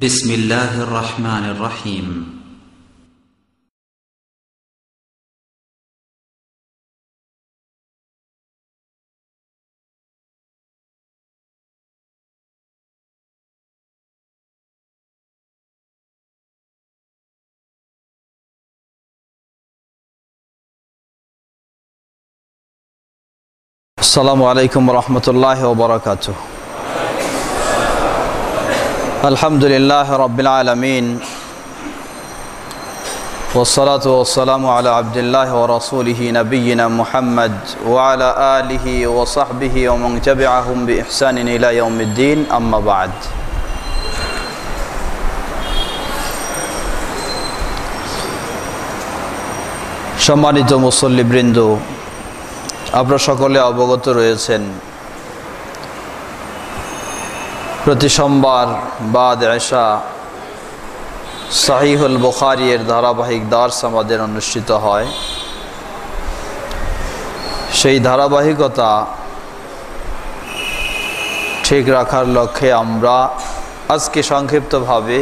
بسم الله الرحمن الرحيم السلام عليكم ورحمة الله وبركاته. الحمد لله رب العالمين والصلاة والسلام على عبد الله ورسوله نبينا محمد وعلى آله وصحبه ومن تبعهم بإحسان إلى يوم الدين أما بعد. সম্মানিত মুসল্লিবৃন্দ, আপনারা সকলে অবগত রয়েছেন, প্রতি সোমবার বাদ এশা সহিহুল বুখারী এর ধারাবাহিক দার্স আমাদের অনুষ্ঠিত হয়। সেই ধারাবাহিকতা ঠিক রাখার লক্ষ্যে আমরা আজকে সংক্ষিপ্তভাবে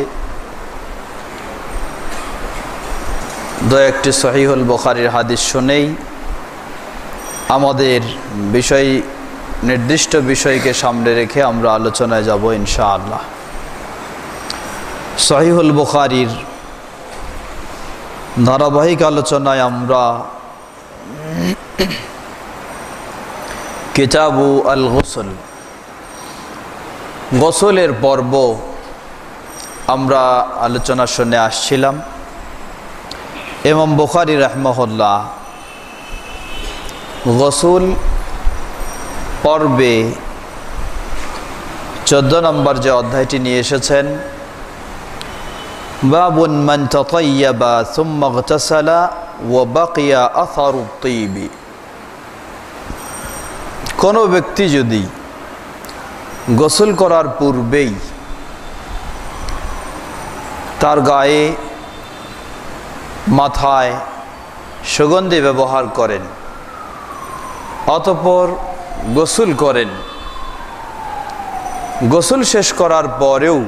দু একটি সহিহুল বুখারীর হাদিস শুনেই আমাদের নির্দিষ্ট বিষয়কে সামনে রেখে আমরা আলোচনায় যাব ইনশাআল্লাহ। সহিহুল বুখারীর ধারাবাহিক আলোচনায় আমরা কিতাবু আল গোসল, গোসলের পর্ব আমরা আলোচনা শুনে আসছিলাম। ইমাম বুখারী রাহিমাহুল্লাহ গোসল পর্বে 14 নম্বর যে অধ্যায়টি নিয়ে এসেছেন, বাবুন মান তাতায়্যাবা সুম্মা ইগতাসালা ওয়া বাকিয়া আসারু তিবি। কোনো ব্যক্তি যদি গোসল করার পূর্বেই তার গায়ে মাথায় সুগন্ধি ব্যবহার করেন, অতঃপর গোসল করেন, গোসল শেষ করার পরেও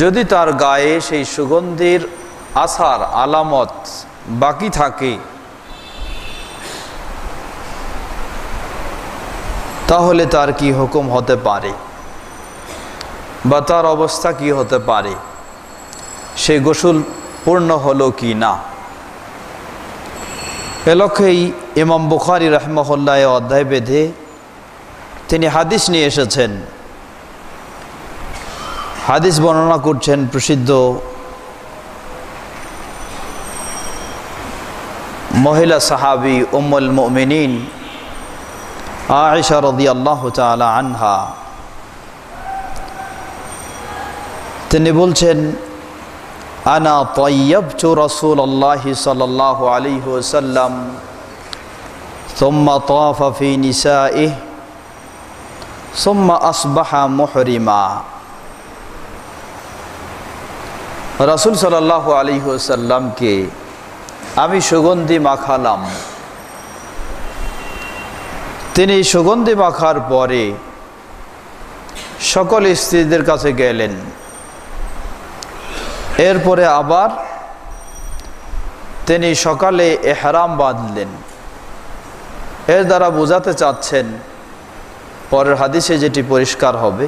যদি তার গায়ে সেই সুগন্ধির আসার আলামত বাকি থাকে, তাহলে তার কি হুকুম হতে পারে বা তার অবস্থা কি হতে পারে, সেই গোসল পূর্ণ হলো কি না। এ লক্ষ্যেই ইমাম বুখারী রাহিমাহুল্লাহ অধ্যায় বেঁধে তিনি হাদিস নিয়ে এসেছেন। হাদিস বর্ণনা করছেন প্রসিদ্ধ মহিলা সাহাবী উম্মুল মুমিনিন আয়েশা রাদিয়াল্লাহু তাআলা আনহা। তিনি বলছেন, আনা তায়্যাবতু রাসূলুল্লাহি সাল্লাল্লাহু আলাইহি ওয়াসাল্লাম সুম্মা তাফা ফি নিসাইহি সুম্মা আসবাহা মুহরিমা। রাসূল সাল্লাল্লাহু আলাইহি ওয়াসাল্লামকে আমি সুগন্ধি মাখালাম। তিনি সুগন্ধি মাখার পরে সকল স্ত্রীদের কাছে গেলেন, এরপরে আবার তিনি সকালে ইহরাম বাঁধলেন। এর দ্বারা বোঝাতে চাচ্ছেন, পরের হাদিসে যেটি পরিষ্কার হবে,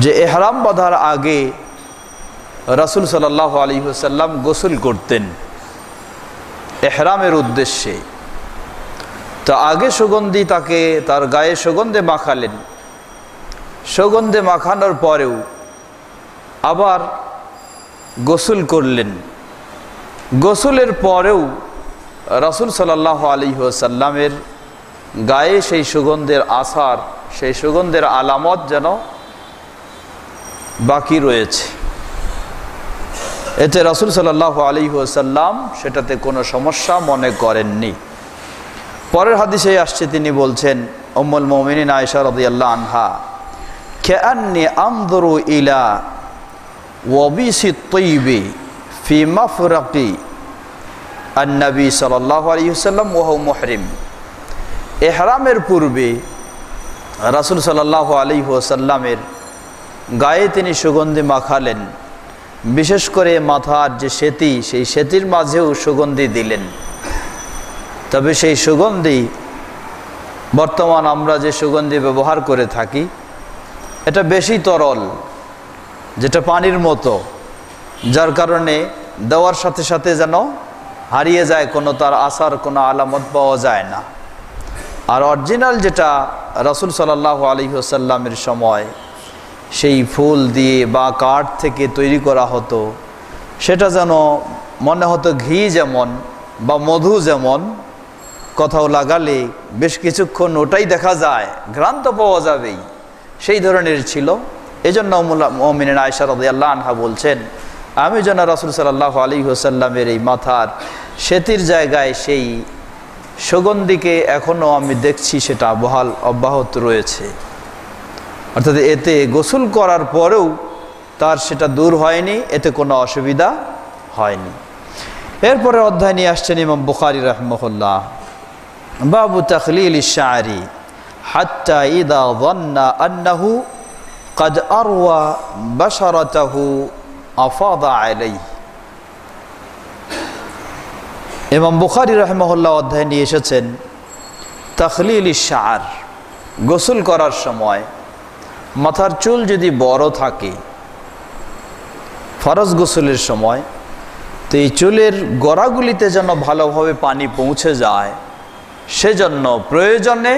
যে ইহরাম বাঁধার আগে রাসূল সাল্লাল্লাহু আলাইহি ওয়াসাল্লাম গোসল করতেন ইহরামের উদ্দেশ্যে। তো আগে সুগন্ধি তাকে তার গায়ে সুগন্ধি মাখালেন, সুগন্ধি মাখানোর পরেও আবার গোসল করলেন। গোসলের পরেও রাসূল সাল্লাল্লাহু আলাইহি ওয়াসাল্লামের গায়ে সেই সুগন্ধের আসার, সেই সুগন্ধের আলামত যেন বাকি রয়েছে। এতে রাসূল সাল্লাল্লাহু আলাইহি ওয়াসাল্লাম সেটাতে কোনো সমস্যা মনে করেননি। পরের হাদিসে আসছে, তিনি বলছেন, উম্মুল মুমিনিন আয়েশা রাদিয়াল্লাহু আনহা, কাআন্নী আনজুরু ইলা ওয়াবিসি তিবি ফি মাফরাকি আন-নবী সাল্লাল্লাহু আলাইহি ওয়াসাল্লাম ওয়া হুয়া মুহরিম। ইহরামের পূর্বে রাসূল সাল্লাল্লাহু আলাইহি ওয়াসাল্লামের গায়ে তিনি সুগন্ধি মাখালেন, বিশেষ করে মাথার যে সেতি, সেই সেতির মাঝেও সুগন্ধি দিলেন। তবে সেই সুগন্ধি বর্তমান আমরা যে সুগন্ধি ব্যবহার করে থাকি এটা বেশি তরল, যেটা পানির মতো, যার কারণে দেওয়ার সাথে সাথে যেন হারিয়ে যায়, কোনো তার আসার কোনো আলামত পাওয়া যায় না। আর অরিজিনাল যেটা রাসূল সাল্লাল্লাহু আলাইহি ওয়াসাল্লামের সময় সেই ফুল দিয়ে বা কাঠ থেকে তৈরি করা হতো, সেটা যেন মনে হতো ঘি যেমন বা মধু যেমন, কোথাও লাগালে বেশ কিছুক্ষণ ওটাই দেখা যায়, ঘ্রাণ তো পাওয়া যাবেই, সেই ধরনের ছিল। এই জন্য উম্মুল মুমিনিন আয়েশা রাদিয়াল্লাহু আনহা বলছেন, আমি যেন রাসূল সাল্লাল্লাহু আলাইহি ওয়াসাল্লামের এই মাথার সেতির জায়গায় সেই সুগন্ধিকে এখনও আমি দেখছি, সেটা অব্যাহত রয়েছে। অর্থাৎ এতে গোসল করার পরেও তার সেটা দূর হয়নি, এতে কোনো অসুবিধা হয়নি। এরপরে অধ্যায় নিয়ে আসছেন ইমাম বুখারী রাহিমাহুল্লাহ, বাবু তাখলিলিশ শা'রি হাত্তা ইযা যান্না আন্নাহু ক্বাদ আরওয়া বাশারাতাহু আফাদা আলাইহি। ইমাম বুখারী রাহিমাহুল্লাহ অধ্যায় নিয়ে এসেছেন তাখলিলিশ শা'r, গোসল করার সময় মাথার চুল যদি বড় থাকে ফরজ গোসলের সময়, তো এই চুলের গোড়াগুলিতে যেন ভালোভাবে পানি পৌঁছে যায়, সেজন্য প্রয়োজনে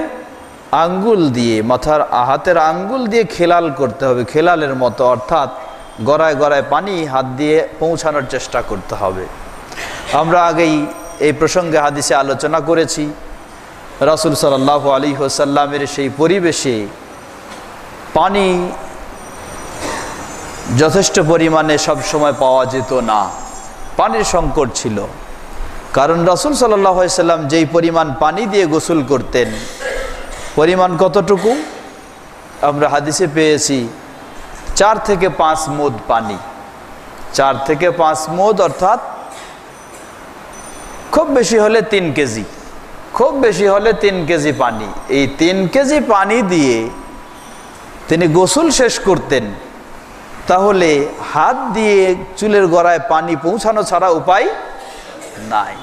আঙ্গুল দিয়ে, মাথার হাতের আঙ্গুল দিয়ে খেলাল করতে হবে, খেলালের মতো, অর্থাৎ গড়ায় গড়ায় পানি হাত দিয়ে পৌঁছানোর চেষ্টা করতে হবে। আমরা আগেই এই প্রসঙ্গে হাদিসে আলোচনা করেছি, রাসূল সাল্লাল্লাহু আলাইহি ওয়াসাল্লামের সেই পরিবেশে পানি যথেষ্ট পরিমাণে সব সময় পাওয়া যেত না, পানির সংকট ছিল। কারণ রাসূল সাল্লাল্লাহু আলাইহি ওয়াসাল্লাম যেই পরিমাণ পানি দিয়ে গোসল করতেন, পরিমাণ কতটুকু আমরা হাদিসে পেয়েছি, 4 থেকে 5 মুদ পানি, 4 থেকে 5 মুদ, অর্থাৎ খুব বেশি হলে 3 কেজি, খুব বেশি হলে 3 কেজি পানি। এই 3 কেজি পানি দিয়ে তিনি গোসল শেষ করতেন, তাহলে হাত দিয়ে চুলের গোড়ায় পানি পৌঁছানো ছাড়া উপায় নাই,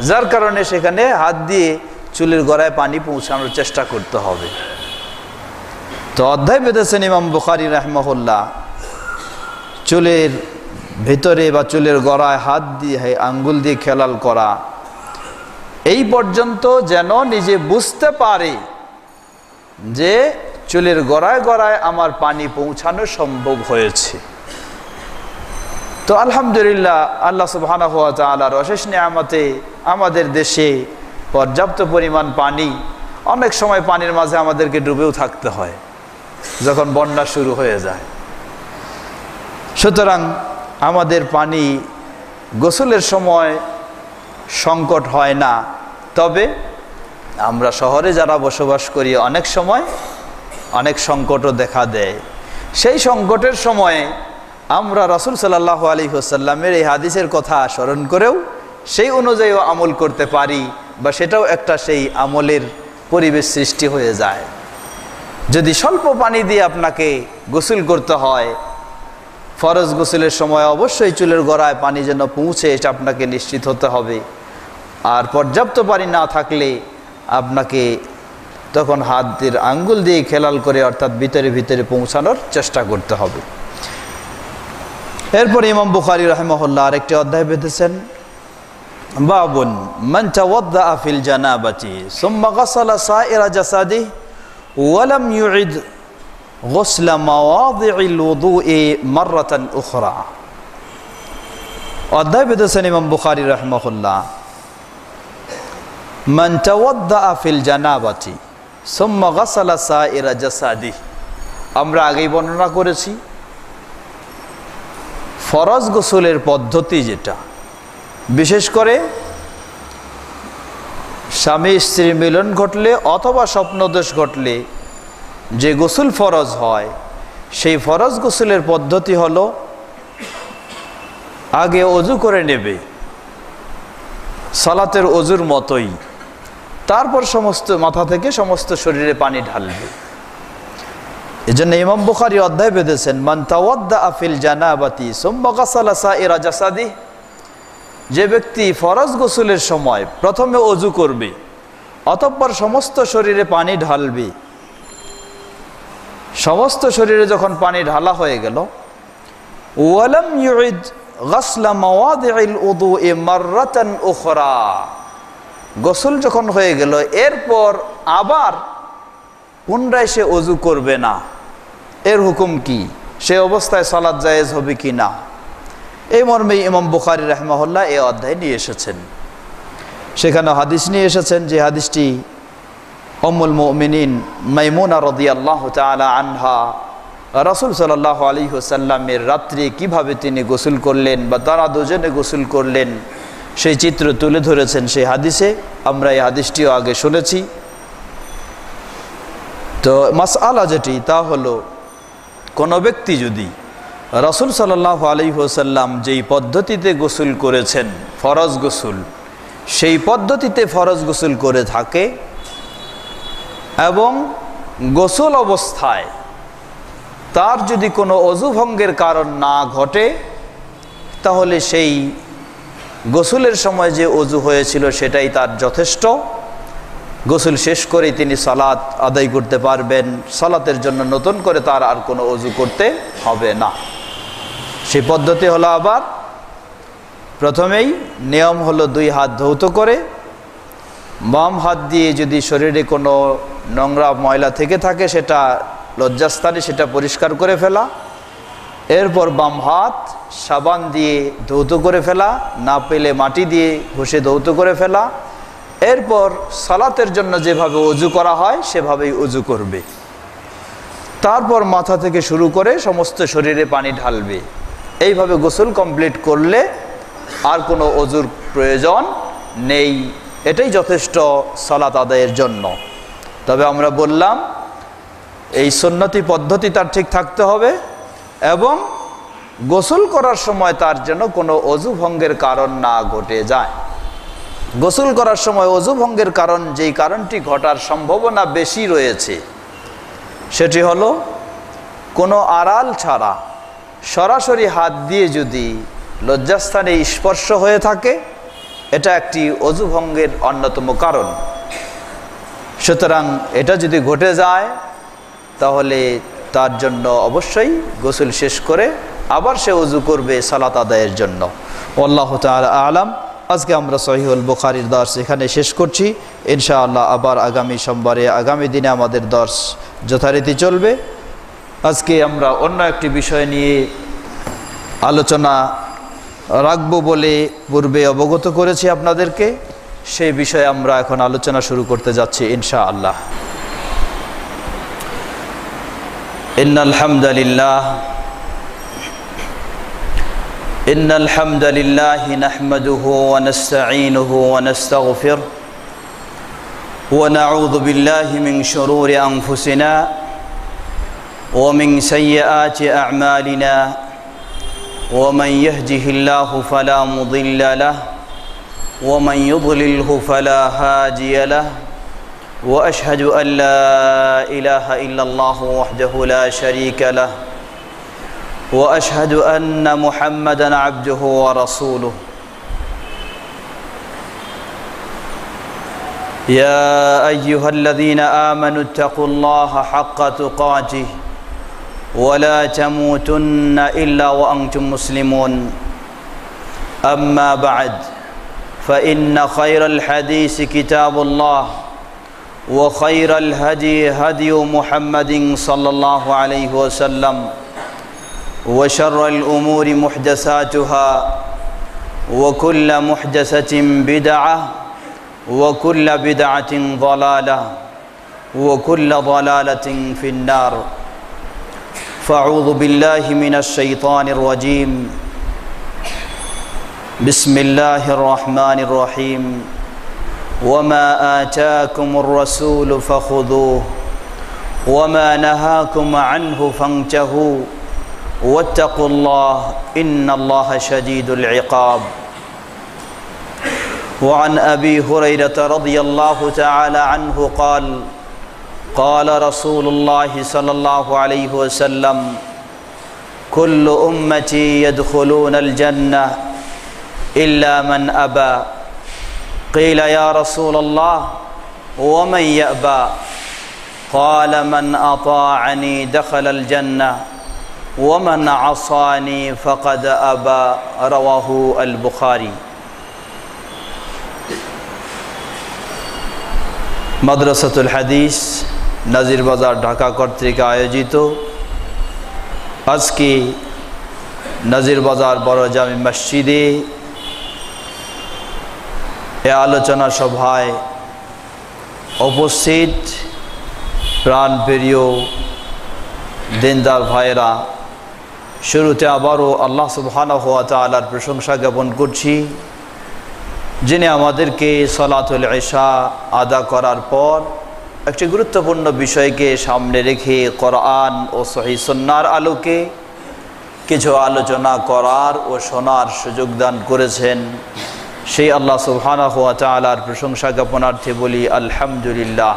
যার কারণে সেখানে হাত দিয়ে চুলের গোড়ায় পানি পৌঁছানোর চেষ্টা করতে হবে। তো অধ্যায় বেঁধেছেন ইমাম বুখারী রাহিমাহুল্লাহ, চুলের ভিতরে বা চুলের গোড়ায় হাত দিয়ে আঙ্গুল দিয়ে খেলাল করা, এই পর্যন্ত যেন নিজে বুঝতে পারে যে চুলের গোড়ায় গোড়ায় আমার পানি পৌঁছানো সম্ভব হয়েছে। তো আলহামদুলিল্লাহ, আল্লাহ সুবহানাহু ওয়া তাআলার অশেষ নিয়ামতে আমাদের দেশে পর্যাপ্ত পরিমাণ পানি, অনেক সময় পানির মাঝে আমাদেরকে ডুবেও থাকতে হয় যখন বন্যা শুরু হয়ে যায়। সুতরাং আমাদের পানি গোসলের সময় সংকট হয় না। তবে আমরা শহরে যারা বসবাস করি, অনেক সময় অনেক সংকটও দেখা দেয়। সেই সংকটের সময়ে আমরা রাসূল সাল্লাল্লাহু আলাইহি ওয়াসাল্লামের এই হাদিসের কথা স্মরণ করেও সেই অনুযায়ীও আমল করতে পারি, বা সেটাও একটা সেই আমলের পরিবেশ সৃষ্টি হয়ে যায়। যদি স্বল্প পানি দিয়ে আপনাকে গোসল করতে হয়, ফরজ গোসলের সময় অবশ্যই চুলের গোড়ায় পানি যেন পৌঁছে, এটা আপনাকে নিশ্চিত হতে হবে। আর পর্যাপ্ত পানি না থাকলে আপনাকে তখন হাতের আঙ্গুল দিয়ে খেলাল করে, অর্থাৎ ভিতরে ভিতরে পৌঁছানোর চেষ্টা করতে হবে। এরপর ইমাম বুখারী রাহিমাহুল্লাহ আরেকটি অধ্যায় বেঁধেছেন, বাবুন মান তাওয়াদ্দা ফিল জানাবাতি সুম্মা গাসালা সাইরা জাসাদিহি ওয়া লাম ইউইদ গোসলা মাওয়াদি'ল ওযুই মাররাতান উখরা। অধ্যায় বেঁধেছেন ইমাম বুখারী রাহিমাহুল্লাহ, মান তাওয়াদ্দা ফিল জানাবাতি সুম্মা গাসালা সাইরা জাসাদিহি। আমরা আগেই বর্ণনা করেছি ফরজ গোসলের পদ্ধতি, যেটা বিশেষ করে স্বামী স্ত্রী মিলন ঘটলে অথবা স্বপ্নদোষ ঘটলে যে গোসল ফরজ হয়, সেই ফরজ গোসলের পদ্ধতি হলো আগে অজু করে নেবে সালাতের অজুর মতোই, তারপর সমস্ত মাথা থেকে সমস্ত শরীরে পানি ঢালবে। এজন্য ইমাম বুখারী অধ্যায় বেঁধেছেন মান তাওয়াদ্দা ফিল জানাবাতি সুম্মা গাসালা সাইরা জাসাদি, যে ব্যক্তি ফরজ গোসলের সময় প্রথমে ওযু করবে অতঃপর সমস্ত শরীরে পানি ঢালবে, সমস্ত শরীরে যখন পানি ঢালা হয়ে গেল ওয়ালাম ইউইদ গাসলা মাওয়াদি'ল উযু'i মাররাতান উখরা, গোসল যখন হয়ে গেল এরপর আবার পুনরায় সে ওযু করবে না, এর হুকুম কি, সে অবস্থায় সালাত জায়েজ হবে কি না, এই মর্মে ইমাম বুখারী রাহিমাহুল্লাহ এই অধ্যায় নিয়ে এসেছেন। সেখানে হাদিস নিয়ে এসেছেন যে হাদিসটি উম্মুল মুমিনিন মাইমুনা রাদিয়াল্লাহু তাআলা আনহা রাসূল সাল্লাল্লাহু আলাইহি ওয়াসাল্লামের রাত্রে কিভাবে তিনি গোসল করলেন বা তারা দুজনে গোসল করলেন সেই চিত্র তুলে ধরেছেন সেই হাদিসে। আমরা এই হাদিসটিও আগে শুনেছি। তো মাসআলা যেটি তা হলো, কোনো ব্যক্তি যদি রাসূল সাল্লাল্লাহু আলাইহি ওয়াসাল্লাম যেই পদ্ধতিতে গোসল করেছেন ফরজ গোসল, সেই পদ্ধতিতে ফরজ গোসল করে থাকে এবং গোসল অবস্থায় তার যদি কোনো অযু ভঙ্গের কারণ না ঘটে, তাহলে সেই গোসলের সময় যে অযু হয়েছিল সেটাই তার যথেষ্ট। গোসল শেষ করে তিনি সালাত আদায় করতে পারবেন, সালাতের জন্য নতুন করে তার আর কোনো অযু করতে হবে না। সেই পদ্ধতি হলো, আবার প্রথমেই নিয়ম হলো 2 হাত ধৌত করে বাম হাত দিয়ে যদি শরীরে কোনো নোংরা ময়লা থেকে থাকে সেটা লজ্জাস্থানে সেটা পরিষ্কার করে ফেলা, এরপর বাম হাত সাবান দিয়ে ধৌত করে ফেলা, না পেলে মাটি দিয়ে ঘষে ধৌত করে ফেলা, এরপর সালাতের জন্য যেভাবে অযু করা হয় সেভাবেই অযু করবে। তারপর মাথা থেকে শুরু করে সমস্ত শরীরে পানি ঢালবে। এইভাবে গোসল কমপ্লিট করলে আর কোনো অযুর প্রয়োজন নেই, এটাই যথেষ্ট সালাত আদায়ের জন্য। তবে আমরা বললাম এই সুন্নতি পদ্ধতি তার ঠিক থাকতে হবে এবং গোসল করার সময় তার যেন কোনো অযু ভঙ্গের কারণ না ঘটে যায়। গোসল করার সময় অযু ভঙ্গের কারণ, যেই কারণটি ঘটার সম্ভাবনা বেশি রয়েছে সেটি হলো কোনো আড়াল ছাড়া সরাসরি হাত দিয়ে যদি লজ্জাস্থানে স্পর্শ হয়ে থাকে, এটা একটি অযু ভঙ্গের অন্যতম কারণ। সুতরাং এটা যদি ঘটে যায় তাহলে তার জন্য অবশ্যই গোসল শেষ করে আবার সে ওযু করবে সালাত আদায়ের জন্য। আল্লাহু তাআলা আ'লাম। আজকে আমরা সহিহুল বুখারীর দর্স এখানে শেষ করছি। ইনশাআল্লাহ আবার আগামী সোমবারে, আগামী দিনে আমাদের দর্স যথারীতি চলবে। আজকে আমরা অন্য একটি বিষয় নিয়ে আলোচনা রাখবো বলে পূর্বে অবগত করেছি আপনাদেরকে, সেই বিষয়ে আমরা এখন আলোচনা শুরু করতে যাচ্ছি ইনশাআল্লাহ। ইন্নাল হামদালিল্লাহ নাহমাদুহু ওয়া নাস্তাঈনুহু ওয়া নাস্তাগফিরুহু ওয়া নাউযু বিল্লাহি মিন শুরুরি আনফুসিনা ওয়া মিন সাইয়্যাতি আ'মালিনা ওয়া মান ইয়াহদিহিল্লাহু ফালা মুদিল্লা লাহু ওয়া মান ইউদ্লিলহু ফালা হাদিয়া লাহু ওয়া আশহাদু আন লা ইলাহা ইল্লাল্লাহু ওয়াহদাহু লা শারীকা লাহু ওয়া আশহাদু আন্না মুহাম্মাদান আবদুহু ওয়া রাসূলুহু। ইয়া আইয়ুহাল্লাযীনা আমানুত্তাকুল্লাহা হাক্কা তুকাতিহি ওয়া লা তামুতুন্না ইল্লা ওয়া আনতুম মুসলিমুন। আম্মা বা'দ, فإن خير الحديث كتاب الله وخير الهدي هدي محمد صلى الله عليه وسلم وشر الأمور محدثاتها وكل محدثة بدعة وكل بدعة ضلالة وكل ضلالة في النار. فأعوذ بالله من الشيطان الرجيم. بسم الله الرحمن الرحيم. وما آتاكم الرسول فخذوه وما نهاكم عنه فانتهوا واتقوا الله إن الله شديد العقاب. وعن أبي هريرة رضي الله تعالى عنه قال قال رسول الله صلى الله عليه وسلم كل أمتي يدخلون الجنة إلا من أبى قيل يا رسول الله ومن يأبى قال من أطاعني دخل الجنة ومن عصاني فقد أبى رواه البخاري মাদ্রাসাতুল হাদিস নাজির বাজার ঢাকা কর্তৃক আয়োজিত আজকে নাজির বাজার বড় জামি মসজিদে এ আলোচনা সভায় উপস্থিত প্রাণপ্রিয় দিনদার ভাইরা, শুরুতে আবারও আল্লাহ সুবহানাহু ওয়া তাআলার প্রশংসা জ্ঞাপন করছি, যিনি আমাদেরকে সালাতুল ইশা আদা করার পর একটি গুরুত্বপূর্ণ বিষয়কে সামনে রেখে কোরআন ও সহিহ সুন্নাহর আলোকে কিছু আলোচনা করার ও শোনার সুযোগ দান করেছেন। সেই আল্লাহ সুবহানাহু ওয়া তাআলার প্রশংসা জ্ঞাপনার্থে বলি আলহামদুলিল্লাহ।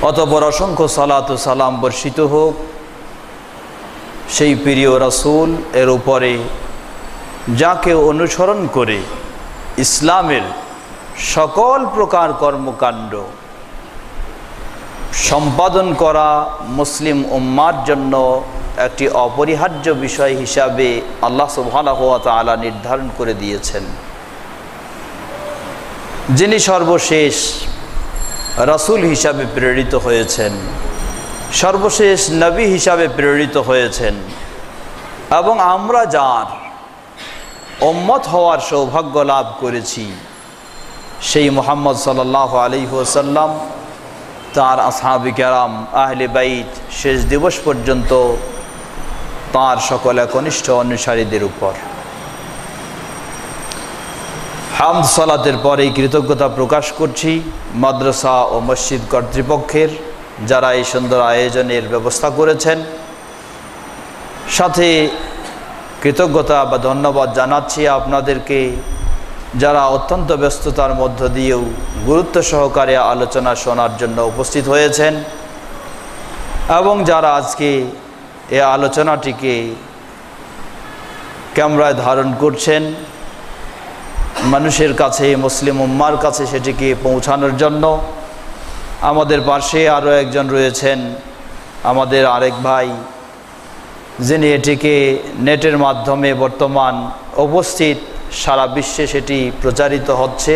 অতঃপর অসংখ্য সালাত ও সালাম বর্ষিত হোক সেই প্রিয় রাসূল এর উপরে, যাকে অনুসরণ করে ইসলামের সকল প্রকার কর্মকাণ্ড সম্পাদন করা মুসলিম উম্মার জন্য একটি অপরিহার্য বিষয় হিসাবে আল্লাহ সুবহানাহু ওয়া তাআলা নির্ধারণ করে দিয়েছেন। যিনি সর্বশেষ রাসূল হিসাবে প্রেরিত হয়েছেন, সর্বশেষ নবী হিসাবে প্রেরিত হয়েছেন, এবং আমরা যার উম্মত হওয়ার সৌভাগ্য লাভ করেছি সেই মুহাম্মদ সাল্লাল্লাহু আলাইহি ওয়াসাল্লাম, তাঁর আসহাবে কেরাম, আহলে বাইত শেষ দিবস পর্যন্ত তাঁর সকল একনিষ্ঠ অনুসারীদের উপর হামদ সালাতের পরে কৃতজ্ঞতা প্রকাশ করছি মাদ্রাসা ও মসজিদ কর্তৃপক্ষের, যারা এই সুন্দর আয়োজনের ব্যবস্থা করেছেন। সাথে কৃতজ্ঞতা বা ধন্যবাদ জানাচ্ছি আপনাদেরকে, যারা অত্যন্ত ব্যস্ততার মধ্য দিয়েও গুরুত্ব সহকারে আলোচনা শোনার জন্য উপস্থিত হয়েছেন, এবং যারা আজকে এই আলোচনাটিকে ক্যামেরায় ধারণ করছেন, মানুষের কাছে, মুসলিম উম্মার কাছে সেটিকে পৌঁছানোর জন্য। আমাদের পাশে আরও একজন রয়েছেন, আমাদের আরেক ভাই, যিনি এটিকে নেটের মাধ্যমে বর্তমান উপস্থিত, সারা বিশ্বে সেটি প্রচারিত হচ্ছে।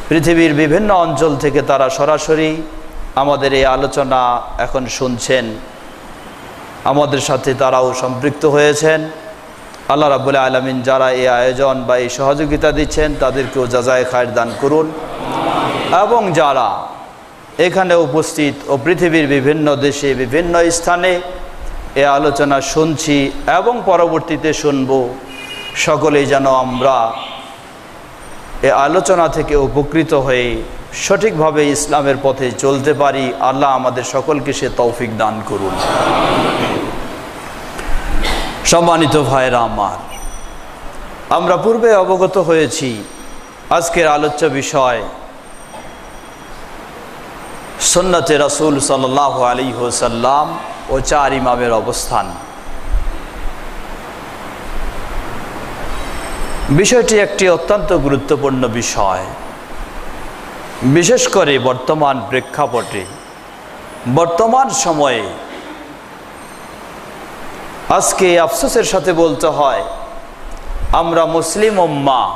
পৃথিবীর বিভিন্ন অঞ্চল থেকে তারা সরাসরি আমাদের এই আলোচনা এখন শুনছেন, আমাদের সাথে তারাও সম্পৃক্ত হয়েছেন। আল্লাহ রাব্বুল আলামিন যারা এই আয়োজন বা এই সহযোগিতা দিচ্ছেন তাদেরকেও জাযায়ে খায়র দান করুন, এবং যারা এখানে উপস্থিত ও পৃথিবীর বিভিন্ন দেশে বিভিন্ন স্থানে এ আলোচনা শুনছি এবং পরবর্তীতে শুনব, সকলেই যেন আমরা এ আলোচনা থেকে উপকৃত হয়ে সঠিকভাবে ইসলামের পথে চলতে পারি। আল্লাহ আমাদের সকলকে সে তৌফিক দান করুন। সম্মানিত ভাইরা আমার, আমরা পূর্বে অবগত হয়েছি আজকের আলোচ্য বিষয় সুন্নতে রাসূল সাল্লাল্লাহু আলাইহি ওয়াসাল্লাম ও চার ইমামের অবস্থান। বিষয়টি একটি অত্যন্ত গুরুত্বপূর্ণ বিষয়, বিশেষ করে বর্তমান প্রেক্ষাপটে, বর্তমান সময়ে। আজকে আফসোসের সাথে বলতে হয়, আমরা মুসলিম উম্মাহ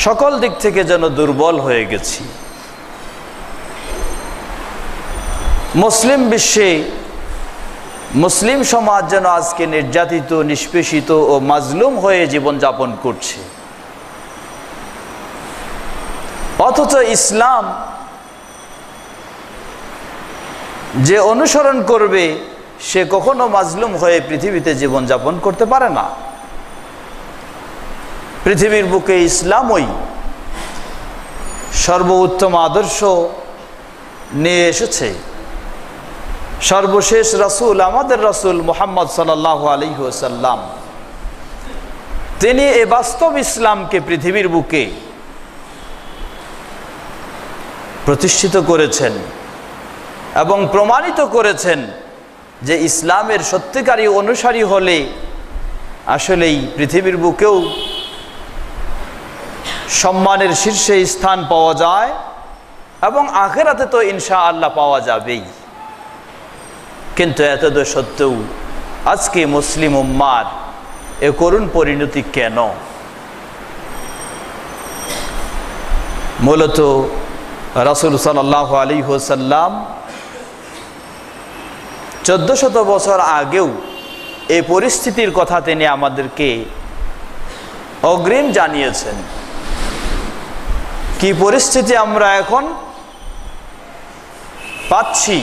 সকল দিক থেকে যেন দুর্বল হয়ে গেছি। মুসলিম বিশ্বে মুসলিম সমাজ যেন আজকে নির্যাতিত, নিষ্পেষিত ও মাজলুম হয়ে জীবনযাপন করছে, অথচ ইসলাম যে অনুসরণ করবে সে কখনো মাজলুম হয়ে পৃথিবীতে জীবনযাপন করতে পারে না। পৃথিবীর বুকে ইসলামই সর্বোত্তম আদর্শ নিয়ে এসেছে। সর্বশেষ রাসূল, আমাদের রাসূল মুহাম্মদ সাল্লাল্লাহু আলাইহি ওয়াসাল্লাম, তিনি এই বাস্তব ইসলামকে পৃথিবীর বুকে প্রতিষ্ঠিত করেছেন এবং প্রমাণিত করেছেন যে ইসলামের সত্যিকারী অনুসারী হলে আসলেই পৃথিবীর বুকেও সম্মানের শীর্ষে স্থান পাওয়া যায় এবং আখিরাতে তো ইনশাআল্লাহ পাওয়া যাবেই। কিন্তু এতদ সত্ত্বেও আজকে মুসলিম উম্মার এ করুণ পরিণতি কেন? মূলত রাসূল সাল্লাল্লাহু আলাইহি ওয়াসাল্লাম 1400 বছর আগেও এই পরিস্থিতির কথা তিনি আমাদেরকে অগ্রিম জানিয়েছেন। কি পরিস্থিতি আমরা এখন পাচ্ছি,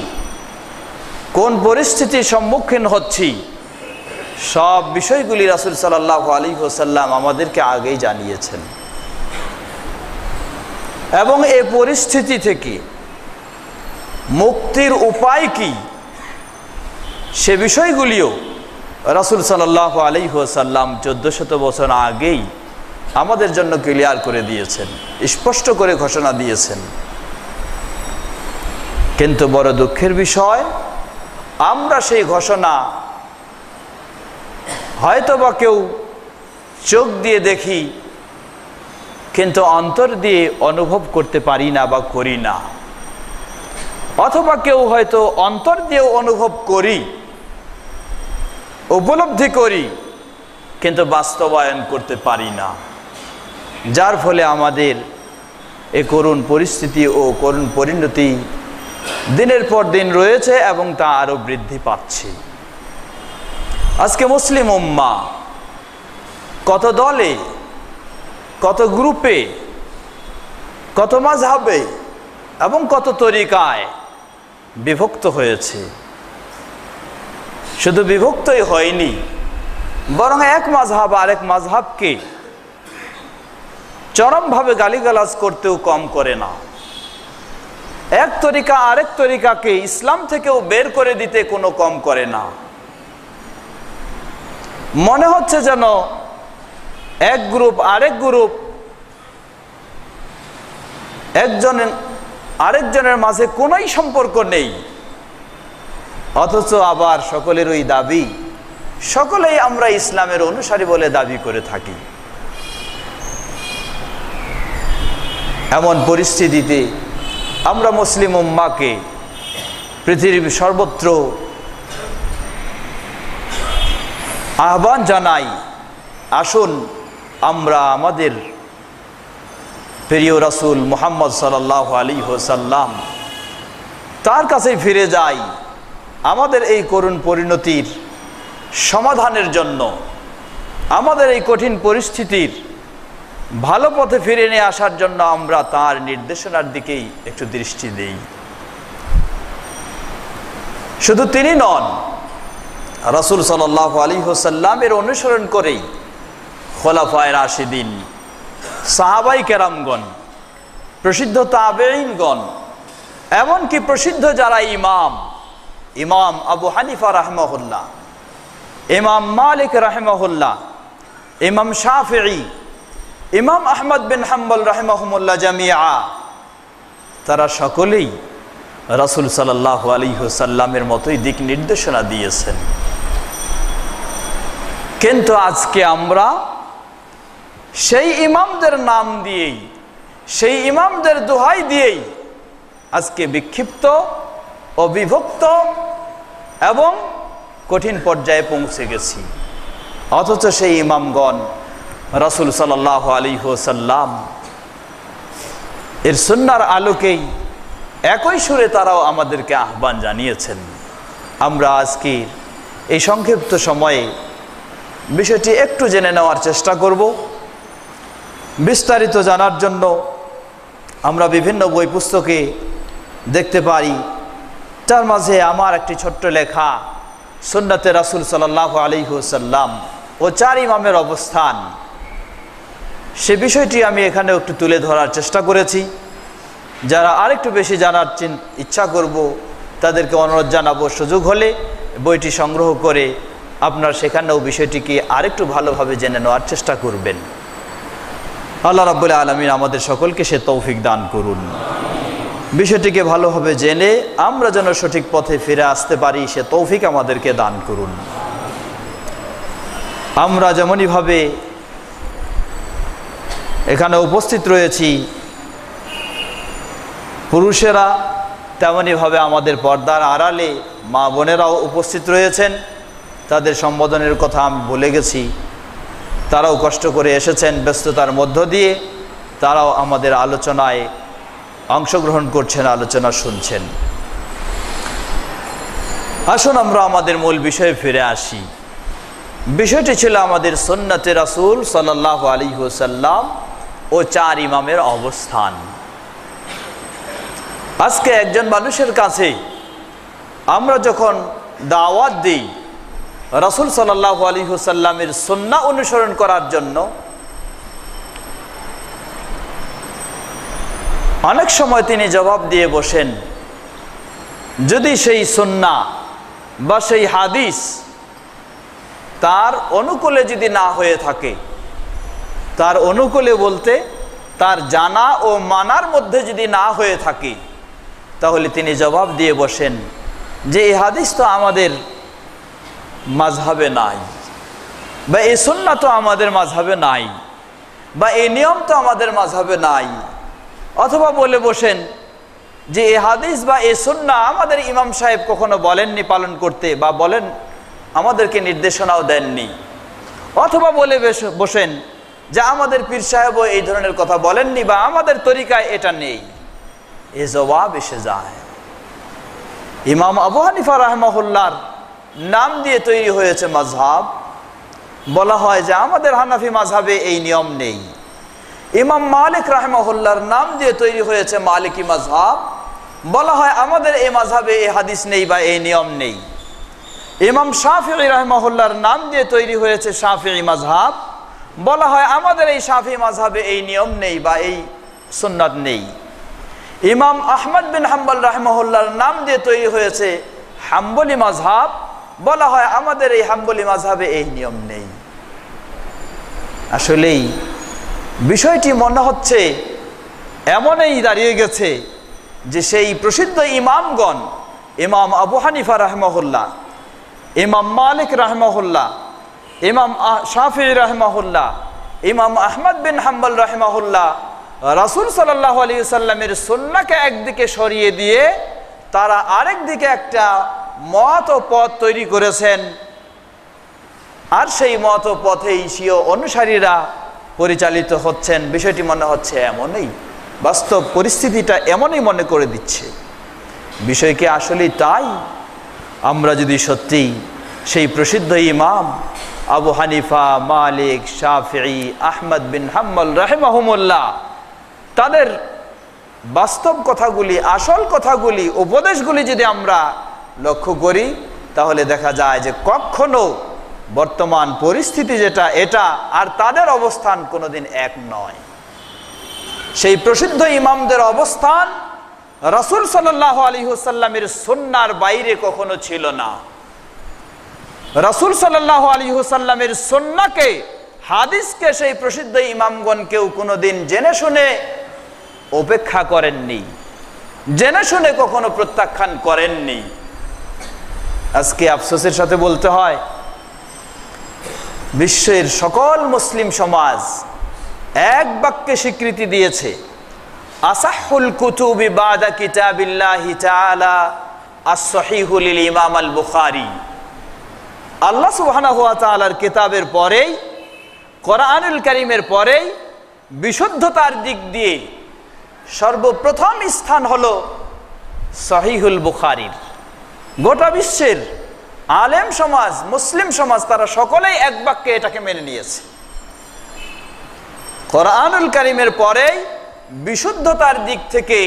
কোন পরিস্থিতির সম্মুখীন হচ্ছি, সব বিষয়গুলি রাসূল সাল্লাল্লাহু আলাইহি ওয়াসাল্লাম আমাদেরকে আগেই জানিয়েছেন। এবং এই পরিস্থিতি থেকে মুক্তির উপায় কি সে বিষয়গুলিও রাসূল সাল্লাল্লাহু আলাইহি ওয়াসাল্লাম 1400 বছর আগেই আমাদের জন্য ক্লিয়ার করে দিয়েছেন, স্পষ্ট করে ঘোষণা দিয়েছেন। কিন্তু বড় দুঃখের বিষয়, আমরা সেই ঘোষণা হয়তোবা কেউ চোখ দিয়ে দেখি কিন্তু অন্তর দিয়ে অনুভব করতে পারি না বা করি না, অথবা কেউ হয়তো অন্তর দিয়েও অনুভব করি, উপলব্ধি করি, কিন্তু বাস্তবায়ন করতে পারি না। যার ফলে আমাদের এই করুণ পরিস্থিতি ও করুণ পরিণতি দিনের পর দিন রয়েছে এবং তা আরো বৃদ্ধি পাচ্ছে। আজকে মুসলিম উম্মাহ কত দলে, কত গ্রুপে, কত মাযহাবে এবং কত তরিকায় বিভক্ত হয়েছে। শুধু বিভক্তই হয়নি, বরং এক মাযহাব আরেক মাযহাবকে চরমভাবে গালিগালাজ করতেও কম করে না। এক তরিকা আরেক তরিকাকে ইসলাম থেকেও বের করে দিতে কোনো কম করে না। মনে হচ্ছে যেন এক গ্রুপ আরেক গ্রুপ একজন আরেকজনের মাঝে কোনোই সম্পর্ক নেই, অথচ আবার সকলের ওই দাবি, সকলেই আমরা ইসলামের অনুসারী বলে দাবি করে থাকি। এমন পরিস্থিতিতে আমরা মুসলিম উম্মাহকে পৃথিবীর সর্বত্র আহ্বান জানাই, আসুন আমরা আমাদের প্রিয় রাসূল মুহাম্মদ সাল্লাল্লাহু আলাইহি ওয়াসাল্লাম তার কাছে ফিরে যাই। আমাদের এই করুণ পরিণতির সমাধানের জন্য, আমাদের এই কঠিন পরিস্থিতির ভালো পথে ফিরে নিয়ে আসার জন্য আমরা তার নির্দেশনার দিকেই একটু দৃষ্টি দেই। শুধু তিনি নন, রাসূল সাল্লাল্লাহু আলাইহি ওয়াসাল্লামের অনুসরণ করেই খোলাফায়ে রাশিদিন, সাহাবাই কেরামগণ, প্রসিদ্ধ তাবেঈনগণ, এমনকি প্রসিদ্ধ যারা ইমাম, ইমাম আবু হানিফা রাহিমাহুল্লাহ, ইমাম মালিক রাহিমাহুল্লাহ, ইমাম শাফিঈ, ইমাম আহমদ বিন হাম্বল রাহিমাহুমুল্লাহ জামিআ, তারা সকলেই রাসূল সাল্লাল্লাহু আলাইহি ওয়াসাল্লামের মতোই দিক নির্দেশনা দিয়েছেন। কিন্তু আজকে আমরা সেই ইমামদের নাম দিয়েই, সেই ইমামদের দোহাই দিয়েই আজকে বিক্ষিপ্ত, অবিভক্ত এবং কঠিন পর্যায়ে পৌঁছে গেছি। অথচ সেই ইমামগণ রাসূল সাল্লাল্লাহু আলাইহি ওয়াসাল্লাম এর সুন্নাহর আলোকেই একই সুরে তারাও আমাদেরকে আহ্বান জানিয়েছেন। আমরা আজকে এই সংক্ষিপ্ত সময়ে বিষয়টি একটু জেনে নেওয়ার চেষ্টা করব। বিস্তারিত জানার জন্য আমরা বিভিন্ন বই পুস্তকে দেখতে পারি, তার মাঝে আমার একটি ছোট্ট লেখা সুন্নাতে রাসূল সাল্লাল্লাহু আলাইহি ওয়াসাল্লাম ও চার ইমামের অবস্থান, সে বিষয়টি আমি এখানে একটু তুলে ধরার চেষ্টা করেছি। যারা আরেকটু বেশি জানার ইচ্ছা করব তাদেরকে অনুরোধ জানাবো, সুযোগ হলে বইটি সংগ্রহ করে আপনার সেখানেও বিষয়টিকে আরেকটু ভালোভাবে জেনে নেওয়ার চেষ্টা করবেন। আল্লাহ রাব্বুল আলামিন আমাদের সকলকে সে তৌফিক দান করুন। বিষয়টিকে ভালোভাবে জেনে আমরা যেন সঠিক পথে ফিরে আসতে পারি, সে তৌফিক আমাদেরকে দান করুন। আমরা যেমনইভাবে এখানে উপস্থিত রয়েছি পুরুষেরা, তেমনইভাবে আমাদের পর্দার আড়ালে মা বোনেরাও উপস্থিত রয়েছেন। তাদের সম্বোধনের কথা আমি ভুলে গেছি। তারাও কষ্ট করে এসেছেন ব্যস্ততার মধ্য দিয়ে, তারাও আমাদের আলোচনায় অংশগ্রহণ করছেন, আলোচনা শুনছেন। আসুন আমরা আমাদের মূল বিষয়ে ফিরে আসি। বিষয়টি ছিল আমাদের সুন্নতে রাসূল সাল্লাল্লাহু আলাইহি ওয়াসাল্লাম ও 4 ইমামের অবস্থান। আজকে একজন মানুষের কাছে আমরা যখন দাওয়াত দিই রাসূল সাল্লাল্লাহু আলাইহি ওয়াসাল্লামের সুন্নাহ অনুসরণ করার জন্য, অনেক সময় তিনি জবাব দিয়ে বসেন, যদি সেই সুন্নাহ বা সেই হাদিস তার অনুকূলে যদি না হয়ে থাকে, তার অনুকূলে বলতে তার জানা ও মানার মধ্যে যদি না হয়ে থাকে, তাহলে তিনি জবাব দিয়ে বসেন যে এই হাদিস তো আমাদের মাযহাবে নাই, বা এই সুন্নাহ তো আমাদের মাযহাবে নাই, বা এই নিয়ম তো আমাদের মাযহাবে নাই। অথবা বলে বসেন যে এই হাদিস বা এই সুন্নাহ আমাদের ইমাম সাহেব কখনো বলেননি পালন করতে, বা বলেন আমাদেরকে নির্দেশনাও দেননি। অথবা বলে বসেন যে আমাদের পীর সাহেবও এই ধরনের কথা বলেননি, বা আমাদের তরিকায় এটা নেই। এ জবাব এসে যায়। ইমাম আবু হানিফা রাহিমাহুল্লাহর নাম দিয়ে তৈরি হয়েছে মাযহাব। বলা হয় যে আমাদের হানাফি মাযহাবে এই নিয়ম নেই। ইমাম মালিক রাহিমাহুল্লাহর নাম দিয়ে তৈরি হয়েছে মালিকি মাযহাব। বলা হয় আমাদের এই মাযহাবে এই হাদিস নেই বা এই নিয়ম নেই। ইমাম শাফিঈ রাহিমাহুল্লাহর নাম দিয়ে তৈরি হয়েছে শাফিঈ মাযহাব। বলা হয় আমাদের এই শাফিঈ মাযহাবে এই নিয়ম নেই বা এই সুন্নাত নেই। ইমাম আহমদ বিন হাম্বল রাহিমাহুল্লাহর নাম দিয়ে তৈরি হয়েছে হাম্বলি মাযহাব। বলা হয় আমাদের এই হাম্বলি মাযহাবে এই নিয়ম নেই। আসলেই বিষয়টি মনে হচ্ছে এমনই দাঁড়িয়ে গেছে যে সেই প্রসিদ্ধ ইমামগণ, ইমাম আবু হানিফা রাহিমাহুল্লাহ, ইমাম মালিক রাহিমাহুল্লাহ, ইমাম শাফিঈ রাহিমাহুল্লাহ, ইমাম আহমদ বিন হাম্বল রাহিমাহুল্লাহ রাসূল সাল্লাল্লাহু আলাইহি ওয়াসাল্লামের সুন্নাহকে একদিকে সরিয়ে দিয়ে তারা আরেক দিকে একটা মত ও পথ তৈরি করেছেন। আর সেই মত ও পথেই স্বীয় অনুসারীরা পরিচালিত হচ্ছেন। বিষয়টি মনে হচ্ছে এমনই, বাস্তব পরিস্থিতিটা এমনই মনে করে দিচ্ছে। বিষয় কি আসলেই তাই? আমরা যদি সত্যি সেই প্রসিদ্ধ ইমাম আবু হানিফা, মালিক, শাফিঈ, আহমদ বিন হাম্বল রাহিমাহুমুল্লাহ তাদের বাস্তব কথাগুলি, আসল কথাগুলি, উপদেশগুলি যদি আমরা লক্ষ্য করি, তাহলে দেখা যায় যে কখনো বর্তমান পরিস্থিতি যেটা, এটা আর তাদের অবস্থান কোনোদিন এক নয়। সেই প্রসিদ্ধ ইমামদের অবস্থান রাসূল সাল্লাল্লাহু আলাইহি ওয়াসাল্লামের সুন্নাহর বাইরে কখনো ছিল না। রাসূল সাল্লাল্লাহু আলাইহি ওয়াসাল্লামের সুন্নাহকে, হাদিসকে সেই প্রসিদ্ধ ইমামগণ কেউ কোনোদিন জেনে শুনে উপেক্ষা করেননি, জেনে শুনে কখনো প্রত্যাখ্যান করেননি। আজকে আফসোসের সাথে বলতে হয়, বিশ্বের সকল মুসলিম সমাজ এক বাক্যে স্বীকৃতি দিয়েছে, আসাহুল কুতুবি বাদা কিতাবিল্লাহি তাআলা আস-সহিহু লিল ইমাম আল বুখারী। আল্লাহ সুবহানাহু ওয়া তাআলার কিতাবের পরেই, কোরআনুল কারীমের পরেই বিশুদ্ধতার দিক দিয়ে সর্বপ্রথম স্থান হলো সহিহুল বুখারীর। গোটা বিশ্বের আলেম সমাজ, মুসলিম সমাজ, তারা সকলেই এক বাক্যে এটাকে মেনে নিয়েছে। কোরআনুল কারীমের পরেই বিশুদ্ধতার দিক থেকে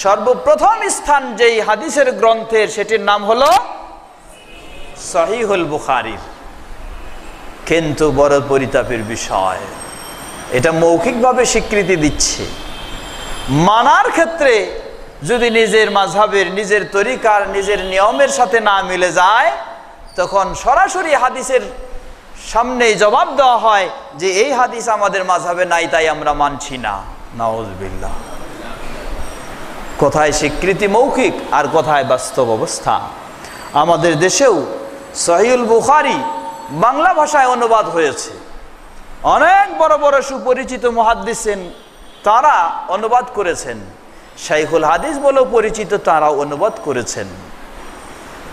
সর্বপ্রথম স্থান যেই হাদিসের গ্রন্থের, সেটির নাম হলো সহিহুল বুখারীর। কিন্তু বড় পরিতাপের বিষয়, এটা মৌখিকভাবে স্বীকৃতি দিচ্ছে, মানার ক্ষেত্রে যদি নিজের মাযহাবের, নিজের তরিকার, নিজের নিয়মের সাথে না মিলে যায়, তখন সরাসরি হাদিসের সামনেই জবাব দেওয়া হয় যে এই হাদিস আমাদের মাযহাবে নাই, তাই আমরা মানছি না। নাউযুবিল্লাহ। কোথায় স্বীকৃতি মৌখিক আর কোথায় বাস্তব অবস্থা। আমাদের দেশেও সহিহুল বুখারী বাংলা ভাষায় অনুবাদ হয়েছে, অনেক বড় বড় সুপরিচিত মুহাদ্দিসিন তারা অনুবাদ করেছেন, শাইখুল হাদিস বলেও পরিচিত তারাও অনুবাদ করেছেন।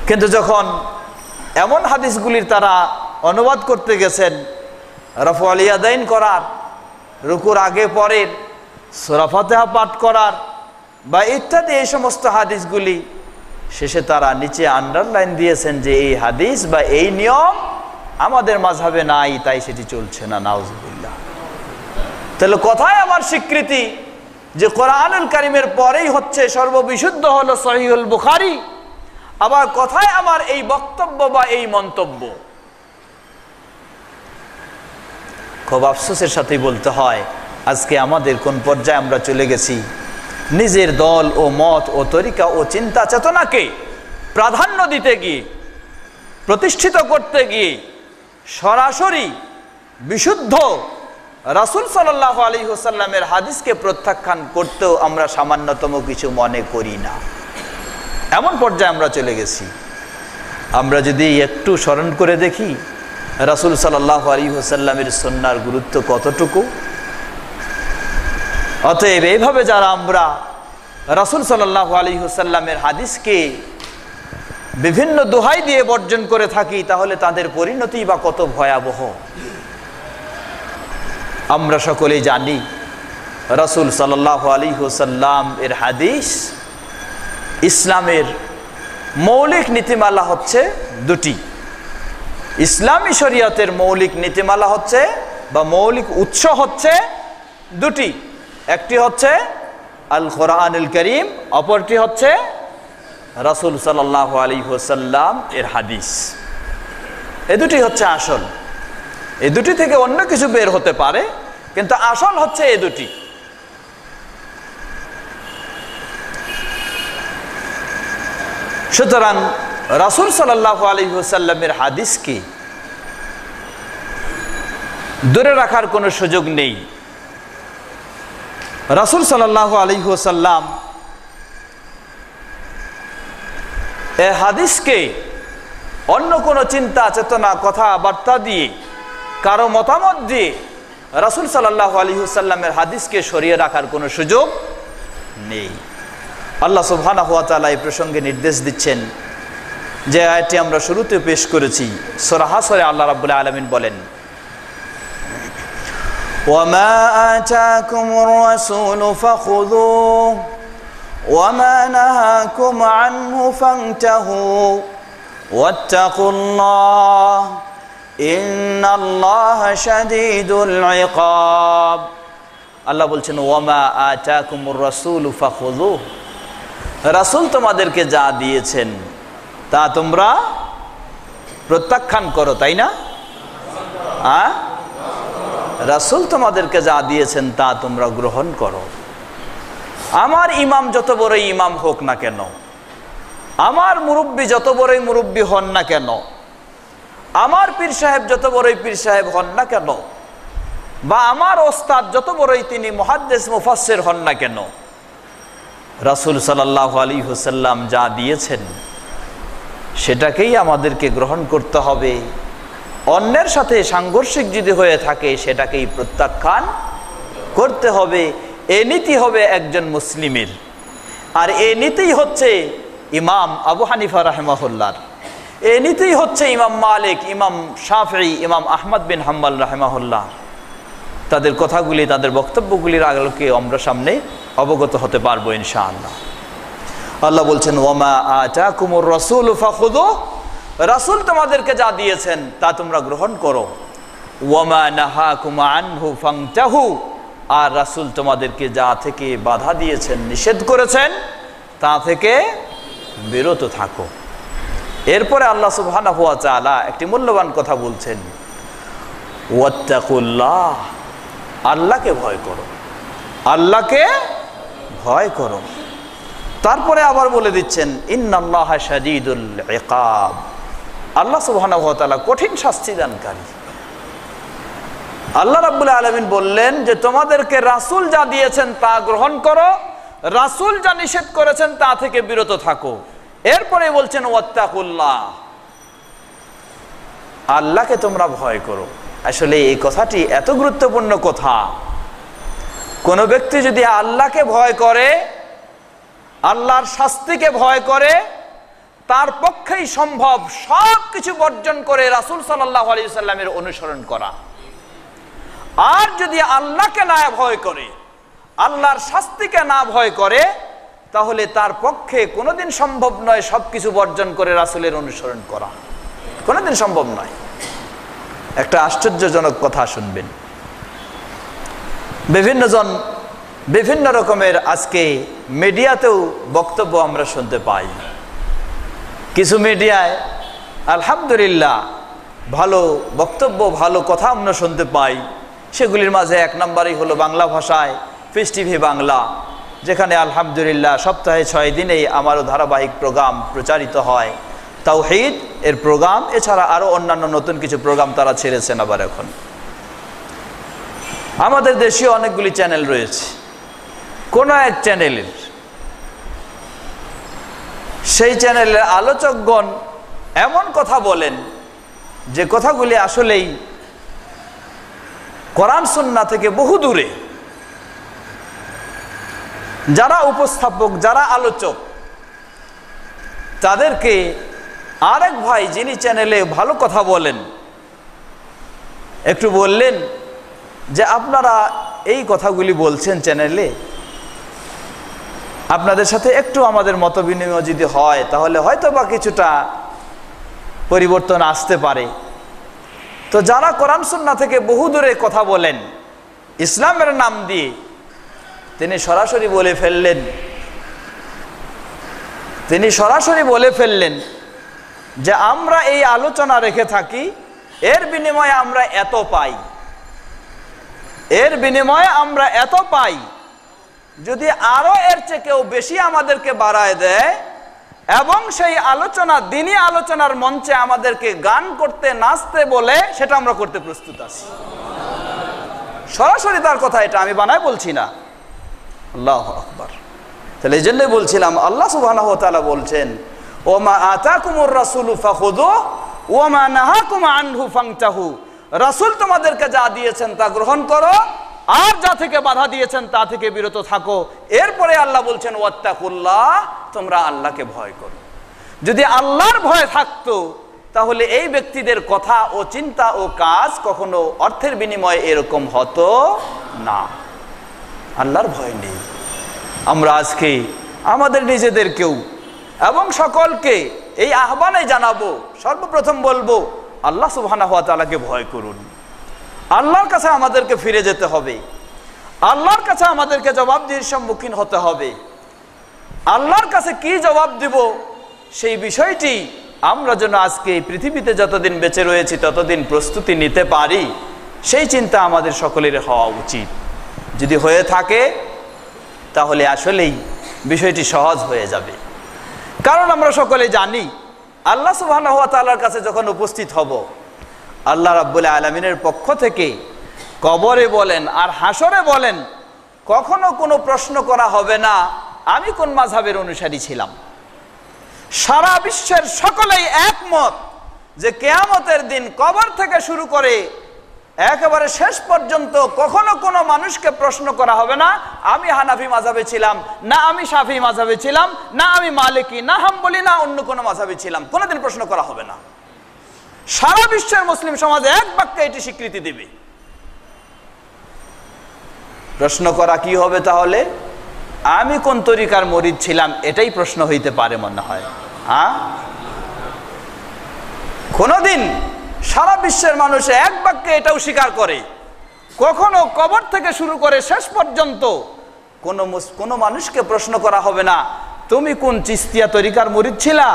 কিন্তু যখন এমন হাদিসগুলির তারা অনুবাদ করতে গেছেন, রাফউল ইয়াদাইন করার, রুকুর আগে পরের, সূরা ফাতিহা পাঠ করার বা ইত্যাদি এই সমস্ত হাদিসগুলি, শেষে তারা নিচে আন্ডারলাইন দিয়েছেন যে এই হাদিস বা এই নিয়ম আমাদের মাযহাবে নাই, তাই সেটি চলছে না। নাউজুবিল্লাহ। তাহলে কোথায় আমার স্বীকৃতি যে কোরআনুল কারীমের পরেই হচ্ছে সর্ববিশুদ্ধ হলো সহিহুল বুখারী, আবার কোথায় আমার এই বক্তব্য বা এই মন্তব্য? খুব আফসোসের সাথেই বলতে হয়, আজকে আমাদের কোন পর্যায়ে আমরা চলে গেছি, নিজের দল ও মত ও তরিকা ও চিন্তা চেতনাকে প্রাধান্য দিতে গিয়ে, প্রতিষ্ঠিত করতে গিয়ে সরাসরি বিশুদ্ধ রাসূল সাল্লাল্লাহু আলাইহি ওয়াসাল্লামের হাদিসকে প্রত্যাখ্যান করতেও আমরা সামান্যতম কিছু মনে করি না। এমন পর্যায়ে আমরা চলে গেছি। আমরা যদি একটু স্মরণ করে দেখি রাসূল সাল্লাল্লাহু আলাইহি ওয়াসাল্লামের সুন্নাহর গুরুত্ব কতটুকু। অতএব এইভাবে যারা আমরা রাসূল সাল্লাল্লাহু আলাইহি ওয়াসাল্লামের হাদিসকে বিভিন্ন দোহাই দিয়ে বর্জন করে থাকি, তাহলে তাদের পরিণতি বা কত ভয়াবহ। আমরা সকলেই জানি রাসূল সাল্লাল্লাহু আলাইহি ওয়াসাল্লাম এর হাদিস, ইসলামের মৌলিক নীতিমালা হচ্ছে দুটি। ইসলামী শরীয়তের মৌলিক নীতিমালা হচ্ছে বা মৌলিক উৎস হচ্ছে দুটি, একটি হচ্ছে আল কোরআনুল কারীম, অপরটি হচ্ছে রাসূল সাল্লাল্লাহু আলাইহি ওয়াসাল্লাম এর হাদিস। এই দুটি হচ্ছে আসল। এই দুটি থেকে অন্য কিছু বের হতে পারে, কিন্তু আসল হচ্ছে এই দুটি। সুতরাং রাসূল সাল্লাল্লাহু আলাইহি ওয়াসাল্লামের হাদিসকে দূরে রাখার কোনো সুযোগ নেই। রাসূল সাল্লাল্লাহু আলাইহি ওয়াসাল্লাম এই হাদিসকে অন্য কোনো চিন্তা চেতনা কথাবার্তা দিয়ে, কারো মতামত দিয়ে রাসূল সাল্লাল্লাহু আলাইহি ওয়াসাল্লামের হাদিসকে সরিয়ে রাখার কোনো সুযোগ নেই। আল্লাহ সুবহানাহু ওয়া তাআলা এই প্রসঙ্গে নির্দেশ দিচ্ছেন, যে আয়াতটি আমরা শুরুতে পেশ করেছি, সূরা হাসরে আল্লাহ রাব্বুল আলামিন বলেন, ওয়ামা আতাকুমুর রাসূলু ফাখুযুহু ওয়ামা নাহাকুম আনহু ফান্তাহু ওয়াত্তাকুল্লাহ ইন্নাল্লাহা শাদীদুল ইকাব। আল্লাহ বলছেন, ওয়ামা আতাকুমুর রাসূলু ফাখুযুহু, রাসূল তোমাদেরকে যা দিয়েছেন তা তোমরা প্রত্যাখ্যান করো, তাই না? রাসূল তোমাদেরকে যা দিয়েছেন তা তোমরা গ্রহণ করো। আমার ইমাম যত বড়ই ইমাম হোক না কেন, আমার মুরব্বী যত বড়ই মুরব্বী হন না কেন, আমার পীর সাহেব যত বড়ই পীর সাহেব হন না কেন, বা আমার ওস্তাদ যত বড়ই তিনি মুহাদ্দিস মুফাসসির হন না কেন, রাসূল সাল্লাল্লাহু আলাইহি ওয়াসাল্লাম যা দিয়েছেন সেটাকেই আমাদেরকে গ্রহণ করতে হবে। অন্যের সাথে সাংঘর্ষিক যদি হয়ে থাকে সেটাকেই প্রত্যাখ্যান করতে হবে। এই নীতি হবে একজন মুসলিমের, আর এই নীতিই হচ্ছে ইমাম আবু হানিফা রাহিমাহুল্লাহর, এই নীতিই হচ্ছে ইমাম মালিক, ইমাম শাফিঈ, ইমাম আহমদ বিন হাম্বল রাহিমাহুল্লাহ। তাদের কথাগুলি, তাদের বক্তব্যগুলির আলোকে আমরা সামনে অবগত হতে পারবো ইনশাআল্লাহ। আল্লাহ বলছেন, ওয়ামা আতাকুমুর রাসূলু ফাখুযুহু, রাসূল তোমাদেরকে যা দিয়েছেন তা তোমরা গ্রহণ করো। ওয়ামা নাহাকুম আনহু ফান্তাহু, আর রাসূল তোমাদেরকে যা থেকে বাধা দিয়েছেন, নিষেধ করেছেন, তা থেকে বিরত থাকো। এরপরে আল্লাহ সুবহানাহু ওয়া তাআলা একটি মূল্যবান কথা বলছেন, ওয়াত্তাকুল্লাহ, আল্লাহকে ভয় করো, আল্লাহকে ভয় করো। তারপরে আবার বলে দিচ্ছেন, ইন্নাল্লাহা শাদীদুল ইকাব, আল্লাহ সুবহানাহু ওয়া তাআলা কঠিন শাস্তি দানকারী। আল্লাহ রাব্বুল আলামিন বললেন যে তোমাদেরকে রাসূল যা দিয়েছেন তা গ্রহণ করো, রাসূল যা নিষেধ করেছেন তা থেকে বিরত থাকো। এরপরে বলছেন ওয়াত্তাকুল্লাহ, আল্লাহকে তোমরা ভয় করো। আসলে এই কথাটি এত গুরুত্বপূর্ণ কথা। কোন ব্যক্তি যদি আল্লাহকে ভয় করে, আল্লাহর শাস্তিকে ভয় করে, তার পক্ষেই সম্ভব সব কিছু বর্জন করে রাসূল সাল্লাল্লাহু আলাইহি সাল্লামের অনুসরণ করা। আর যদি আল্লাহকে না ভয় করে, আল্লাহর শাস্তিকে না ভয় করে, তাহলে তার পক্ষে কোনোদিন সম্ভব নয় সবকিছু বর্জন করে রাসূলের অনুসরণ করা, কোনোদিন সম্ভব নয়। একটা আশ্চর্যজনক কথা শুনবেন। বিভিন্ন জন বিভিন্ন রকমের আজকে মিডিয়াতেও বক্তব্য আমরা শুনতে পাই। কিছু মিডিয়ায় আলহামদুলিল্লাহ ভালো বক্তব্য, ভালো কথা আমরা শুনতে পাই। সেগুলির মাঝে এক নম্বরই হলো বাংলা ভাষায় পিস টিভি বাংলা, যেখানে আলহামদুলিল্লাহ সপ্তাহে 6 দিনেই আমারও ধারাবাহিক প্রোগ্রাম প্রচারিত হয়, তাওহীদ এর প্রোগ্রাম। এছাড়া আরও অন্যান্য নতুন কিছু প্রোগ্রাম তারা ছেড়েছেন। আবার এখন আমাদের দেশীয় অনেকগুলি চ্যানেল রয়েছে। কোন এক চ্যানেলের সেই চ্যানেলের আলোচকগণ এমন কথা বলেন যে কথাগুলি আসলেই কোরআন সুন্নাহ থেকে বহু দূরে। যারা উপস্থাপক, যারা আলোচক, তাদেরকে আরেক ভাই যিনি চ্যানেলে ভালো কথা বলেন একটু বললেন যে আপনারা এই কথাগুলি বলছেন চ্যানেলে, আপনাদের সাথে একটু আমাদের মত বিনিময় যদি হয় তাহলে হয়তো বা কিছুটা পরিবর্তন আসতে পারে। তো যারা কোরআন সুন্নাহ থেকে বহু দূরে কথা বলেন ইসলামের নাম দিয়ে, তিনি সরাসরি বলে ফেললেন যে আমরা এই আলোচনা রেখে থাকি, এর বিনিময়ে আমরা এত পাই, যদি আরো এর চেয়ে কেউ বেশি আমাদেরকে বাড়ায় দেয় এবং সেই আলোচনা দ্বীনি আলোচনার মঞ্চে আমাদেরকে গান করতে, নাচতে বলে, সেটা আমরা করতে প্রস্তুত আছি। সরাসরি তার কথা, এটা আমি বানায় বলছি না। আল্লাহু আকবার। তাহলে এই জন্যই বলছিলাম, আল্লাহ সুবহানাহু ওয়া তাআলা বলছেন ওমা আতাকুমুর রাসূলু ফাখুযু ওমা নাহাকুম আনহু ফান্তাহু, রাসূল তোমাদেরকে যা দিয়েছেন তা গ্রহণ করো, আর যা থেকে বাধা দিয়েছেন তা থেকে বিরত থাকো। এরপরে আল্লাহ বলছেন ওয়াত্তাকুল্লাহ, তোমরা আল্লাহকে ভয় করো। যদি আল্লাহর ভয় থাকতো তাহলে এই ব্যক্তিদের কথা ও চিন্তা ও কাজ কখনো অর্থের বিনিময়ে এরকম হতো না। আল্লাহর ভয় নেই। আমরা আজকে আমাদের নিজেদেরকেও এবং সকলকে এই আহ্বানে জানাবো, সর্বপ্রথম বলবো আল্লাহ সুবহানাহু ওয়া তাআলাকে ভয় করুন। আল্লাহর কাছে আমাদেরকে ফিরে যেতে হবে, আল্লাহর কাছে আমাদেরকে জবাবদিহির সম্মুখীন হতে হবে। আল্লাহর কাছে কি জবাব দিব সেই বিষয়টি আমরা যেন আজকে এই পৃথিবীতে যতদিন বেঁচে রয়েছি ততদিন প্রস্তুতি নিতে পারি, সেই চিন্তা আমাদের সকলের হওয়া উচিত। যদি হয়ে থাকে তাহলে আসলেই বিষয়টি সহজ হয়ে যাবে। কারণ আমরা সকলে জানি আল্লাহ সুবহানাহু ওয়া তাআলার কাছে যখন উপস্থিত হব, আল্লাহ রাব্বুল আলামিনের পক্ষ থেকে কবরে বলেন আর হাসরে বলেন কখনো কোনো প্রশ্ন করা হবে না আমি কোন মাযহাবের অনুসারী ছিলাম। সারা বিশ্বের সকলেই একমত যে কিয়ামতের দিন কবর থেকে শুরু করে একেবারে শেষ পর্যন্ত কখনো কোনো মানুষকে প্রশ্ন করা হবে না আমি হানাফি মাযহাবে ছিলাম, না আমি শাফি মাযহাবে ছিলাম, না আমি মালিকি, না হাম্বলি, না অন্য কোনো মাযহাবে ছিলাম। কোনোদিন প্রশ্ন করা হবে না। সারা বিশ্বের মুসলিম সমাজ এক বাক্যে এটি স্বীকৃতি দেবে। প্রশ্ন করা কি হবে তাহলে? আমি কোন তরিকার মুরিদ ছিলাম, এটাই প্রশ্ন হইতে পারে মনে হয়। কোনদিন সারা বিশ্বের মানুষ এক বাক্যে এটাও স্বীকার করে কখনো কবর থেকে শুরু করে শেষ পর্যন্ত কোনো মানুষকে প্রশ্ন করা হবে না তুমি কোন চিস্তিয়া তরিকার মুরিদ ছিলা,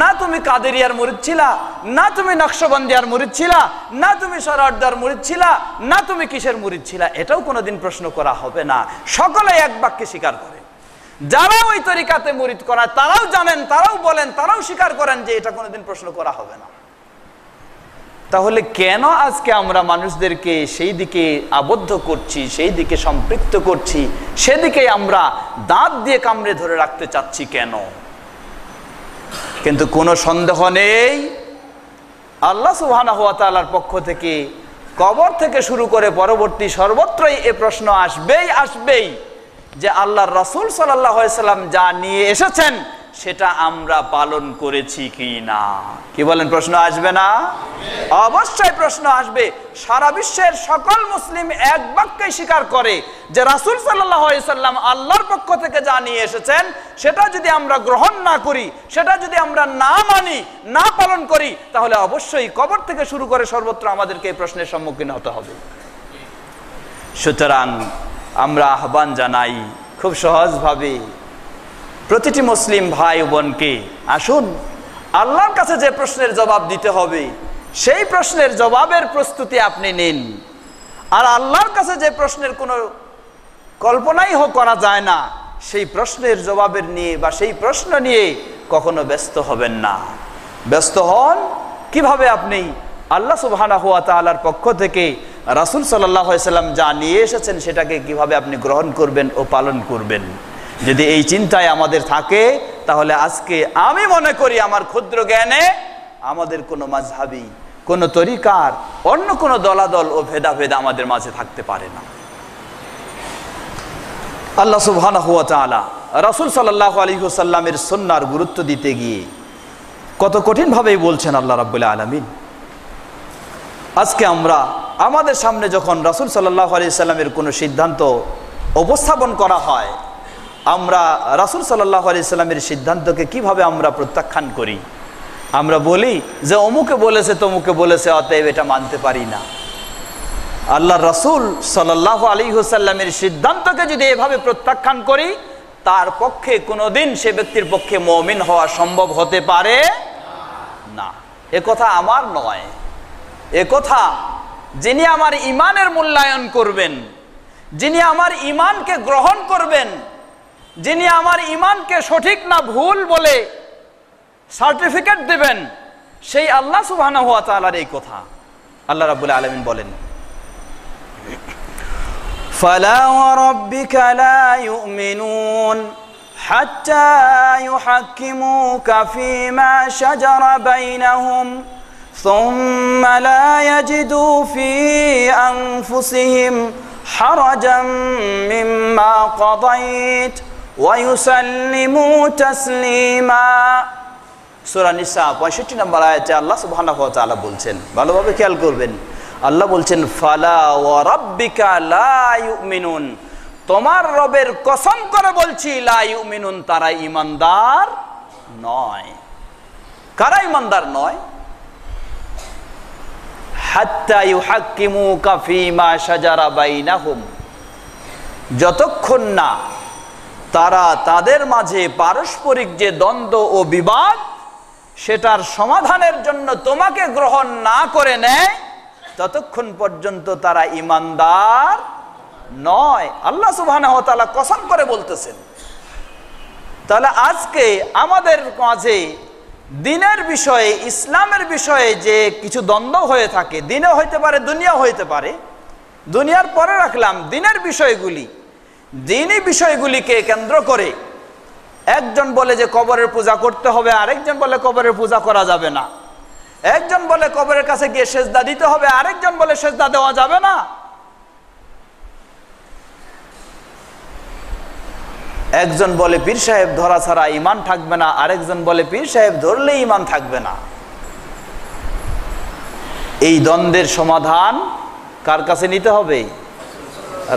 না তুমি কাদেরিয়ার মুরিদ ছিলা, না তুমি নকশবন্দিয়ার মুরিদ ছিলা, না তুমি সরারদার মুরিদ ছিলা, না তুমি কিসের মুরিদ ছিলা, এটাও কোনোদিন প্রশ্ন করা হবে না। সকলে এক বাক্যে স্বীকার করে। যারা ওই তরিকাতে মুরিদ করায় তারাও জানেন, তারাও বলেন, তারাও স্বীকার করেন যে এটা কোনোদিন প্রশ্ন করা হবে না। তাহলে কেন আজকে আমরা মানুষদেরকে সেই দিকে আবদ্ধ করছি, সেই দিকে সম্পৃক্ত করছি, সেদিকে আমরা দাঁত দিয়ে কামড়ে ধরে রাখতে চাচ্ছি কেন? কিন্তু কোনো সন্দেহ নেই, আল্লাহ সুবহানাহু ওয়া তাআলার পক্ষ থেকে কবর থেকে শুরু করে পরবর্তী সর্বত্রই এ প্রশ্ন আসবেই যে আল্লাহর রাসূল সাল্লাল্লাহু আলাইহি সাল্লাম যা নিয়ে এসেছেন সেটা আমরা পালন করেছি কি না। কি বলেন, প্রশ্ন আসবে না? অবশ্যই প্রশ্ন আসবে। সারা বিশ্বের সকল মুসলিম এক বাক্যে স্বীকার করে যে রাসূল সাল্লাল্লাহু আলাইহি সাল্লাম আল্লাহর পক্ষ থেকে যা নিয়ে এসেছেন সেটা যদি আমরা গ্রহণ না করি, সেটা যদি আমরা না মানি, না পালন করি, তাহলে অবশ্যই কবর থেকে শুরু করে সর্বত্র আমাদেরকে এই প্রশ্নের সম্মুখীন হতে হবে। সুতরাং আমরা আহ্বান জানাই খুব সহজভাবে প্রতিটি মুসলিম ভাই বোনকে, আসুন আল্লাহর কাছে যে প্রশ্নের জবাব দিতে হবে সেই প্রশ্নের জবাবের প্রস্তুতি আপনি নিন। আর আল্লাহর কাছে যে প্রশ্নের কোনো কল্পনাই করা যায় না, সেই প্রশ্নের জবাবের নিয়ে বা সেই প্রশ্ন নিয়ে কখনো ব্যস্ত হবেন না। ব্যস্ত হন কিভাবে আপনি আল্লাহ সুবহানাহু ওয়া তাআলার পক্ষ থেকে রাসূল সাল্লাল্লাহু আলাইহি সাল্লাম যা নিয়ে এসেছেন সেটাকে কিভাবে আপনি গ্রহণ করবেন ও পালন করবেন। যদি এই চিন্তায় আমাদের থাকে তাহলে আজকে আমি মনে করি আমার ক্ষুদ্র জ্ঞানে আমাদের কোনো মাযহাবী, কোনো তরিকার, অন্য কোনো দলাদল ও ভেদাভেদ আমাদের মাঝে থাকতে পারে না। আল্লাহ সুবহানাহু ওয়া তাআলা রাসূল সাল্লাল্লাহু আলাইহি ওয়াসাল্লামের সুন্নাহর গুরুত্ব দিতে গিয়ে কত কঠিনভাবেই বলছেন আল্লাহ রাব্বুল আলামিন। আজকে আমরা আমাদের সামনে যখন রাসূল সাল্লাল্লাহু আলাইহি ওয়াসাল্লামের কোনো সিদ্ধান্ত উপস্থাপন করা হয়, আমরা রাসূল সাল্লাল্লাহু আলাইহি ওয়াসাল্লামের সিদ্ধান্তকে কিভাবে আমরা প্রত্যাখ্যান করি। আমরা বলি যে অমুকে বলেছে, তমুকে বলেছে, অতএব এটা মানতে পারি না। আল্লাহর রাসূল সাল্লাল্লাহু আলাইহি ওয়াসাল্লামের সিদ্ধান্তকে যদি এভাবে প্রত্যাখ্যান করি, তার পক্ষে কোনোদিন সে ব্যক্তির পক্ষে মুমিন হওয়া সম্ভব হতে পারে না। এ কথা আমার নয়, এ কথা যিনি আমার ঈমানের মূল্যায়ন করবেন, যিনি আমার ঈমানকে গ্রহণ করবেন, যিনি আমার ঈমানকে সঠিক না ভুল বলে সার্টিফিকেট দেবেন, সেই আল্লাহ সুবহানাহু ওয়া তাআলার এই কথা। আল্লাহ রাব্বুল আলামিন বলেন, ফালা ওয়া রাব্বিকা লা ইউমিনুন হাত্তা ইউহাক্কিমুকা ফীমা শাজারা বাইনাহুম সুম্মা লা ইয়াজিদু ফী আনফুসিহিম হারাজাম মিম্মা কাদাইত ওয়া ইউসাল্লিমু তাসলিমা। সূরা নিসা 65 নম্বর আয়াতে আল্লাহ সুবহানাহু ওয়া তাআলা বলছেন, ভালোভাবে খেয়াল করবেন। আল্লাহ বলছেন, ফালা ওয়া রাব্বিকা লা ইউমিনুন, তোমার রবের কসম করে বলছি, লা ইউমিনুন, তারা ঈমানদার নয়। কারা ঈমানদার নয়? হাত্তা ইউহাক্কিমুকা ফীমা শাজারা বাইনাহুম, যতক্ষণ না তারা তাদের মাঝে পারস্পরিক যে দ্বন্দ্ব ও বিবাদ সেটার সমাধানের জন্য তোমাকে গ্রহণ না করে নেয়, ততক্ষণ পর্যন্ত তারা ঈমানদার নয়। আল্লাহ সুবহানাহু ওয়া তাআলা কসম করে বলতেছেন। তাহলে আজকে আমাদের মাঝে দিনের বিষয়ে, ইসলামের বিষয়ে যে কিছু দ্বন্দ্ব হয়ে থাকে, দিনে হইতে পারে, দুনিয়া হইতে পারে, দুনিয়ার পরে রাখলাম, দিনের বিষয়গুলি, দিনই বিষয়গুলিকে কেন্দ্র করে একজন বলে যে কবরের পূজা করতে হবে, আরেকজন বলে কবরের পূজা করা যাবে না, একজন বলে কবরের কাছে গিয়ে সেজদা দিতে হবে, আরেকজন বলে সেজদা দেওয়া যাবে না। একজন বলে পীর সাহেব ধরা ছাড়া ঈমান থাকবে না, আরেকজন বলে পীর সাহেব ধরলে ঈমান থাকবে না। এই দ্বন্দ্বের সমাধান কার কাছে নিতে হবে?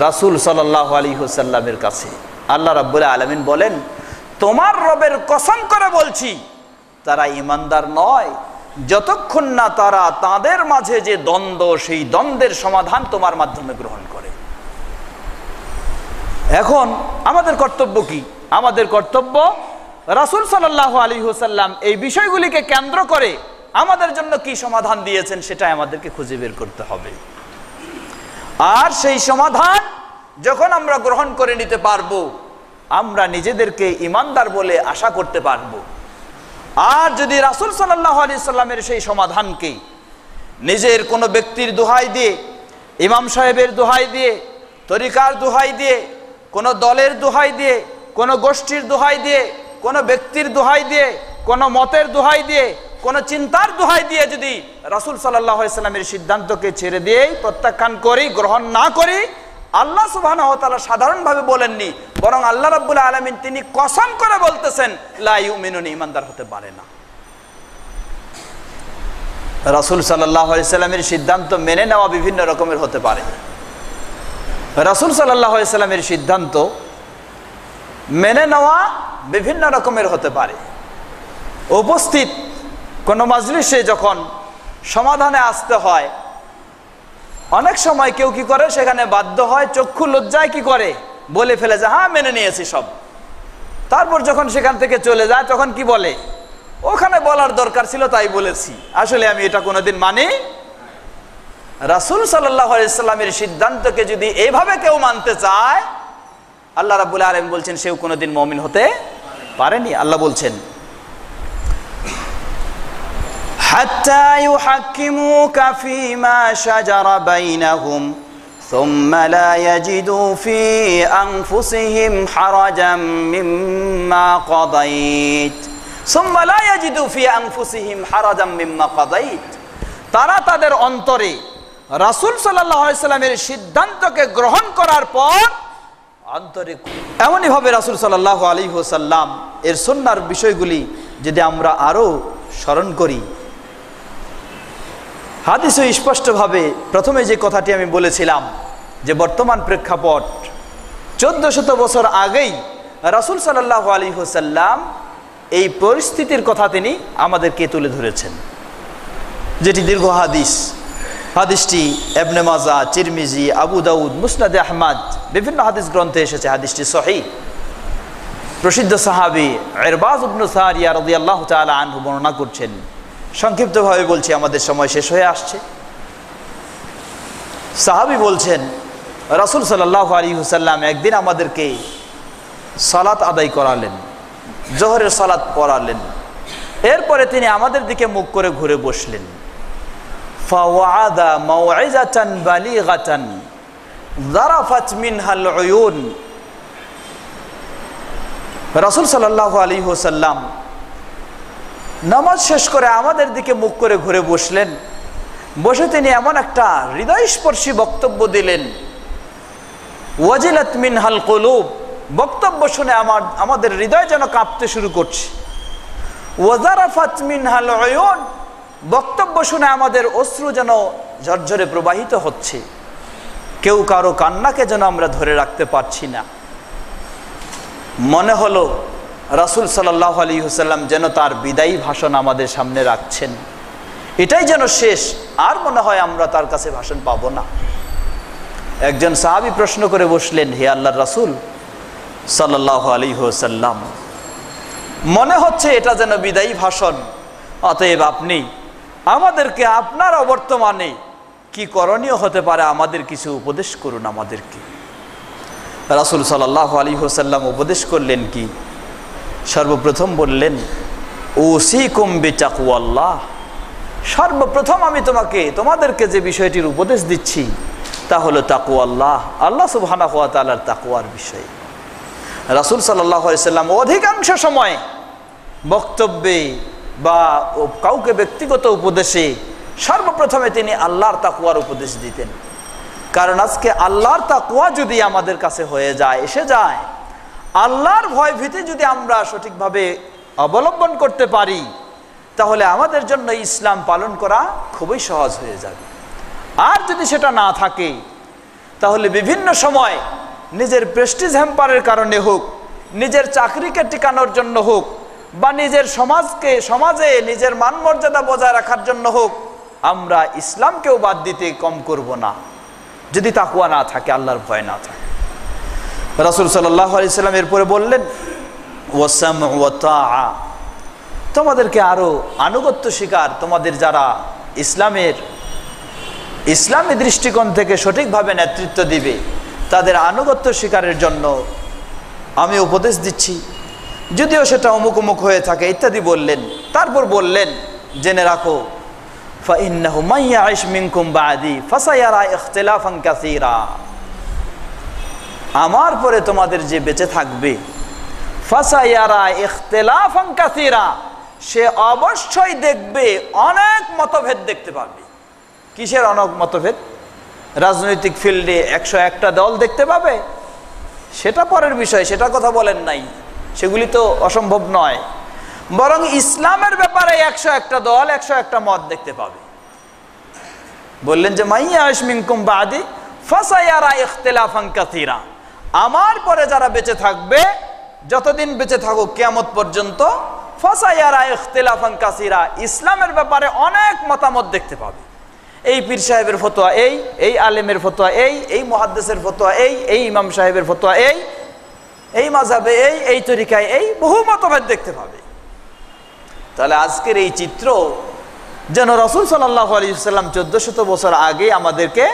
রাসূল সাল্লাল্লাহু আলাইহি ওয়াসাল্লামের কাছে। আল্লাহ রাব্বুল আলামিন বলেন, তোমার রবের কসম করে বলছি, তারা ঈমানদার নয় যতক্ষণ না তারা তাদের মাঝে যে দ্বন্দ্ব, সেই দ্বন্দ্বের সমাধান তোমার মাধ্যমে গ্রহণ করে। এখন আমাদের কর্তব্য কি? আমাদের কর্তব্য রাসূল সাল্লাল্লাহু আলাইহি ওয়াসাল্লাম এই বিষয়গুলিকে কেন্দ্র করে আমাদের জন্য কি সমাধান দিয়েছেন সেটাই আমাদেরকে খুঁজে বের করতে হবে। আর সেই সমাধান যখন আমরা গ্রহণ করে নিতে পারবো, আমরা নিজেদেরকে ঈমানদার বলে আশা করতে পারবো। আর যদি রাসূল সাল্লাল্লাহু আলাইহি সাল্লামের সেই সমাধানকে নিজের কোনো ব্যক্তির দোহাই দিয়ে, ইমাম সাহেবের দোহাই দিয়ে, তরিকার দোহাই দিয়ে, কোনো দলের দোহাই দিয়ে, কোনো গোষ্ঠীর দোহাই দিয়ে, কোনো ব্যক্তির দোহাই দিয়ে, কোনো মতের দোহাই দিয়ে, কোনো চিন্তার দোহাই দিয়ে যদি রাসূল সাল্লাল্লাহু আলাইহি সাল্লামের সিদ্ধান্তকে ছেড়ে দিয়েই প্রত্যাখ্যান করি, গ্রহণ না করি, আল্লাহ সুবহানাহু ওয়া তাআলা সাধারণভাবে বলেননি, বরং আল্লাহ রাব্বুল আলামিন তিনি কসম করে বলতেছেন লা ইউমিনুন, ঈমানদার হতে পারে না। রাসূল সাল্লাল্লাহু আলাইহি সাল্লামের সিদ্ধান্ত মেনে নেওয়া বিভিন্ন রকমের হতে পারে। রাসূল সাল্লাল্লাহু আলাইহি সাল্লামের সিদ্ধান্ত মেনে নেওয়া বিভিন্ন রকমের হতে পারে। উপস্থিত কোনো মাজলিসে যখন সমাধানে আসতে হয়, অনেক সময় কেউ কি করে, সেখানে বাধ্য হয়, চক্ষু লজ্জায় কি করে, বলে ফেলে যে হ্যাঁ মেনে নিয়েছি সব। তারপর যখন সেখান থেকে চলে যায় তখন কি বলে, ওখানে বলার দরকার ছিল তাই বলেছি, আসলে আমি এটা কোনোদিন মানি। রাসূল সাল্লাল্লাহু আলাইহি সাল্লামের সিদ্ধান্তকে যদি এইভাবে কেউ মানতে চায়, আল্লাহ রাব্বুল আলামিন বলছেন সেও কোনোদিন মুমিন হতে পারেনি। আল্লাহ বলছেন হাত্তা ইউহাক্কিমুকা ফীমা শাজারা বাইনাহুম সুম্মা লা ইয়াজিদু ফী আনফুসিহিম হারাজাম মিম্মা কাদাইত সুম্মা লা ইয়াজিদু ফী আনফুসিহিম হারাজাম মিম্মা কাদাইত। তারা তাদের অন্তরে রাসূল সাল্লাল্লাহু আলাইহি সাল্লামের সিদ্ধান্তকে গ্রহণ করার পর অন্তরে এমনই ভাবে রাসূল সাল্লাল্লাহু আলাইহি ওয়াসাল্লাম এর সুন্নাহর বিষয়গুলি যদি আমরা আরো স্মরণ করি, হাদিসে স্পষ্টভাবে প্রথমে যে কথাটি আমি বলেছিলাম যে বর্তমান প্রেক্ষাপট 1400 বছর আগেই রাসূল সাল্লাল্লাহু আলাইহি ওয়াসাল্লাম এই পরিস্থিতির কথা তিনি আমাদেরকে তুলে ধরেছেন, যেটি দীর্ঘ হাদিস। হাদিসটি ইবনে মাজাহ, তিরমিজি, আবু দাউদ, মুসনাদে আহমদ বিভিন্ন হাদিস গ্রন্থে এসেছে। হাদিসটি সহিহ। প্রসিদ্ধ সাহাবী ইরবাজ ইবনে সারিয়া রাদিয়াল্লাহু তাআলা আনহু বর্ণনা করছেন। সংক্ষিপ্তভাবে বলছি, আমাদের সময় শেষ হয়ে আসছে। সাহাবী বলছেন রাসূল সাল্লাল্লাহু আলাইহি ওয়াসাল্লাম একদিন আমাদেরকে সালাত আদায় করালেন, জোহরের সালাত পড়ালেন। এরপরে তিনি আমাদের দিকে মুখ করে ঘুরে বসলেন। ফাওয়াদা মাউইজাতান বালিগাতান যারাফাত মিনহাল উয়ুন। রাসূল সাল্লাল্লাহু আলাইহি ওয়াসাল্লাম নামাজ শেষ করে আমাদের দিকে মুখ করে ঘুরে বসলেন। বসে তিনি এমন একটা হৃদয়স্পর্শী বক্তব্য দিলেন, ওয়াজিলাত মিনহাল কুলুব। বক্তব্য শুনে আমাদের হৃদয় যেন কাঁপতে শুরু করছে। ওয়াজারাফাত মিনহাল উয়ুন। বক্তব্য শুনে আমাদের অশ্রু যেন ঝরঝরে প্রবাহিত হচ্ছে। কেউ কারো কান্নাকে যেন আমরা ধরে রাখতে পারছি না। মনে হলো রাসূল সাল্লাল্লাহু আলাইহি ওয়াসাল্লাম যেন তার বিদায়ী ভাষণ আমাদের সামনে রাখছেন, এটাই যেন শেষ, আর মনে হয় আমরা তার কাছে ভাষণ পাবো না। একজন সাহাবী প্রশ্ন করে বসলেন, হে আল্লাহর রাসূল সাল্লাল্লাহু আলাইহি ওয়াসাল্লাম, মনে হচ্ছে এটা যেন বিদায়ী ভাষণ, অতএব আপনি আমাদেরকে আপনার অবর্তমানে কি করণীয় হতে পারে আমাদের কিছু উপদেশ করুন আমাদেরকে। রাসূল সাল্লাল্লাহু আলাইহি ওয়াসাল্লাম উপদেশ করলেন কি? সর্বপ্রথম বললেন, উসিকুম বিতাকওয়াল্লাহ। সর্বপ্রথম আমি তোমাদেরকে যে বিষয়টির উপদেশ দিচ্ছি তা হলো তাকওয়াল্লাহ, আল্লাহ সুবহানাহু ওয়া তাআলার তাকওয়ার বিষয়। রাসূল সাল্লাল্লাহু আলাইহি ওয়াসাল্লাম অধিকাংশ সময় বক্তব্যে বা কাউকে ব্যক্তিগত উপদেশে সর্বপ্রথমে তিনি আল্লাহর তাকওয়ার উপদেশ দিতেন। কারণ আজকে আল্লাহর তাকওয়া যদি আমাদের কাছে হয়ে যায়, এসে যায়, আল্লাহর ভয় ভীতি যদি আমরা সঠিকভাবে অবলম্বন করতে পারি, তাহলে আমাদের জন্য ইসলাম পালন করা খুবই সহজ হয়ে যাবে। আর যদি সেটা না থাকে, তাহলে বিভিন্ন সময় নিজের প্রেস্টিজ হ্যাম্পারের কারণে হোক, নিজের চাকরিকে টিকানোর জন্য হোক, বা নিজের সমাজে নিজের মান মর্যাদা বজায় রাখার জন্য হোক, আমরা ইসলামকেও বাদ দিতে কম করব না, যদি তাকওয়া না থাকে, আল্লাহর ভয় না থাকে। রাসূল সাল্লাল্লাহু আলাইহি সাল্লাম এরপরে বললেন, ওয়াসামউ ওয়া তাআ। তোমাদেরকে আরো আনুগত্য শিকার, তোমাদের যারা ইসলামী দৃষ্টিকোণ থেকে সঠিকভাবে নেতৃত্ব দিবে, তাদের আনুগত্য শিকারের জন্য আমি উপদেশ দিচ্ছি, যদিও সেটা অমুক অমুক হয়ে থাকে ইত্যাদি বললেন। তারপর বললেন, জেনে রাখো فإنه من يعش منكم بعدي فسيرى اختلافا كثيرا আমার পরে তোমাদের যে বেঁচে থাকবে ফাসায়ারা ইখতিলাফান কাসীরা সে অবশ্যই দেখবে অনেক মতভেদ দেখতে পাবে। কিসের অনেক মতভেদ? রাজনৈতিক ফিল্ডে 101টা দল দেখতে পাবে, সেটা পরের বিষয়, সেটা কথা বলেন নাই, সেগুলি তো অসম্ভব নয়। বরং ইসলামের ব্যাপারে 101টা দল 101টা মত দেখতে পাবে। বললেন যে মাইয়াশ মিনকুম বাদি ফাসায়ারা ইখতিলাফান কাসীরা, আমার পরে যারা বেঁচে থাকবে, যতদিন বেঁচে থাকুক কিয়ামত পর্যন্ত, ফাসায়ারা ইখতিলাফান কাসীরা, ইসলামের ব্যাপারে অনেক মতামত দেখতে পাবে। এই পীর সাহেবের ফতোয়া এই আলেমের ফতোয়া এই মুহাদ্দিসের ফতোয়া এই ইমাম সাহেবের ফতোয়া এই মাযহাবে এই তরিকায় বহু মতভেদ দেখতে পাবে। তাহলে আজকের এই চিত্র যেন রাসূল সাল্লাল্লাহু আলাইহি ওয়াসাল্লাম 1400 বছর আগে আমাদেরকে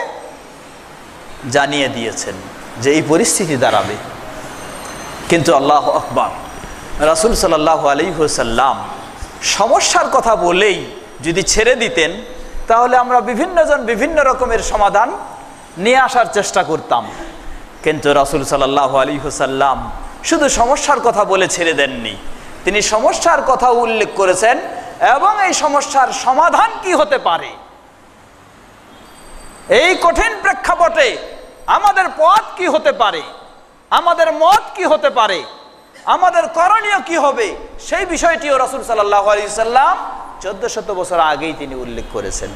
জানিয়ে দিয়েছেন যে এই পরিস্থিতি দাঁড়াবে। কিন্তু আল্লাহু আকবার, রাসূল সাল্লাল্লাহু আলাইহি ওয়াসাল্লাম সমস্যার কথা বলেই যদি ছেড়ে দিতেন, তাহলে আমরা বিভিন্নজন বিভিন্ন রকমের সমাধান নিয়ে আসার চেষ্টা করতাম। কিন্তু রাসূল সাল্লাল্লাহু আলাইহি ওয়াসাল্লাম শুধু সমস্যার কথা বলে ছেড়ে দেননি, তিনি সমস্যার কথা উল্লেখ করেছেন এবং এই সমস্যার সমাধান কি হতে পারে, এই কঠিন প্রেক্ষাপটে আমাদের পথ কি হতে পারে, আমাদের মত কি হতে পারে, আমাদের করণীয় কি হবে, সেই বিষয়টিও রাসূল সাল্লাল্লাহু আলাইহি ওয়াসাল্লাম 1400 বছর আগেই তিনি উল্লেখ করেছেন।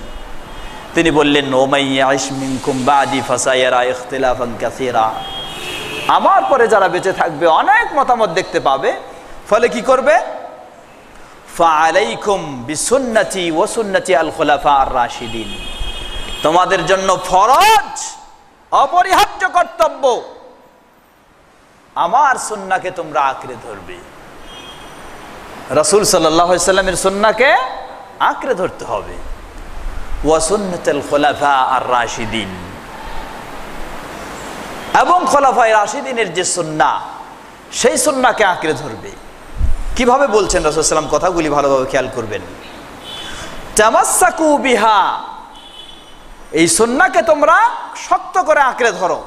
তিনি বললেন ওমাইয়াশ মিনকুম বাদি ফাসায়ারা ইখতিলাফান কাসীরা, আমার পরে যারা বেঁচে থাকবে অনেক মতামত দেখতে পাবে। ফলে কি করবে? ফাআলাইকুম বিসুন্নতি ওয়া সুন্নতি আল খুলাফা আর রাশিদিন, তোমাদের জন্য ফরজ, অপরিহার্য কর্তব্য, আমার সুন্নাহকে তোমরা আঁকড়ে ধরবে। রাসূল সাল্লাল্লাহু আলাইহি ওয়াসাল্লামের সুন্নাহকে আঁকড়ে ধরতে হবে। ওয়া সুন্নাতুল খুলাফা আর রাশিদিন, এবং খোলাফায়ে রাশিদিনের যে সুন্নাহ, সেই সুন্নাহকে আঁকড়ে ধরবে। কিভাবে বলছেন রাসূল সাল্লাল্লাহু আলাইহি ওয়াসাল্লাম? কথাগুলি ভালোভাবে খেয়াল করবেন। তামাসসাকু বিহা, এই সুন্নাহকে তোমরা শক্ত করে আঁকড়ে ধরো।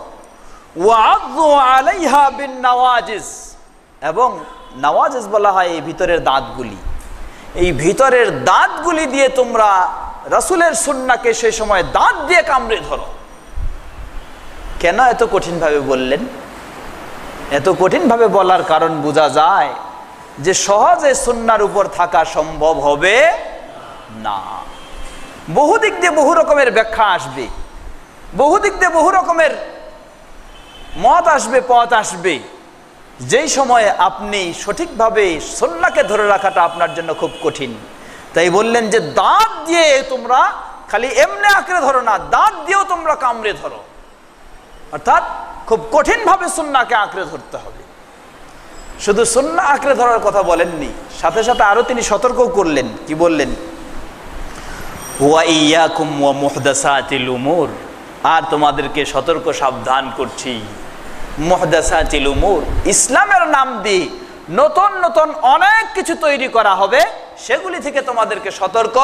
ওয়া আযু আলাইহা বিন নওয়াজিজ, এবং নওয়াজিজ বলা হয় এই ভিতরের দাঁতগুলি, এই ভিতরের দাঁতগুলি দিয়ে তোমরা রাসূলের সুন্নাহকে সেই সময় দাঁত দিয়ে কামড়ে ধরো। কেন এত কঠিনভাবে বললেন? এত কঠিনভাবে বলার কারণ বোঝা যায় যে সহজে সুন্নাহর উপর থাকা সম্ভব হবে না। বহু দিক দিয়ে বহু রকমের ব্যাখ্যা আসবে, বহু দিক দিয়ে বহু রকমের মত আসবে, পথ আসবে, যেই সময়ে আপনি সঠিকভাবে সুন্নাহকে ধরে রাখাটা আপনার জন্য খুব কঠিন। তাই বললেন যে দাঁত দিয়ে তোমরা খালি এমনি আঁকড়ে ধরো না, দাঁত দিয়েও তোমরা কামড়ে ধরো, অর্থাৎ খুব কঠিনভাবে সুন্নাহকে আঁকড়ে ধরতে হবে। শুধু সুন্নাহ আঁকড়ে ধরার কথা বলেননি, সাথে সাথে আরো তিনি সতর্ক করলেন। কি বললেন? ওয়া ইয়াকুম ওয়া মুহদাসাতিল উমুর, আর তোমাদেরকে সতর্ক সাবধান করছি মুহদাসাতিল উমুর, ইসলামের নাম দিয়ে নতুন নতুন অনেক কিছু তৈরি করা হবে, সেগুলি থেকে তোমাদেরকে সতর্ক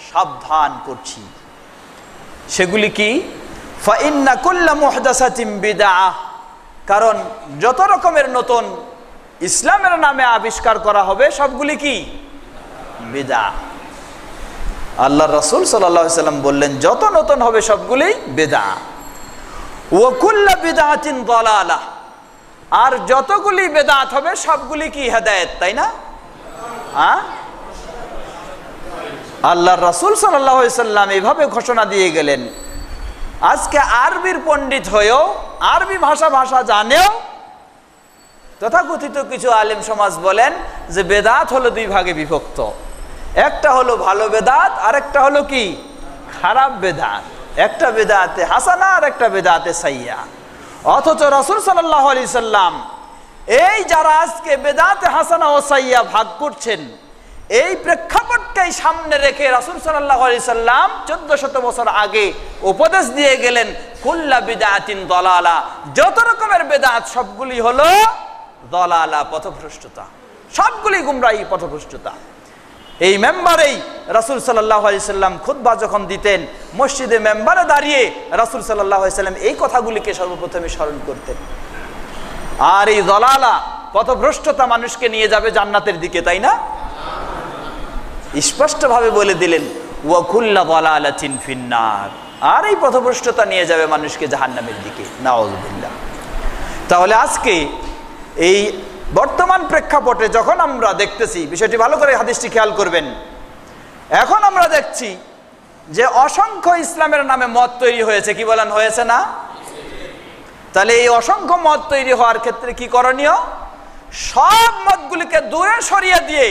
সাবধান করছি। সেগুলি কি? ফাইন্না কুল্লা মুহদাসাতিন বিদআহ, কারণ যত রকমের নতুন ইসলামের নামে আবিষ্কার করা হবে সবগুলি কি? বিদআহ। আল্লাহর রাসূল সাল্লাল্লাহু আলাইহি ওয়াসাল্লাম বললেন যত নতুন হবে সবগুলি বিদআহ। ওয়া কুল্লা বিদআতিন দালালাহ, আর যতগুলি বিদআত হবে সবগুলি কি? হেদায়েত, তাই না? আল্লাহর রাসূল সাল্লাল্লাহু আলাইহি ওয়াসাল্লাম এইভাবে ঘোষণা দিয়ে গেলেন। আজকে আরবির পণ্ডিত হয়েও, আরবি ভাষা জানেও তথাকথিত কিছু আলেম সমাজ বলেন যে বেদাত হলো দুই ভাগে বিভক্ত, একটা হলো ভালো বেদাত, আর একটা হলো কি? খারাপ বেদাত। একটা বেদাতে হাসানা আর একটা বেদাতে সাইয়্যা। অথচ রাসূল সাল্লাল্লাহু আলাইহি সাল্লাম এই যারা আজকে বেদাতে হাসানা ও সাইয়্যা ভাগ করছেন, এই প্রেক্ষাপটকেই সামনে রেখে রাসূল সাল্লাল্লাহু আলাইহি সাল্লাম 1400 বছর আগে উপদেশ দিয়ে গেলেন কুল্লা বিদআতিন দালালা, যত রকমের বেদাত সবগুলি হলো দালালা, পথভ্রষ্টতা, সবগুলি গুমরাহি, পথভ্রষ্টতা। এই মেম্বারেই রাসূল সাল্লাল্লাহু আলাইহি সাল্লাম খুতবা যখন দিতেন, মসজিদে মেম্বারে দাঁড়িয়ে রাসূল সাল্লাল্লাহু আলাইহি সাল্লাম এই কথাগুলিকে সর্বপ্রথমে স্মরণ করতেন। আর এই দলালা, পথভ্রষ্টতা মানুষকে নিয়ে যাবে জান্নাতের দিকে, তাই না? স্পষ্টভাবে বলে দিলেন, ওয়া কুল্লু দালালাতিন ফিন্নার। আর এই পথভ্রষ্টতা নিয়ে যাবে মানুষকে জাহান্নামের দিকে, নাউযুবিল্লাহ। তাহলে আজকে এই বর্তমান প্রেক্ষাপটে যখন আমরা দেখতেছি, বিষয়টি ভালো করে হাদিসটি খেয়াল করবেন, এখন আমরা দেখছি যে অসংখ্য ইসলামের নামে মত তৈরি হয়েছে। কি বলেন, হয়েছে না? তাহলে এই অসংখ্য মত তৈরি হওয়ার ক্ষেত্রে কি করণীয়? সব মতগুলিকে দূরে সরিয়ে দিয়ে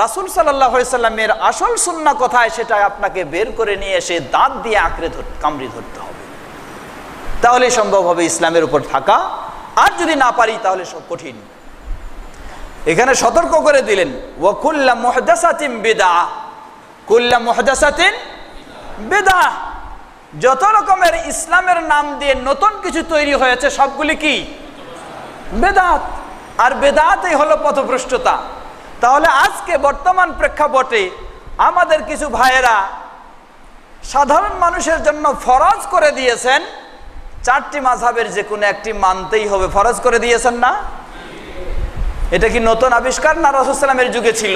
রাসূল সাল্লাল্লাহু আলাইহি সাল্লামের আসল সুন্নাহ কোথায় সেটা আপনাকে বের করে নিয়ে এসে দাঁত দিয়ে কামড়ে ধরতে হবে। তাহলে সম্ভব হবে ইসলামের উপর থাকা। আর যদি না পারি তাহলে সব কঠিন। এখানে সতর্ক করে দিলেন, ওয়া কুল্লু মুহদাসাতিন বিদআহ, কুল্লু মুহদাসাতিন বিদআহ। যত রকমের ইসলামের নাম দিয়ে নতুন কিছু তৈরি হয়েছে সবগুলি কি? বেদাত। আর বেদাতই হলো পথভ্রষ্টতা। তাহলে আজকে বর্তমান প্রেক্ষাপটে আমাদের কিছু ভাইয়েরা সাধারণ মানুষের জন্য ফরজ করে দিয়েছেন, 4টি মাযহাবের যে কোনো একটি মানতেই হবে, ফরজ করে দিয়েছেন না? এটা কি নতুন আবিষ্কার না রাসূল সাল্লাল্লাহু আলাইহি সাল্লামের যুগে ছিল?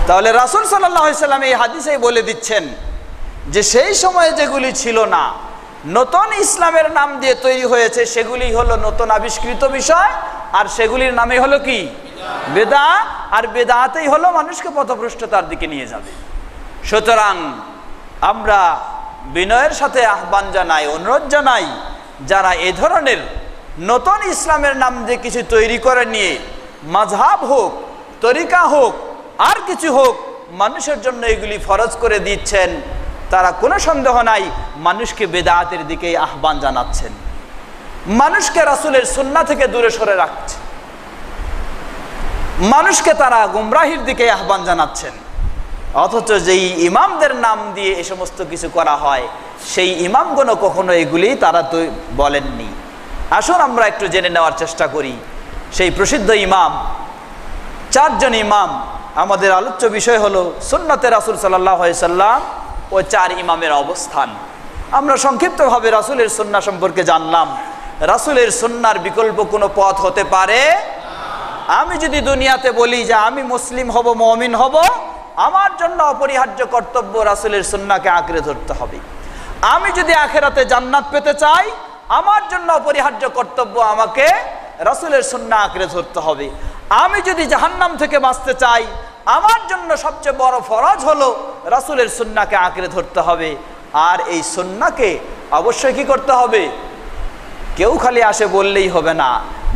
তাহলে রাসূল সাল্লাল্লাহু আলাইহি সাল্লাম এই হাদিসেই বলে দিচ্ছেন যে সেই সময়ে যেগুলি ছিল না, নতুন ইসলামের নাম দিয়ে তৈরি হয়েছে, সেগুলি হলো নতুন আবিষ্কৃত বিষয়। আর সেগুলির নামে হলো কি? বেদাত। আর বেদাতেই হলো মানুষকে পথভ্রষ্টতার দিকে নিয়ে যাবে। সুতরাং আমরা বিনয়ের সাথে আহ্বান জানাই, অনুরোধ জানাই, যারা এ ধরনের নতুন ইসলামের নাম দিয়ে কিছু তৈরি করে নিয়ে মাযহাব হোক, তরিকা হোক, আর কিছু হোক, মানুষের জন্য এগুলি ফরজ করে দিচ্ছেন, তারা কোনো সন্দেহ নাই মানুষকে বেদাতের দিকে আহ্বান জানাচ্ছেন, মানুষকে রাসূলের সুন্নাহ থেকে দূরে সরে রাখছে, মানুষকে তারা গুমরাহির দিকে আহ্বান জানাচ্ছেন। অথচ যেই ইমামদের নাম দিয়ে এই সমস্ত কিছু করা হয়, সেই ইমামগণ কখনো এগুলি তারা তো বলেননি। আসুন আমরা একটু জেনে নেওয়ার চেষ্টা করি সেই প্রসিদ্ধ ইমাম, 4 জন ইমাম। আমাদের আলোচ্য বিষয় হলো সুন্নতে রাসূল সাল্লাল্লাহু আলাইহি সাল্লাম ও 4 ইমামের অবস্থান। আমরা সংক্ষিপ্তভাবে রাসূলের সুন্নাহ সম্পর্কে জানলাম। রাসূলের সুন্নাহর বিকল্প কোনো পথ হতে পারে? আমি যদি দুনিয়াতে বলি যে আমি মুসলিম হব, মুমিন হব, আমার জন্য অপরিহার্য কর্তব্য রাসূলের সুন্নাহকে আঁকড়ে ধরতে হবে। আমি যদি আখিরাতে জান্নাত পেতে চাই, আমার জন্য অপরিহার্য কর্তব্য আমাকে রাসূলের সুন্নাহ আঁকড়ে ধরতে হবে। আমি যদি জাহান্নাম থেকে বাঁচতে চাই, আমার জন্য সবচেয়ে বড় ফরজ হলো রাসূলের সুন্নাহকে আঁকড়ে ধরতে হবে। আর এই সুন্নাহকে অবশ্যই কি করতে হবে? কেউ খালি আসে বললেই হবে না,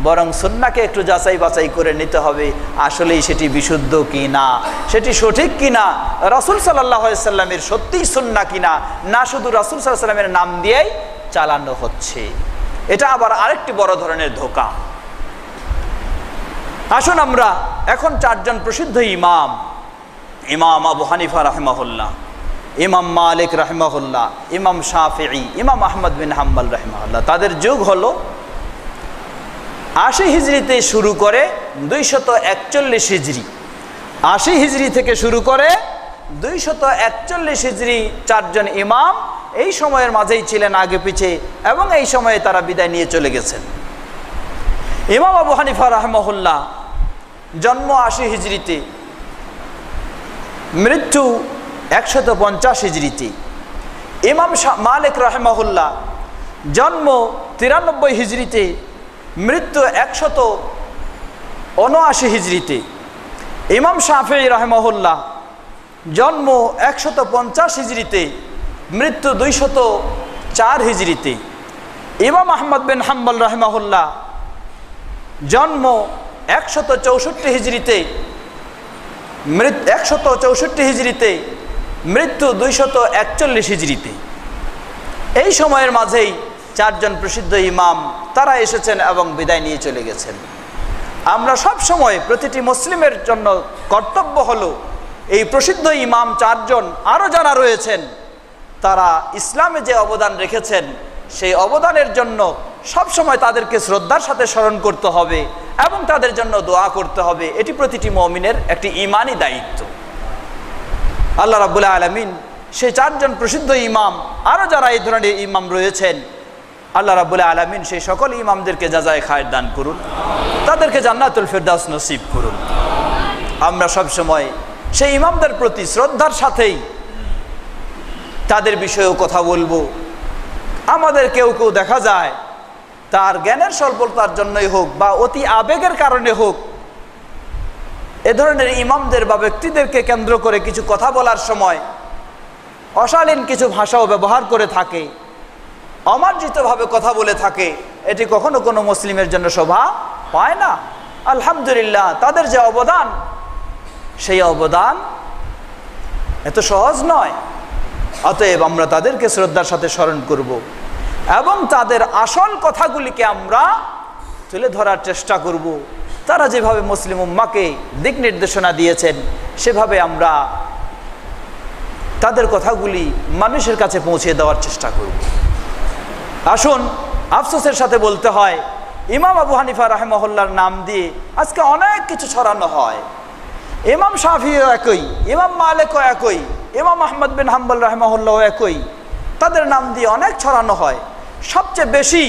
বরং সুন্নাহকে একটু যাচাই বাছাই করে নিতে হবে, আসলেই সেটি বিশুদ্ধ কি না, সেটি সঠিক কি না, রাসূল সাল্লাল্লাহু আলাইহি সাল্লামের সত্যিই সুন্নাহ কি না, না শুধু রাসূল সাল্লাল্লাহু আলাইহি সাল্লামের নাম দিয়েই চালানো হচ্ছে। এটা আবার আরেকটি বড় ধরনের ধোঁকা। আসুন আমরা এখন 4 জন প্রসিদ্ধ ইমাম, ইমাম আবু হানিফা রাহিমাহুল্লাহ, ইমাম মালিক রাহিমাহুল্লাহ, ইমাম শাফিঈ, ইমাম আহমদ বিন হাম্বল রাহিমাহুল্লাহ, তাদের যুগ হলো 80 হিজরিতে শুরু করে 241 হিজরি। 80 হিজরি থেকে শুরু করে 241 হিজরি 4 জন ইমাম এই সময়ের মাঝেই ছিলেন, আগে পিছে, এবং এই সময়ে তারা বিদায় নিয়ে চলে গেছেন। ইমাম আবু হানিফা রাহিমাহুল্লাহ জন্ম 80 হিজরিতে, মৃত্যু 150 হিজরিতে। ইমাম মালিক রাহিমাহুল্লাহ জন্ম 93 হিজরিতে, মৃত্যু 179 হিজরিতে। ইমাম শাফিঈ রাহিমাহুল্লাহ জন্ম 150 হিজরিতে, মৃত্যু 204 হিজরিতে। ইমাম আহমদ বিন হাম্বল রাহিমাহুল্লাহ জন্ম 164 হিজরিতে, 164 হিজরিতে, মৃত্যু 241 হিজরিতে। এই সময়ের মাঝেই 4 জন প্রসিদ্ধ ইমাম তারা এসেছেন এবং বিদায় নিয়ে চলে গেছেন। আমরা সব সময় প্রতিটি মুসলিমের জন্য কর্তব্য হলো এই প্রসিদ্ধ ইমাম 4 জন, আরও যারা রয়েছেন, তারা ইসলামে যে অবদান রেখেছেন সেই অবদানের জন্য সব সময় তাদেরকে শ্রদ্ধার সাথে স্মরণ করতে হবে এবং তাদের জন্য দোয়া করতে হবে। এটি প্রতিটি মুমিনের একটি ঈমানি দায়িত্ব। আল্লাহ রাব্বুল আলামিন সেই 4 জন প্রসিদ্ধ ইমাম, আরও যারা এই ধরনের ইমাম রয়েছেন, আল্লাহ রাব্বুল আলামিন সেই সকল ইমামদেরকে জাযায়ে খায়র দান করুন, তাদেরকে জান্নাতুল ফেরদাউস নসিব করুন। আমরা সব সময় সেই ইমামদের প্রতি শ্রদ্ধার সাথেই তাদের বিষয়েও কথা বলবো। আমাদের কেউ কেউ দেখা যায় তার জ্ঞানের স্বল্পতার জন্যই হোক বা অতি আবেগের কারণে হোক, এ ধরনের ইমামদের বা ব্যক্তিদেরকে কেন্দ্র করে কিছু কথা বলার সময় অশালীন কিছু ভাষাও ব্যবহার করে থাকে, অমার্জিতভাবে কথা বলে থাকে। এটি কখনো কোনো মুসলিমের জন্য শোভা পায় না। আলহামদুলিল্লাহ, তাদের যে অবদান, সেই অবদান এত সহজ নয়। অতএব আমরা তাদেরকে শ্রদ্ধার সাথে স্মরণ করব এবং তাদের আসল কথাগুলিকে আমরা তুলে ধরার চেষ্টা করব। তারা যেভাবে মুসলিম উম্মাহকে দিক নির্দেশনা দিয়েছেন, সেভাবে আমরা তাদের কথাগুলি মানুষের কাছে পৌঁছে দেওয়ার চেষ্টা করব। আসুন, আফসোসের সাথে বলতে হয়, ইমাম আবু হানিফা রাহিমাহুল্লাহর নাম দিয়ে আজকে অনেক কিছু ছড়ানো হয়। ইমাম শাফিও একই, ইমাম মালিকও একই, ইমাম আহমদ বিন হাম্বল রাহিমাহুল্লাহও একই। তাদের নাম দিয়ে অনেক ছড়ানো হয়। সবচেয়ে বেশি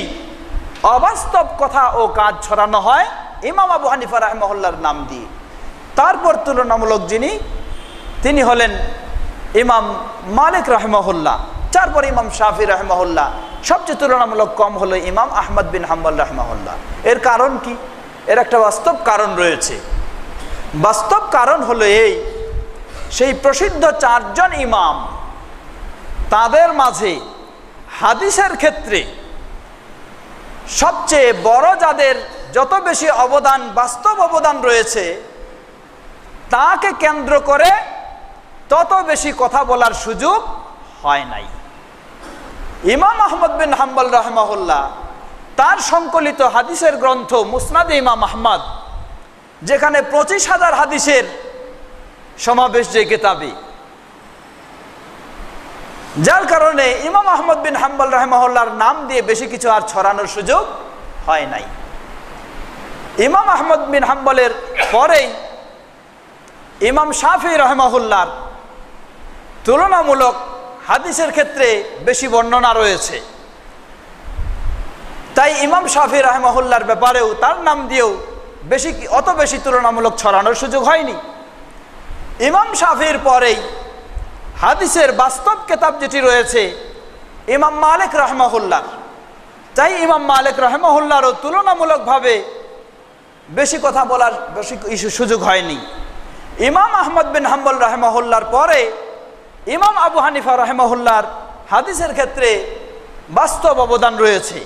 অবাস্তব কথা ও কাজ ছড়ানো হয় ইমাম আবু হানিফা রাহিমাহুল্লাহর নাম দিয়ে। তারপর তুলনামূলক তিনি হলেন ইমাম মালিক রাহিমাহুল্লাহ, তারপর ইমাম শাফি রাহিমাহুল্লাহ, সবচেয়ে তুলনামূলক কম হলো ইমাম আহমদ বিন হাম্বল রাহিমাহুল্লাহ। এর কারণ কি? এর একটা বাস্তব কারণ রয়েছে। বাস্তব কারণ হলো এই, সেই প্রসিদ্ধ 4 জন ইমাম, তাদের মাঝে হাদিসের ক্ষেত্রে সবচেয়ে বড় যাদের যত বেশি অবদান, বাস্তব অবদান রয়েছে, তাকে কেন্দ্র করে তত বেশি কথা বলার সুযোগ হয় নাই। ইমাম আহমদ বিন হাম্বল রাহিমাহুল্লাহ তার সংকলিত হাদিসের গ্রন্থ মুসনাদে ইমাম আহমদ, যেখানে 25,000 হাদিসের সমাবেশ, যে কিতাবে, যার কারণে ইমাম আহমদ বিন হাম্বল রাহিমাহুল্লাহর নাম দিয়ে বেশি কিছু আর ছড়ানোর সুযোগ হয় নাই। ইমাম আহমদ বিন হাম্বলের পরেই ইমাম শাফি রাহিমাহুল্লাহর তুলনামূলক হাদিসের ক্ষেত্রে বেশি বর্ণনা রয়েছে। তাই ইমাম শাফি রাহিমাহুল্লাহর ব্যাপারেও তার নাম দিয়েও অত বেশি তুলনামূলক ছড়ানোর সুযোগ হয়নি। ইমাম শাফির পরেই হাদিসের বাস্তব কিতাব যেটি রয়েছে ইমাম মালিক রাহিমাহুল্লাহ, তাই ইমাম মালিক রাহিমাহুল্লাহরও তুলনামূলকভাবে বেশি কথা বলার সুযোগ হয়নি। ইমাম আহমদ বিন হাম্বল রাহিমাহুল্লাহর পরে ইমাম আবু হানিফা রাহিমাহুল্লাহর হাদিসের ক্ষেত্রে বাস্তব অবদান রয়েছে।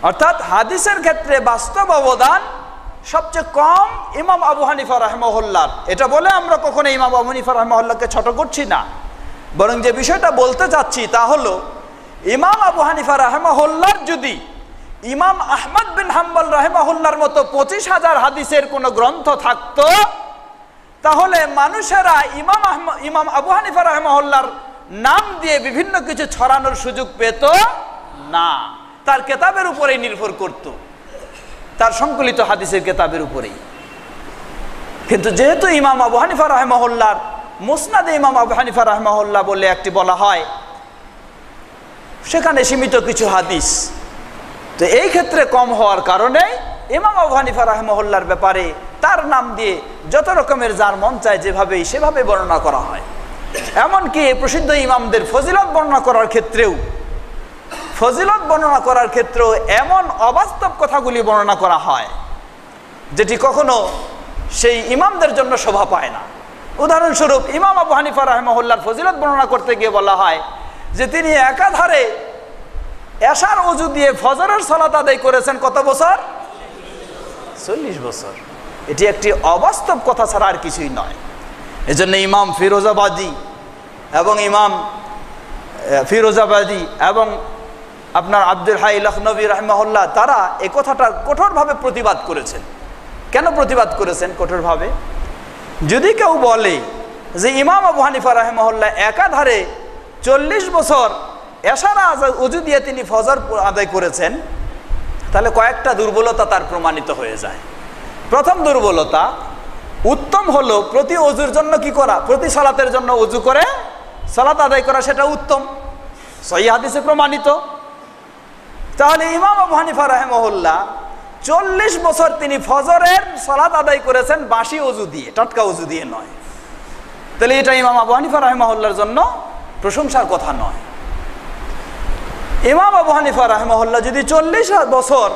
অর্থাৎ হাদিসের ক্ষেত্রে বাস্তব অবদান সবচেয়ে কম ইমাম আবু হানিফা রাহিমাহুল্লাহর। এটা বলে আমরা কখনো ইমাম আবু হানিফা রাহিমাহুল্লাহকে ছোট করছি না, বরং যে বিষয়টা বলতে চাচ্ছি তা হলো, ইমাম আবু হানিফা রাহিমাহুল্লাহর যদি ইমাম আহমদ বিন হাম্বল রাহিমাহুল্লাহর মতো 25,000 হাদিসের কোনো গ্রন্থ থাকতো, তাহলে মানুষেরা ইমাম আবু হানিফা রাহিমাহুল্লাহর নাম দিয়ে বিভিন্ন কিছু ছড়ানোর সুযোগ পেত না। তার কিতাবের উপরেই নির্ভর করত, তার সংকলিত হাদিসের কিতাবের উপরেই। কিন্তু যেহেতু ইমাম আবু হানিফা রাহিমাহুল্লাহর মুসনাদে ইমাম আবু হানিফা রাহিমাহুল্লাহ বলে একটি বলা হয়, সেখানে সীমিত কিছু হাদিস, তো এই ক্ষেত্রে কম হওয়ার কারণে ইমাম আবু হানিফা রাহিমাহুল্লাহর ব্যাপারে তার নাম দিয়ে যত রকমের যার মন চায় সেভাবে বর্ণনা করা হয়। এমনকি প্রসিদ্ধ ইমামদের ফজিলত বর্ণনা করার ক্ষেত্রেও এমন অবাস্তব কথাগুলি বর্ণনা করা হয় যেটি কখনো সেই ইমামদের জন্য শোভা পায় না। উদাহরণস্বরূপ, ইমাম আবু হানিফা রাহিমাহুল্লাহর ফজিলত বর্ণনা করতে গিয়ে বলা হয় যে তিনি একাধারে এশার ওযু দিয়ে ফজরের সালাত আদায় করেছেন কত বছর? 40 বছর। এটি একটি অবাস্তব কথা ছাড়া আর কিছুই নয়। এজন্য ইমাম ফিরোজাবাদী এবং আপনার আব্দুল হাই লখনবী রাহিমাহুল্লাহ, তারা এই কথাটা কঠোরভাবে প্রতিবাদ করেছেন। কেন প্রতিবাদ করেছেন কঠোরভাবে? যদি কেউ বলে যে ইমাম আবু হানিফা রাহিমাহুল্লাহ একাধারে 40 বছর এশার উজু দিয়ে তিনি ফজর আদায় করেছেন, তাহলে কয়েকটা দুর্বলতা তার প্রমাণিত হয়ে যায়। প্রথম দুর্বলতা, উত্তম হলো প্রতি অজুর জন্য কি করা, প্রতি সালাতের জন্য অজু করে সালাত আদায় করা, সেটা উত্তম, সহিহ হাদিসে প্রমাণিত। তাহলে ইমাম আবু হানিফা রাহিমাহুল্লাহ 40 বছর তিনি ফজরের সালাত আদায় করেছেন বাসি অজু দিয়ে, টাটকা অজু দিয়ে নয়। তাহলে এটা ইমাম আবু হানিফা রাহিমাহুল্লাহর জন্য প্রশংসার কথা নয়। ইমাম আবু হানিফা রাহিমাহুল্লাহ যদি 40 বছর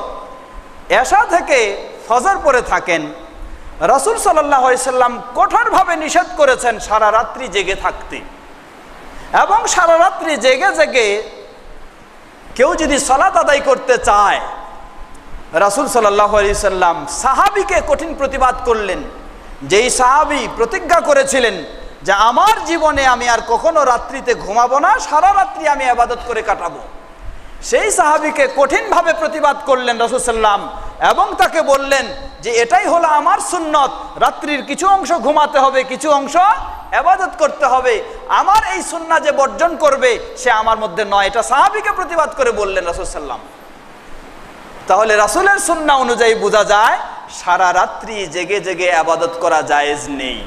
এশা থেকে ফজর পড়ে থাকেন, রাসূল সাল্লাল্লাহু আলাইহি সাল্লাম কঠোরভাবে নিষেধ করেছেন সারা রাত্রি জেগে থাকতে, এবং সারা রাত্রি জেগে জেগে কেউ যদি সালাত আদায় করতে চায়, রাসূল সাল্লাল্লাহু আলাইহি সাল্লাম সাহাবীকে কঠিন প্রতিবাদ করলেন। যেই সাহাবী প্রতিজ্ঞা করেছিলেন যে আমার জীবনে আমি আর কখনো রাত্রিতে ঘুমাবো না, সারা রাত্রি আমি ইবাদত করে কাটাবো, সেই সাহাবীকে কঠিনভাবে প্রতিবাদ করলেন রাসূল সাল্লাম, এবং তাকে বললেন যে এটাই হলো আমার সুন্নত, রাত্রির কিছু অংশ ঘুমাতে হবে, কিছু অংশ ইবাদত করতে হবে, আমার এই সুন্নাহ যে বর্জন করবে সে আমার মধ্যে নয়। এটা সাহাবীকে প্রতিবাদ করে বললেন রাসূল সাল্লাম। তাহলে রাসূলের সুন্নাহ অনুযায়ী বোঝা যায় সারা রাত্রি জেগে জেগে ইবাদত করা জায়েজ নেই।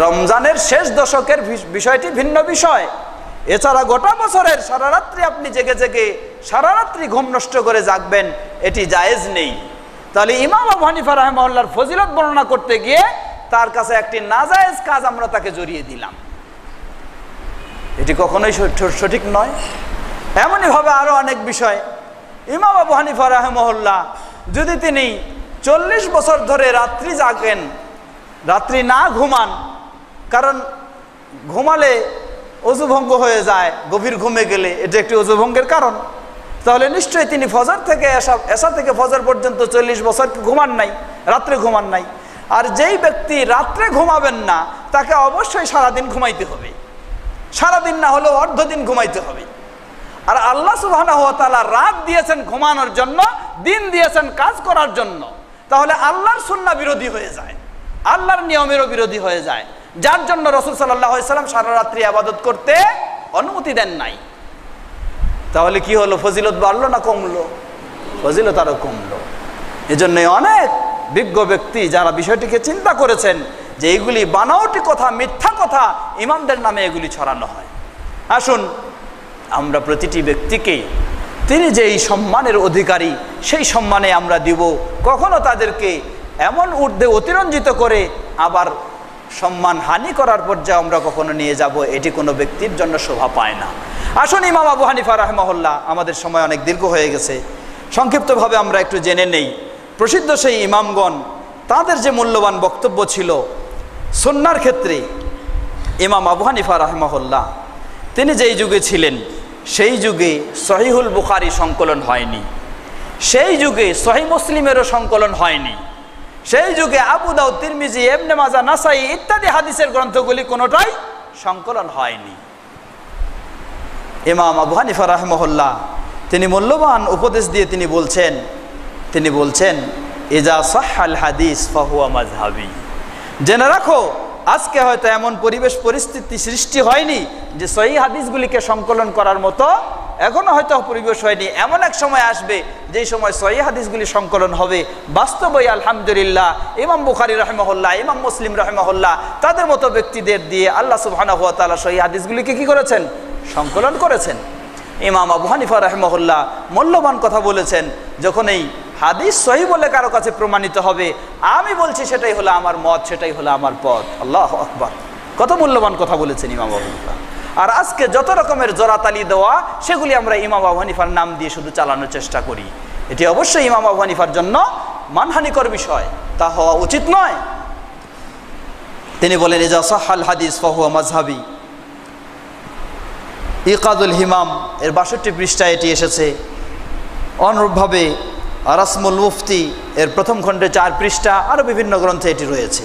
রমজানের শেষ দশকের বিষয়টি ভিন্ন বিষয়, এছাড়া গোটা বছরের সারা রাত্রি আপনি জেগে জেগে সারা রাত্রি ঘুম নষ্ট করে জাগবেন, এটি জায়েজ নেই। তাহলে ইমাম আবু হানিফা রাহিমাহুল্লাহর ফজিলত বর্ণনা করতে গিয়ে তার কাছে একটি নাজায়েজ কাজ আমরা তাকে জড়িয়ে দিলাম, এটি কখনোই সঠিক নয়। এমনই ভাবে আরো অনেক বিষয়। ইমাম আবু হানিফা রাহিমাহুল্লাহ যদি তিনি 40 বছর ধরে রাত্রি জাগেন, রাত্রি না ঘুমান, কারণ ঘুমালে অজুভঙ্গ হয়ে যায়, গভীর ঘুমে গেলে এটা একটি অজুভঙ্গের কারণ, তাহলে নিশ্চয়ই তিনি ফজর থেকে এশা থেকে ফজর পর্যন্ত 40 বছর ঘুমান নাই, রাত্রে ঘুমান নাই। আর যেই ব্যক্তি রাত্রে ঘুমাবেন না তাকে অবশ্যই সারাদিন ঘুমাইতে হবে, সারাদিন না হলেও অর্ধদিন ঘুমাইতে হবে। আর আল্লাহ সুবহানাহু ওয়া তাআলা রাত দিয়েছেন ঘুমানোর জন্য, দিন দিয়েছেন কাজ করার জন্য, তাহলে আল্লাহর সুন্নাহ বিরোধী হয়ে যায়, আল্লাহর নিয়মেরও বিরোধী হয়ে যায়, যার জন্য রাসূল সাল্লাল্লাহু আলাইহি সাল্লাম সারা রাত্রি ইবাদত করতে অনুমতি দেন নাই। তাহলে কি হলো, ফজিলত বাড়লো না কমলো? ফজিলত আরো কমলো। এজন্য অনেক বিজ্ঞ ব্যক্তি যারা বিষয়টিকে চিন্তা করেছেন যে এইগুলি বানাওটি কথা, মিথ্যা কথা, ইমামদের নামে এগুলি ছড়ানো হয়। আসুন আমরা প্রতিটি ব্যক্তিকে তিনি যে এই সম্মানের অধিকারী সেই সম্মানে আমরা দিব, কখনো তাদেরকে এমন ঊর্ধ্বে অতিরঞ্জিত করে আবার সম্মান হানি করার পর্যায়ে আমরা কখনো নিয়ে যাব, এটি কোনো ব্যক্তির জন্য শোভা পায় না। আসুন ইমাম আবু হানিফা রাহিমাহুল্লাহ, আমাদের সময় অনেক দীর্ঘ হয়ে গেছে, সংক্ষিপ্তভাবে আমরা একটু জেনে নেই। প্রসিদ্ধ সেই ইমামগণ তাদের যে মূল্যবান বক্তব্য ছিল সুন্নাহর ক্ষেত্রে, ইমাম আবু হানিফা রাহিমাহুল্লাহ তিনি যেই যুগে ছিলেন সেই যুগে সহিহুল বুখারী সংকলন হয়নি, সেই যুগে সহিহ মুসলিমেরও সংকলন হয়নি, সেই যুগে আবু দাউদ, তিরমিজি, ইবনে মাজাহ, নাসাই ইত্যাদি হাদিসের গ্রন্থগুলি কোনোটাই সংকলন হয়নি। ইমাম আবু হানিফা রাহিমাহুল্লাহ তিনি মূল্যবান উপদেশ দিয়ে তিনি বলছেন ইজা সাহহাল হাদিস ফাহুয়া মাযহাবি। জেনে রাখো আজকে হয়তো এমন পরিবেশ পরিস্থিতি সৃষ্টি হয়নি যে সহিহ হাদিসগুলিকে সংকলন করার মতো এখনো হয়তো পরিবেশ হয়নি, এমন এক সময় আসবে যেই সময় সহিহ হাদিসগুলি সংকলন হবে। বাস্তবই আলহামদুলিল্লাহ ইমাম বুখারী রাহিমাহুল্লাহ, ইমাম মুসলিম রাহিমাহুল্লাহ তাদের মতো ব্যক্তিদের দিয়ে আল্লাহ সুবহানাহু ওয়া তাআলা সহিহ হাদিসগুলিকে কি করেছেন? সংকলন করেছেন। ইমাম আবু হানিফা রাহিমাহুল্লাহ মূল্যবান কথা বলেছেন, যখন এই হাদিস সহিহ বলে কারো কাছে প্রমাণিত হবে, আমি বলছি সেটাই হলো আমার মত, সেটাই হলো আমার পথ। আল্লাহু আকবার, কত মূল্যবান কথা বলেছেন ইমাম আবু হানিফা। আর আজকে যত রকমের জোরাতালি দেওয়া সেগুলি আমরা ইমাম আবু হানিফার নাম দিয়ে শুধু চালানোর চেষ্টা করি, এটি অবশ্যই ইমাম আবু হানিফার জন্য মানহানিকর বিষয়, তা হওয়া উচিত নয়। তিনি বলেন ইজা সাহহাল হাদিস ফাহুয়া মাযহাবি। ইকাদুল হিমাম এর 62 পৃষ্ঠায় এটি এসেছে। অনুরূপভাবে রাসমুল মুফতি এর প্রথম খণ্ডে 4 পৃষ্ঠা, আরও বিভিন্ন গ্রন্থে এটি রয়েছে।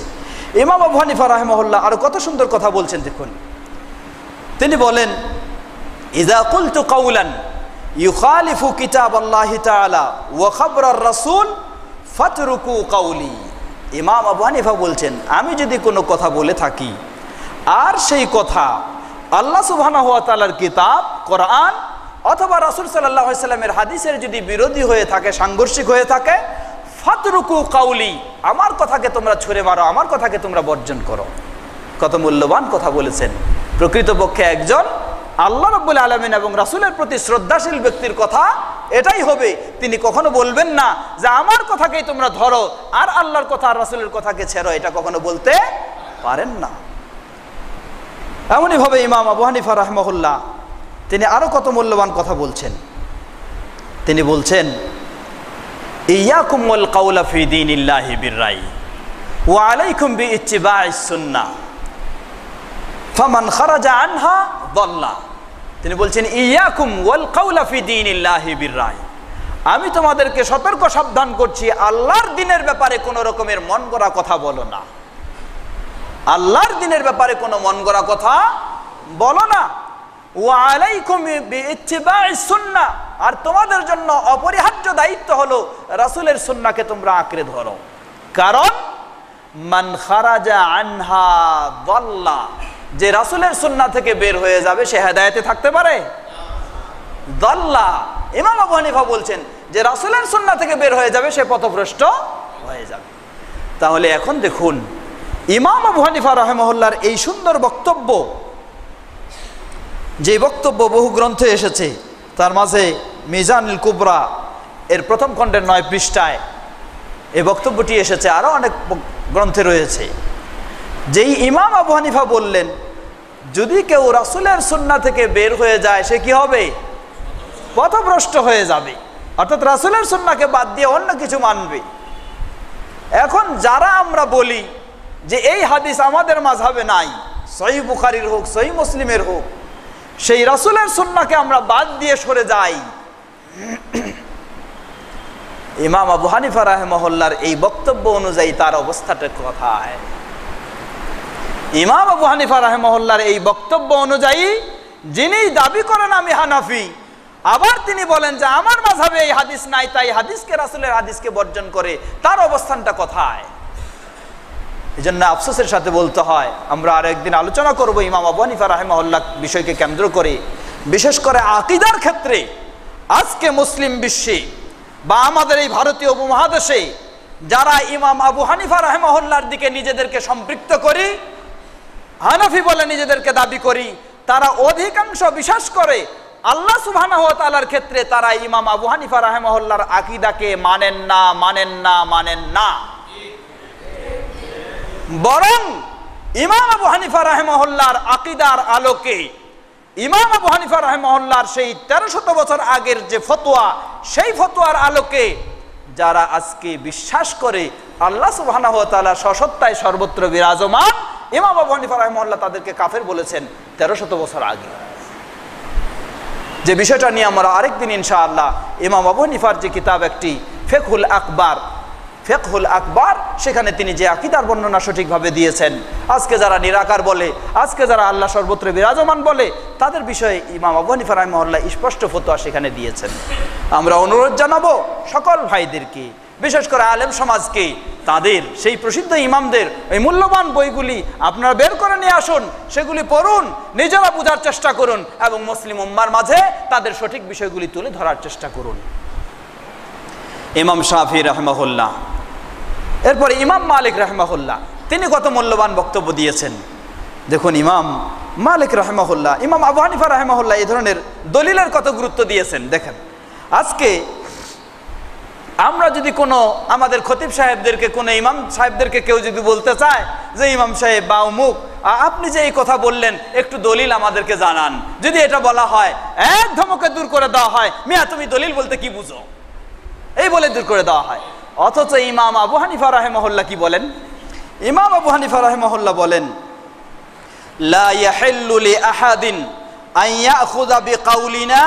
ইমাম আবু হানিফা রাহিমাহুল্লাহ আরও কত সুন্দর কথা বলছেন দেখুন। তিনি বলেন ইযা কুলতু কাওলান ইউখালিফু কিতাবাল্লাহি তাআলা ওয়া খাবরার রাসূল ফাতরুকু কাওলি। ইমাম আবু হানিফা বলছেন আমি যদি কোনো কথা বলে থাকি আর সেই কথা আল্লাহ সুবহানাহু ওয়া তাআলার কিতাব কোরআন অথবা রাসূল সাল্লাল্লাহু আলাইহি সাল্লামের হাদিসের যদি বিরোধী হয়ে থাকে, সাংঘর্ষিক হয়ে থাকে, ফাতরুকু কাউলি, আমার কথাকে তোমরা ছুঁড়ে মারো, আমার কথাকে তোমরা বর্জন করো। কত মূল্যবান কথা বলেছেন। প্রকৃতপক্ষে একজন আল্লাহ রাব্বুল আলামিন এবং রাসূলের প্রতি শ্রদ্ধাশীল ব্যক্তির কথা এটাই হবে, তিনি কখনো বলবেন না যে আমার কথাকেই তোমরা ধরো আর আল্লাহর কথা আর রাসূলের কথাকে ছেড়ো, এটা কখনো বলতে পারেন না। এমনই ভাবে ইমাম আবু হানিফা রাহিমাহুল্লাহ তিনি আরো কত মূল্যবান কথা বলছেন। তিনি বলছেন, ইয়াকুম ওয়াল কাউলা ফি দীনিল্লাহি বিররাই ওয়া আলাইকুম বিইত্তিবাইস সুন্নাহ ফামান খারাজা আনহা দাল্লা। তিনি বলছেন, ইয়াকুম ওয়াল কাউলা ফি দীনিল্লাহি বিররাই, আমি তোমাদেরকে সতর্ক সাবধান করছি, আল্লাহর দ্বীনের ব্যাপারে কোন রকমের মন গড়া কথা বলো না। আল্লাহর দ্বীনের ব্যাপারে কোনো মন গড়া কথা বলো না। ওয়া আলাইকুম বিইত্তিবাইস সুন্নাহ, আর তোমাদের জন্য অপরিহার্য দায়িত্ব হলো রাসূলের সুন্নাহকে তোমরা আঁকড়ে ধরো। কারণ মান খারাজা আনহা দাল্লা, যে রাসূলের সুন্নাহ থেকে বের হয়ে যাবে সে হেদায়েতে থাকতে পারে? দাল্লা। ইমাম আবু হানিফা বলছেন যে রাসূলের সুন্নাহ থেকে বের হয়ে যাবে সে পথভ্রষ্ট হয়ে যাবে। তাহলে এখন দেখুন ইমাম আবু হানিফা রাহিমাহুল্লাহর এই সুন্দর বক্তব্য, যে বক্তব্য বহু গ্রন্থে এসেছে, তার মাঝে মিজানুল কুবরা এর প্রথম খণ্ডের 9 পৃষ্ঠায় এই বক্তব্যটি এসেছে, আরো অনেক গ্রন্থে রয়েছে। যেই ইমাম আবু হানিফা বললেন যদি কেউ রাসূলের সুন্নাহ থেকে বের হয়ে যায় সে কি হবে? পথভ্রষ্ট হয়ে যাবে, অর্থাৎ রাসূলের সুন্নাহকে বাদ দিয়ে অন্য কিছু মানবে। এখন যারা আমরা বলি যে এই হাদিস আমাদের মাযহাবে নাই, সহিহ বুখারীর হোক সহিহ মুসলিমের হোক, সেই রাসূলের সুন্নাহকে আমরা বাদ দিয়ে সরে যাই, ইমাম আবু হানিফা রাহিমাহুল্লাহর এই বক্তব্য অনুযায়ী তার অবস্থাটা কোথায়? ইমাম আবু হানিফা রাহিমাহুল্লাহর এই বক্তব্য অনুযায়ী যিনি দাবি করেন আমি হানাফি, আবার তিনি বলেন যে আমার মাযহাবে এই হাদিস নাই, তাই হাদিসকে রাসূলের হাদিসকে বর্জন করে, তার অবস্থানটা কোথায়? এজন্য আফসোসের সাথে বলতে হয়, আমরা আর একদিন আলোচনা করব ইমাম আবু হানিফা রাহিমাহুল্লাহ বিষয়কে কেন্দ্র করে, বিশেষ করে আকীদার ক্ষেত্রে আজকে মুসলিম বিশ্বে বা আমাদের এই ভারতীয় উপমহাদেশে যারা ইমাম আবু হানিফা রাহিমাহুল্লাহর দিকে নিজেদেরকে সম্পৃক্ত করি, হানাফি বলে নিজেদেরকে দাবি করি, তারা অধিকাংশ বিশ্বাস করে আল্লাহ সুবহানাহু ওয়া তাআলার ক্ষেত্রে তারা ইমাম আবু হানিফা রাহিমাহুল্লাহর আকীদাকে মানেন না। বরং ইমাম আবু হানিফা রাহিমাহুল্লাহর আকীদার আলোকে, ইমাম আবু হানিফা রাহিমাহুল্লাহর সেই 1300 বছর আগের যে ফতোয়া, সেই ফতোয়ার আলোকে যারা আজকে বিশ্বাস করে আল্লাহ সুবহানাহু ওয়া তাআলা সসত্তায় সর্বত্র বিরাজমান, ইমাম আবু হানিফা রাহিমাহুল্লাহ তাদেরকে কাফের বলেছেন 1300 বছর আগে। যে বিষয়টা নিয়ে আমরা আরেকদিন ইনশাআল্লাহ ইমাম আবু হানিফার যে কিতাব একটি ফিকহুল আকবার, সেখানে তিনি যে আকীদার বর্ণনা সঠিকভাবে দিয়েছেন, আজকে যারা নিরাকার বলে, আজকে যারা আল্লাহ সর্বত্র বিরাজমান বলে, তাদের বিষয়ে ইমাম আবু হানিফা রাহিমাহুল্লাহ স্পষ্ট ফতোয়া সেখানে দিয়েছেন। আমরা অনুরোধ জানাবো সকল ভাইদেরকে, বিশেষ করে আলেম সমাজকে, তাদের সেই প্রসিদ্ধ ইমামদের এই মূল্যবান বইগুলি আপনারা বের করে নিয়ে আসুন, সেগুলি পড়ুন, নিজেরা বোঝার চেষ্টা করুন এবং মুসলিম উম্মার মাঝে তাদের সঠিক বিষয়গুলি তুলে ধরার চেষ্টা করুন। ইমাম শাফি রাহিমাহুল্লাহ, এরপরে ইমাম মালিক রাহিমাহুল্লাহ, তিনি কত মূল্যবান বক্তব্য দিয়েছেন। দেখুন ইমাম মালিক রাহিমাহুল্লাহ, ইমাম আবু হানিফা রাহিমাহুল্লাহ এই ধরনের দলিলের কত গুরুত্ব দিয়েছেন। দেখেন আজকে আমরা যদি কোনো আমাদের খতিব সাহেবদেরকে, কোনো ইমাম সাহেবদেরকে কেউ যদি বলতে চায় যে ইমাম সাহেব বা অমুক আপনি যে এই কথা বললেন একটু দলিল আমাদেরকে জানান, যদি এটা বলা হয় এক ধমকে দূর করে দেওয়া হয়, মিয়া তুমি দলিল বলতে কি বুঝো, এই বলে দূর করে দেওয়া হয়। অথচ ইমাম আবু হানিফা রাহিমাহুল্লাহ কি বলেন? ইমাম আবু হানিফা রাহিমাহুল্লাহ বলেন, লা ইয়াহিল্লু লি আহাদিন আন ইয়াখুযা বিকাউলিনা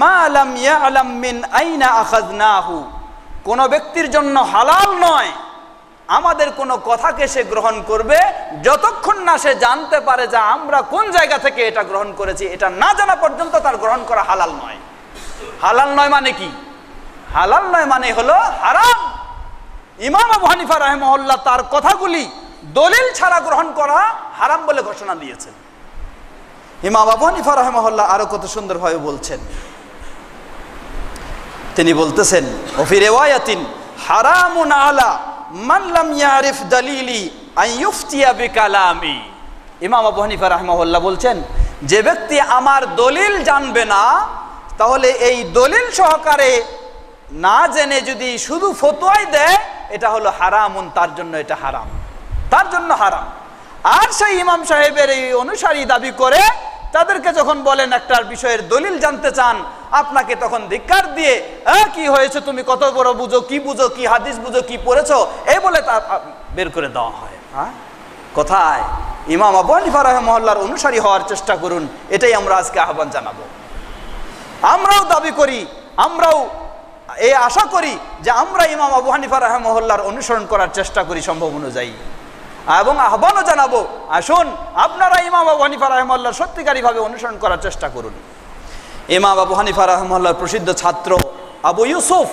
মা লাম ইয়ালাম মিন আইনা আখাযনাহু, কোন ব্যক্তির জন্য হালাল নয় আমাদের কোনো কথাকে সে গ্রহণ করবে যতক্ষণ না সে জানতে পারে যে আমরা কোন জায়গা থেকে এটা গ্রহণ করেছি। এটা না জানা পর্যন্ত তার গ্রহণ করা হালাল নয়। হালাল নয় মানে কি? হালাল নয় মানে হলো হারাম। ইমাম আবু হানিফা রাহিমাহুল্লাহ তার কথাগুলি দলিল ছাড়া গ্রহণ করা হারাম বলে ঘোষণা দিয়েছেন। ইমাম আবু হানিফা রাহিমাহুল্লাহ আরো কত সুন্দরভাবে বলছেন, তিনি বলতেছেন ওফি রিওয়ায়াতিন হারামুন আলা মান লাম ইয়ারিফ দালিলি আন ইফতিয়া বিকালামি। ইমাম আবু হানিফা রাহিমাহুল্লাহ বলছেন, যে ব্যক্তি আমার দলিল জানবে না, তাহলে এই দলিল সহকারে না জেনে যদি শুধু ফতোয়াই দেয়, এটা হলো হারামুন, তার জন্য এটা হারাম, তার জন্য হারাম। আর সেই ইমাম সাহেবের এই অনুসারী দাবি করে তাদেরকে যখন বলেন একটা বিষয়ের দলিল জানতে চান, আপনাকে তখন ধিক্কার দিয়ে কি হয়েছে, তুমি কত বড় বুঝো, কি হাদিস বুঝো, কি পড়েছো, এই বলে তা বের করে দেওয়া হয়। কোথায়? ইমাম আবু হানিফা রাহিমাহুল্লাহর অনুসারী হওয়ার চেষ্টা করুন, এটাই আমরা আজকে আহ্বান জানাবো। আমরাও দাবি করি, আমরাও এই আশা করি যে আমরা ইমাম আবু হানিফা রাহিমাহুল্লাহর অনুসরণ করার চেষ্টা করি সম্ভব অনুযায়ী, এবং আহ্বানও জানাবো, আসুন আপনারা ইমাম আবু হানিফা রাহিমাহুল্লাহর সত্যিকারীভাবে অনুসরণ করার চেষ্টা করুন। ইমাম আবু হানিফা রাহিমাহুল্লাহর প্রসিদ্ধ ছাত্র আবু ইউসুফ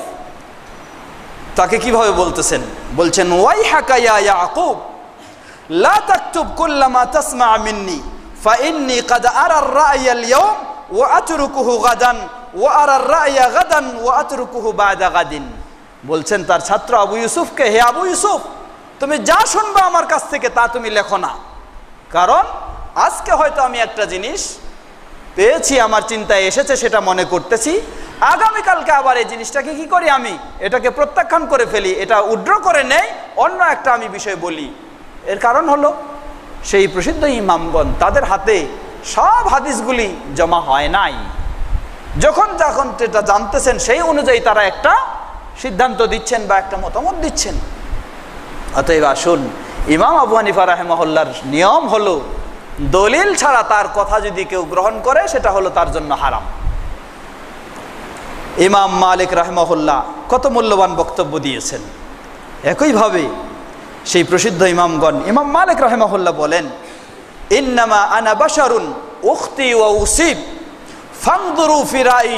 তাকে কিভাবে বলতেছেন, বলছেন ওয়াইহাকা ইয়া ইয়াকুব লা তাকতুব কুল্লামা তাসমা মিন্নি ফাইন্নী ক্বাদ আরা আর-রা'য়া আল-ইয়াওম ওয়া আতরুকুহু গাদান ওয়া আরা আর-রা'য়া গাদান ওয়া আতরুকুহু বা'দা গাদিন। বলছেন তার ছাত্র আবু ইউসুফকে, হে আবু ইউসুফ, তুমি যা শুনবে আমার কাছ থেকে তা তুমি লেখো না, কারণ আজকে হয়তো আমি একটা জিনিস পেয়েছি, আমার চিন্তায় এসেছে, সেটা মনে করতেছি, আগামীকালকে আবার এই জিনিসটাকে কি করি, আমি এটাকে প্রত্যাখ্যান করে ফেলি, এটা উড্র করে নেই, অন্য একটা আমি বিষয় বলি। এর কারণ হলো সেই প্রসিদ্ধ ইমামগণ তাদের হাতে সব হাদিসগুলি জমা হয় নাই, যখন যখন যেটা জানতেছেন সেই অনুযায়ী তারা একটা সিদ্ধান্ত দিচ্ছেন বা একটা মতামত দিচ্ছেন। অতএব আসুন, ইমাম আবু হানিফা রাহিমাহুল্লাহর নিয়ম হলো দলিল ছাড়া তার কথা যদি কেউ গ্রহণ করে সেটা হলো তার জন্য হারাম। ইমাম মালিক রাহিমাহুল্লাহ কত মূল্যবান বক্তব্য দিয়েছেন। একইভাবে সেই প্রসিদ্ধ ইমামগণ, ইমাম মালিক রাহিমাহুল্লাহ বলেন, ইন্নামা আনা বাশারুন উখতি ওয়া উসিব ফানজুরু ফি রাই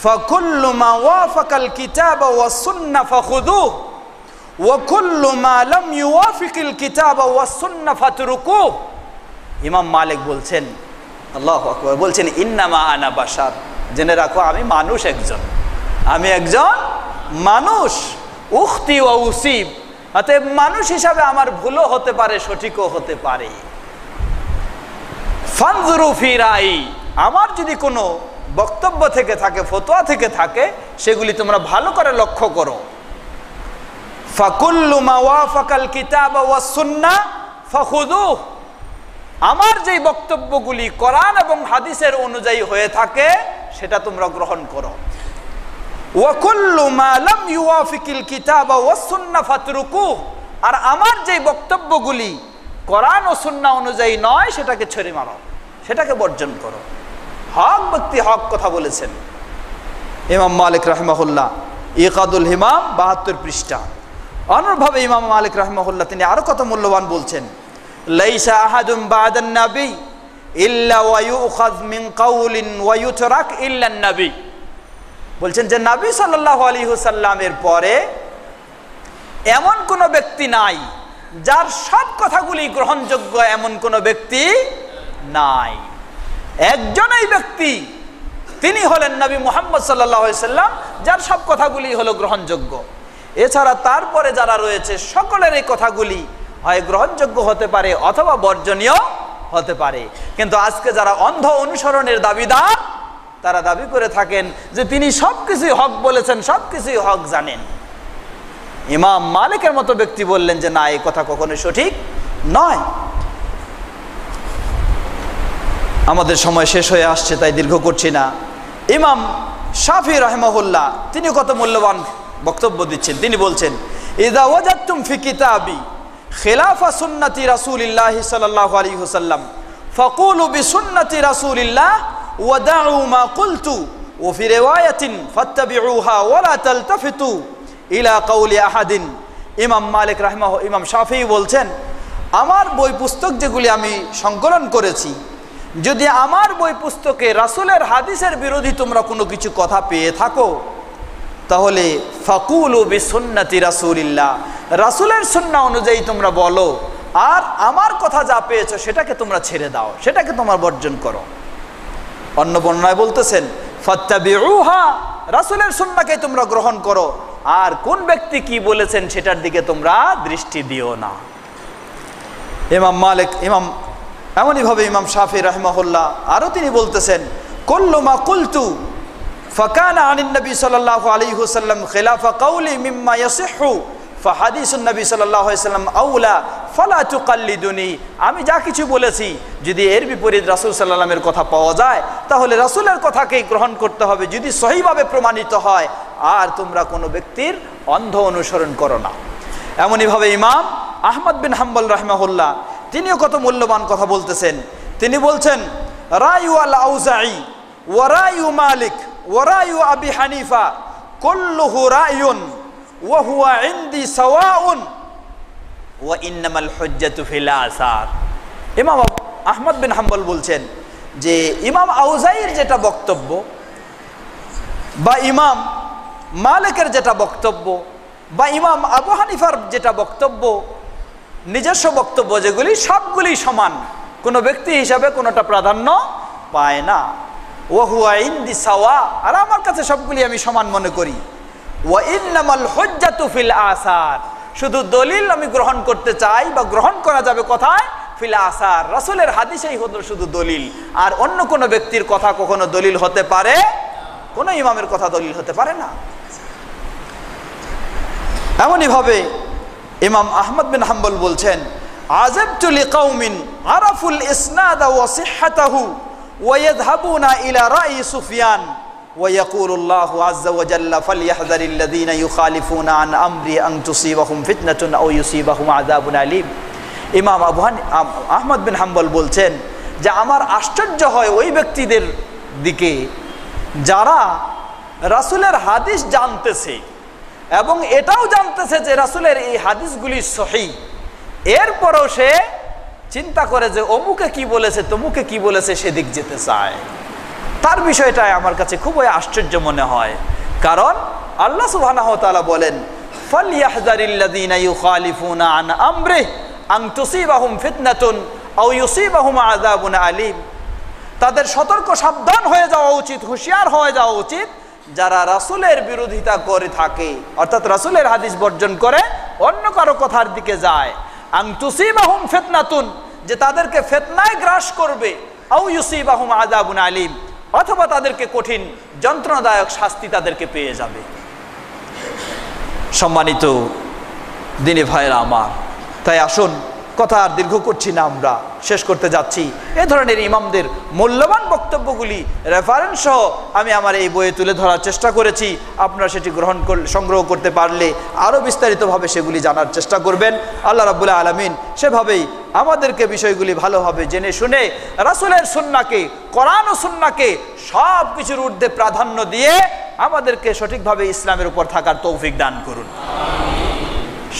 ফাকুল্লু মা ওয়াফাকাল কিতাবা ওয়াস সুন্নাহ ফাখুযুহু ওয়া কুল্লু মা লাম ইউওয়াফিকিল কিতাবা ওয়াস সুন্নাহ ফাতরুকুহু। ইমাম মালিক বলছেন, আল্লাহু আকবার, বলছেন ইন্নামা আনা বাশার, জেনে রাখো আমি মানুষ একজন, আমি একজন মানুষ, উখতি ওয়া উসিব, অতএব মানুষ হিসাবে আমার ভুলও হতে পারে, সঠিকও হতে পারে। ফানজুরু ফি রাই, আমার যদি কোনো বক্তব্য থেকে থাকে, ফতোয়া থেকে থাকে, সেগুলি তোমরা ভালো করে লক্ষ্য করো। ফাকুল্লু মা ওয়াফাকাল কিতাবা ওয়াস সুন্নাহ ফাখুযুহু, আমার যেই বক্তব্যগুলি কোরআন এবং হাদিসের অনুযায়ী হয়ে থাকে সেটা তোমরা গ্রহণ করো। ওয়া কুল্লু মা লাম ইউওয়াফিকিল কিতাবা ওয়াস সুন্নাহ ফাতরুকুহু, আর আমার যেই বক্তব্যগুলি কোরআন ও সুন্নাহ অনুযায়ী নয় সেটাকে ছড়ে মারো, সেটাকে বর্জন করো। হক ব্যক্তি হক কথা বলেছেন। ইমাম মালিক রাহিমাহুল্লাহ ইকাদুল হিমাম 72 পৃষ্ঠা। অনুরূপভাবে ইমাম মালিক রাহিমাহুল্লাহ তিনি আরো কত মূল্যবান বলছেন, লাইসা আহাদুম বা'দান নবী ইল্লা ওয়া ইউখায মিন কাউলিন ওয়া ইউতরাক ইল্লা নবী। বলছেন যে নবী সাল্লাল্লাহু আলাইহি ওয়াসাল্লামের পরে এমন কোন ব্যক্তি নাই যার সব কথাগুলি গ্রহণযোগ্য, এমন কোন ব্যক্তি নাই। একজনই ব্যক্তি, তিনি হলেন নবী মুহাম্মদ সাল্লাল্লাহু আলাইহি ওয়াসাল্লাম, যার সব কথাগুলি হলো গ্রহণযোগ্য। এছাড়া তারপরে যারা রয়েছে সকলের এই কথাগুলি হয় গ্রহণযোগ্য হতে পারে অথবা বর্জনীয় হতে পারে। কিন্তু আজকে যারা অন্ধ অনুসরণের দাবিদার, তারা দাবি করে থাকেন যে তিনি সবকিছুই হক বলেছেন, সবকিছুই হক জানেন। ইমাম মালিকের মতো ব্যক্তি বললেন যে না, এই কথা কখনো সঠিক নয়। আমাদের সময় শেষ হয়ে আসছে, তাই দীর্ঘ করছি না। ইমাম শাফি রাহিমাহুল্লাহ তিনি কত মূল্যবান বক্তব্য দিচ্ছেন। তিনি বলছেন, ইযা ওয়াজাদতুম ফি কিতাবি খিলাফা সুন্নতি রাসূলিল্লাহ সাল্লাল্লাহু আলাইহি ওয়াসাল্লাম ফাকুলু বিসুন্নতি রাসূলিল্লাহ ওয়া দাউ মা কুলতু ওয়া ফি রিওয়ায়াতিন ফাত্তাবিউহা ওয়া লা তালতাফিতু ইলা কাউলি আহাদিন। ইমাম মালিক রাহিমাহুল্লাহ, ইমাম শাফি বলছেন, আমার বই পুস্তক যেগুলি আমি সংকলন করেছি, যদি আমার বই পুস্তকে রাসূলের হাদিসের বিরোধী তোমরা কোনো কিছু কথা পেয়ে থাকো, তাহলে ফাকুলু বিসুন্নতি রাসূলিল্লাহ, রাসূলের সুন্নাহ অনুযায়ী তোমরা বলো, আর আমার কথা যা পেয়েছো সেটাকে তোমরা ছেড়ে দাও, সেটাকে তোমরা বর্জন করো। অন্য বর্ণনায় বলতেছেন ফাত্তাবিউহা, রাসূলের সুন্নাহকে তোমরা গ্রহণ করো, আর কোন ব্যক্তি কি বলেছেন সেটার দিকে তোমরা দৃষ্টি দিও না। ইমাম মালিক, এমনইভাবে ইমাম শাফি রাহিমাহুল্লাহ আরও তিনি বলতেছেন কুল্লু মা কুলতু ফাকানা আনিন নবী সাল্লাল্লাহু আলাইহি ওয়াসাল্লাম খিলাফা কওলি মিম্মা ইয়াসিহু ফাহাদিসুন নবী সাল্লাল্লাহু আলাইহি ওয়াসাল্লাম আউলা ফালা তুকাল্লিদুনি। আমি যা কিছু বলেছি যদি এর বিপরীত রাসূল সাল্লাল্লাহু আলাইহি ওয়াসাল্লামের কথা পাওয়া যায় তাহলে রাসূলের কথাকেই গ্রহণ করতে হবে যদি সহিভাবে প্রমাণিত হয়, আর তোমরা কোনো ব্যক্তির অন্ধ অনুসরণ করো না। এমনইভাবে ইমাম আহমদ বিন হাম্বল রাহিমাহুল্লাহ তিনিও কত মূল্যবান কথা বলতেছেন। তিনি বলছেন রায়ু আল আউজাঈ ওয়া রায়ু মালিক ওয়া রায়ু আবি হানিফা কুল্লুহু রায়ুন ওয়া হুয়া ইনদি সাওয়াউন ওয়া ইন্নামাল হুজ্জাতু ফিল আসার। ইমাম আহমদ বিন হাম্বল বলছেন যে ইমাম আউজাঈর যেটা বক্তব্য বা ইমাম মালিকের যেটা বক্তব্য বা ইমাম আবু হানিফার যেটা বক্তব্য, নিজস্ব বক্তব্য যেগুলি সবগুলি সমান, কোনো ব্যক্তি হিসাবে কোনোটা প্রাধান্য পায় না। ওয়া হুয়া ইনদি সাওয়া, আর আমার কাছে সবগুলি আমি সমান মনে করি। ওয়া ইন্নামাল হুজ্জাতু ফিল আসার, শুধু দলিল আমি গ্রহণ করতে চাই বা গ্রহণ করা যাবে কোথায়? ফিল আসার, রাসূলের হাদিসেই হলো শুধু দলিল, আর অন্য কোনো ব্যক্তির কথা কখনো দলিল হতে পারে, কোনো ইমামের কথা দলিল হতে পারে না। এমনইভাবে ইমাম আহমদ বিন হাম্বল বলছেন আযাবতু লিকাউমিন আরাফুল ইসনাদ ওয়া সিহহাতাহু ওয়া ইয়াযহাবুনা ইলা রাই সুফিয়ান ওয়া ইয়াকুলুল্লাহু আযজা ওয়া জাল্লা ফালইহযারিল্লাযীনা ইউখালিফুনা আন আমরি আন তুসিবাহুম ফিতনাতুন আও ইউসিবাহুম আযাবুন আলীম। ইমাম আহমদ বিন হাম্বল বলছেন যে আমার আশ্চর্য হয় ওই ব্যক্তিদের দিকে যারা রাসূলের হাদিস জানতেছে এবং এটাও জানতেছে যে রাসূলের এই হাদিসগুলি সহিহ, এরপরও সে চিন্তা করে যে অমুকে কি বলেছে তমুকে কি বলেছে সেদিক যেতে চায়। তার বিষয়টাই আমার কাছে খুবই আশ্চর্য মনে হয়, কারণ আল্লাহ সুবহানাহু ওয়া তাআলা বলেন ফালইহযারিল্লাযীনা ইউখালিফুনা আন আমরিহি আন তুসিবাহুম ফিতনাতুন আও ইউসিবাহুম আযাবুন আলীম। তাদের সতর্ক সাবধান হয়ে যাওয়া উচিত, হুঁশিয়ার হয়ে যাওয়া উচিত যারা রাসূলের বিরোধিতা করে থাকে, অর্থাৎ রাসূলের হাদিস বর্জন করে অন্য কারো কথার দিকে যায়। আন তুসিবাহুম ফিতনাতুন, যে তাদেরকে ফিতনায় গ্রাস করবে, আও ইউসিবাহুম আযাবুন আলীম, অথবা তাদেরকে কঠিন যন্ত্রণাদায়ক শাস্তি তাদেরকে পেয়ে যাবে। সম্মানিত দিনী ভাইরা আমার, তাই আসুন কথা আর দীর্ঘ করছি না, আমরা শেষ করতে যাচ্ছি। এ ধরনের ইমামদের মূল্যবান বক্তব্যগুলি রেফারেন্স সহ আমি আমার এই বইয়ে তুলে ধরার চেষ্টা করেছি। আপনারা সেটি সংগ্রহ করতে পারলে আরও বিস্তারিতভাবে সেগুলি জানার চেষ্টা করবেন। আল্লাহ রাব্বুল আলামিন সেভাবেই আমাদেরকে বিষয়গুলি ভালোভাবে জেনে শুনে রাসূলের সুন্নাহকে, কোরআন ও সুন্নাহকে সব কিছুর ঊর্ধ্বে প্রাধান্য দিয়ে আমাদেরকে সঠিকভাবে ইসলামের উপর থাকার তৌফিক দান করুন।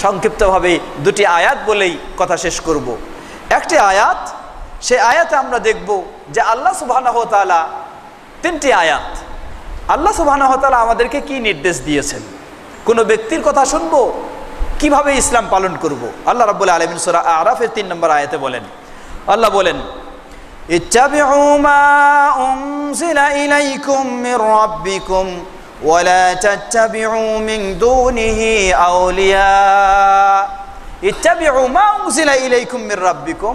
সংক্ষিপ্তভাবে দুটি আয়াত বলেই কথা শেষ করব। একটি আয়াত, সে আয়াতে আমরা দেখব যে আল্লাহ সুবহানাহু ওয়া তাআলা, তিনটি আয়াত আল্লাহ সুবহানাহু ওয়া তাআলা আমাদেরকে কি নির্দেশ দিয়েছেন, কোনো ব্যক্তির কথা শুনবো, কিভাবে ইসলাম পালন করব। আল্লাহ রাব্বুল আলামিন সূরা আরাফের 3 নম্বর আয়াতে বলেন, আল্লাহ বলেন ইত্তাবিউ মা উনজিলা ইলাইকুম মির রাব্বিকুম ওয়ালা তাত্তাবিউ মিন দুনিহি আউলিয়া। ইত্তাবিউ মা উনজিলা ইলাইকুম মির রাব্বিকুম,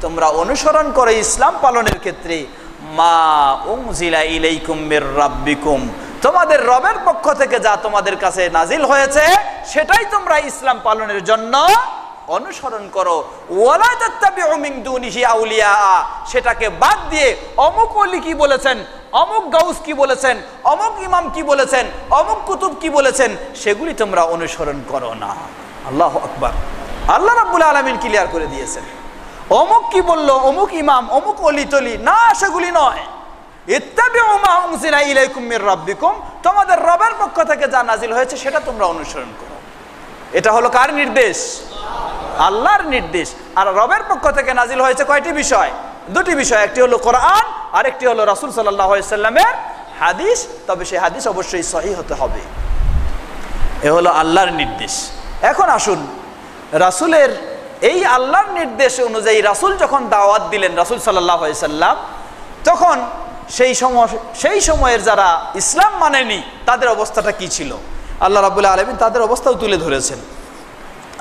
তোমরা অনুসরণ করো ইসলাম পালনের ক্ষেত্রে মা উনজিলা ইলাইকুম মির রাব্বিকুম, তোমাদের রবের পক্ষ থেকে যা তোমাদের কাছে নাজিল হয়েছে সেটাই তোমরা ইসলাম পালনের জন্য অনুসরণ করো। ওয়ালা তাত্তাবিউ মিন দুনিহি আউলিয়া, সেটাকে বাদ দিয়ে অমুক ওলি কি বলেছেন, অমুক গাউস কি বলেছেন, অমুক ইমাম কি বলেছেন, অমুক কুতুব কি বলেছেন, সেগুলি তোমরা অনুসরণ করো না। আল্লাহু আকবার। আল্লাহ রাব্বুল আলামিন ক্লিয়ার করে দিয়েছেন, অমুক কি বললো, অমুক ইমাম, অমুক ওলি তলি, না, সেগুলি নয়। ইত্তাবিউ মা উনজিলা ইলাইকুম মির রাব্বিকুম, তোমাদের রবের পক্ষ থেকে যা নাজিল হয়েছে সেটা তোমরা অনুসরণ করো। এটা হলো কার নির্দেশ? আল্লাহর নির্দেশ। আর রবের পক্ষ থেকে নাজিল হয়েছে কয়টি বিষয়? দুটি বিষয়, একটি হলো কোরআন আর একটি হলো রাসূল সাল্লাল্লাহু আলাইহি সাল্লামের হাদিস, তবে সেই হাদিস অবশ্যই সহিহ হতে হবে। এ হলো আল্লাহর নির্দেশ। এখন আসুন রাসূলের এই আল্লাহর নির্দেশ অনুযায়ী রাসূল যখন দাওয়াত দিলেন, রাসূল সাল্লাল্লাহু আলাইহি সাল্লাম, তখন সেই সময়ের যারা ইসলাম মানেনি তাদের অবস্থাটা কি ছিল আল্লাহ রাব্বুল আলামিন তাদের অবস্থাও তুলে ধরেছেন।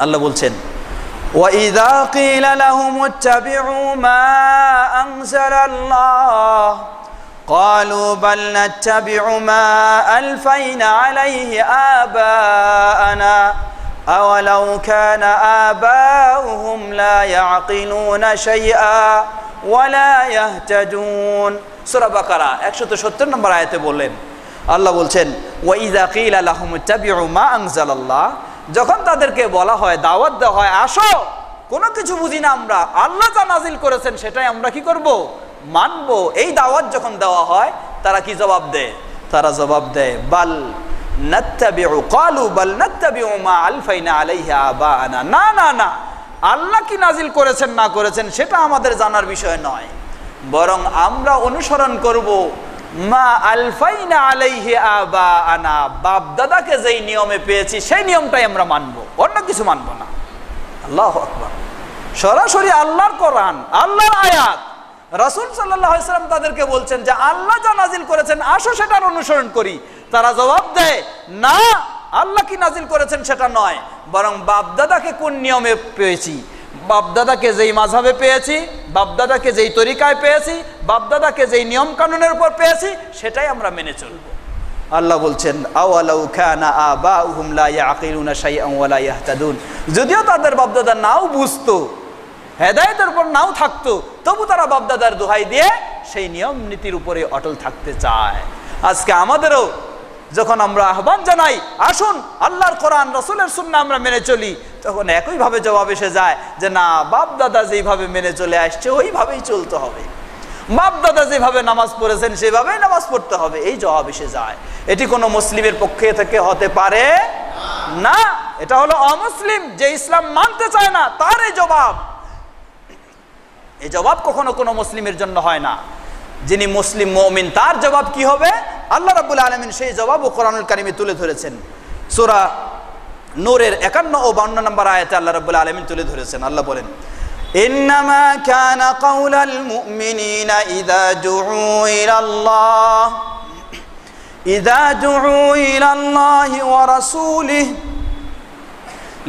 আল্লাহ বলছেন, وَإِذَا قِيلَ لَهُمُ اتَّبِعُوا مَا أَنزَلَ اللَّهُ قَالُوا بَلْ نَتَّبِعُ مَا أَلْفَيْنَا عَلَيْهِ آبَاءَنَا أَوَلَوْ كَانَ آبَاؤُهُمْ لَا يَعْقِلُونَ شَيْئًا وَلَا يَهْتَدُونَ। সূরা বাকারা 170 নম্বর আয়াতে বললেন, আল্লাহ বলছেন, وَإِذَا قِيلَ لَهُمُ اتَّبِعُوا مَا أَنزَلَ اللَّهُ, যখন তাদেরকে বলা হয়, দাওয়াত দেওয়া হয়, আসো, কোনো কিছু বুঝি না আমরা, আল্লাহ যা নাজিল করেছেন সেটাই আমরা কি করব, মানব। এই দাওয়াত যখন দেওয়া হয় তারা কি জবাব দেয়? তারা জবাব দেয়, বাল নাত্তাবিউ, ক্বালু বাল নাত্তাবিউ মা আলফাইনা আলাইহি আবাআনা। না না না, আল্লাহ কি নাজিল করেছেন না করেছেন সেটা আমাদের জানার বিষয় নয়, বরং আমরা অনুসরণ করব মা আলফাইনা আলাইহি আবাআনা, বাপ দাদাকে যেই নিয়মে পেয়েছি সেই নিয়মটাই আমরা মানব, অন্য কিছু মানব না। আল্লাহু আকবার। সরাসরি আল্লাহর কোরআন, আল্লাহর আয়াত, রাসূল সাল্লাল্লাহু আলাইহি ওয়াসাল্লাম তাদেরকে বলছেন যে আল্লাহ যা নাজিল করেছেন আসো সেটার অনুসরণ করি। তারা জবাব দেয়, না, আল্লাহ কি নাজিল করেছেন সেটা নয়, বরং বাপ দাদাকে কোন নিয়মে পেয়েছি, বাপদাদাকে যেই মাযহাবে পেয়েছি, বাপদাদাকে যেই তরিকায় পেয়েছি, বাপদাদাকে যেই নিয়ম কানুনের উপর পেয়েছি সেটাই আমরা মেনে চলব। আল্লাহ বলছেন, আওয়ালাউ কানা আবাউহুম লা ইয়াকিলুনা শাইআন ওয়া লা ইয়াহতাদুন, যদিও তাদের বাপদাদা নাও বুঝতো, হেদায়েতের উপর নাও থাকতো, তবু তারা বাপদাদার দোহাই দিয়ে সেই নিয়ম নীতির উপরে অটল থাকতে চায়। আজকে আমাদেরও যখন আমরা আহ্বান জানাই, আসুন আল্লাহর কোরআন রাসূলের সুন্নাহ আমরা মেনে চলি, তখন একইভাবে জবাব এসে যায় যে না, বাপ দাদা যেইভাবে মেনে চলে আসছে ওইভাবেই চলতে হবে, বাপ দাদা যেভাবে নামাজ পড়েছেন সেভাবেই নামাজ পড়তে হবে, এই জবাব এসে যায়। এটি কোনো মুসলিমের পক্ষে থেকে হতে পারে না। এটা হলো অমুসলিম, যে ইসলাম মানতে চায় না তার এই জবাব। এই জবাব কখনো কোনো মুসলিমের জন্য হয় না। যিনি মুসলিম মুমিন তার জবাব কি হবে, আল্লাহ রাব্বুল আলামিন সেই জবাবও কোরআনুল কারীমে তুলে ধরেছেন। সূরা নূরের 51 ও 52 নম্বর আয়াতে আল্লাহ রাব্বুল আলামিন তুলে ধরেছেন। আল্লাহ বলেন, ইন্নামা কানা কাউলাল মুমিনিনা ইযা দুউ ইলাল্লাহি ওয়া রাসূলিহি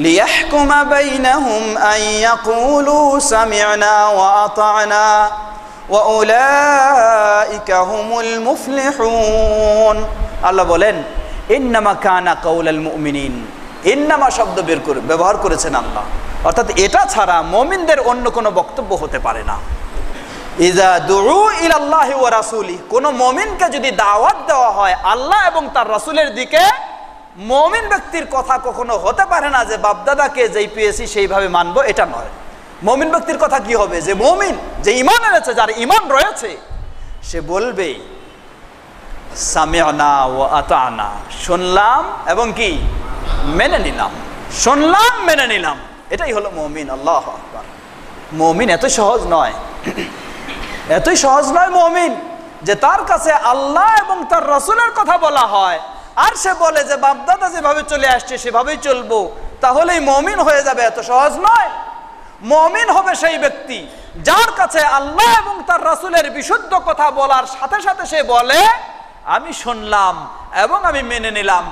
লিয়াহকুমা বাইনাহুম আন ইয়াকুলু সামি'না ওয়া আতা'না ওয়া উলাইকা হুমুল মুফলিহুন। আল্লাহ বলেন, ইন্নামা কানা কাউলাল মুমিনিন, ইন্নামা শব্দ ব্যবহার করেছেন আল্লাহ, অর্থাৎ এটা ছাড়া মুমিনদের অন্য কোনো বক্তব্য হতে পারে না। ইযা দুউ ইলাল্লাহি ওয়া রাসূলিহি, কোন মুমিনকে যদি দাওয়াত দেওয়া হয় আল্লাহ এবং তার রাসূলের দিকে, মুমিন ব্যক্তির কথা কখনো হতে পারে না যে বাপদাদাকে যেই পেয়েছি সেইভাবে মানবো, এটা নয়। মুমিন ব্যক্তির কথা কি হবে, যে মুমিন, যে ঈমান এনেছে, যার ঈমান রয়েছে, সে বলবে সামি'না ওয়া আতা'না, শুনলাম এবং কি মেনে নিলাম, শুনলাম মেনে নিলাম, এটাই হলো মুমিন। আল্লাহু আকবার। মুমিন এত সহজ নয়, এতই সহজ নয় মুমিন যে তার কাছে আল্লাহ এবং তার রাসূলের কথা বলা হয় আর সে বলে যে বাপদাদা যেভাবে চলে আসছে সেভাবেই চলবো, তাহলেই মুমিন হয়ে যাবে, এত সহজ নয়। মুমিন হবে সেই ব্যক্তি যার কাছে আল্লাহ এবং তার রাসূলের বিশুদ্ধ কথা বলার সাথে সাথে সে বলে আমি শুনলাম এবং আমি মেনে নিলাম,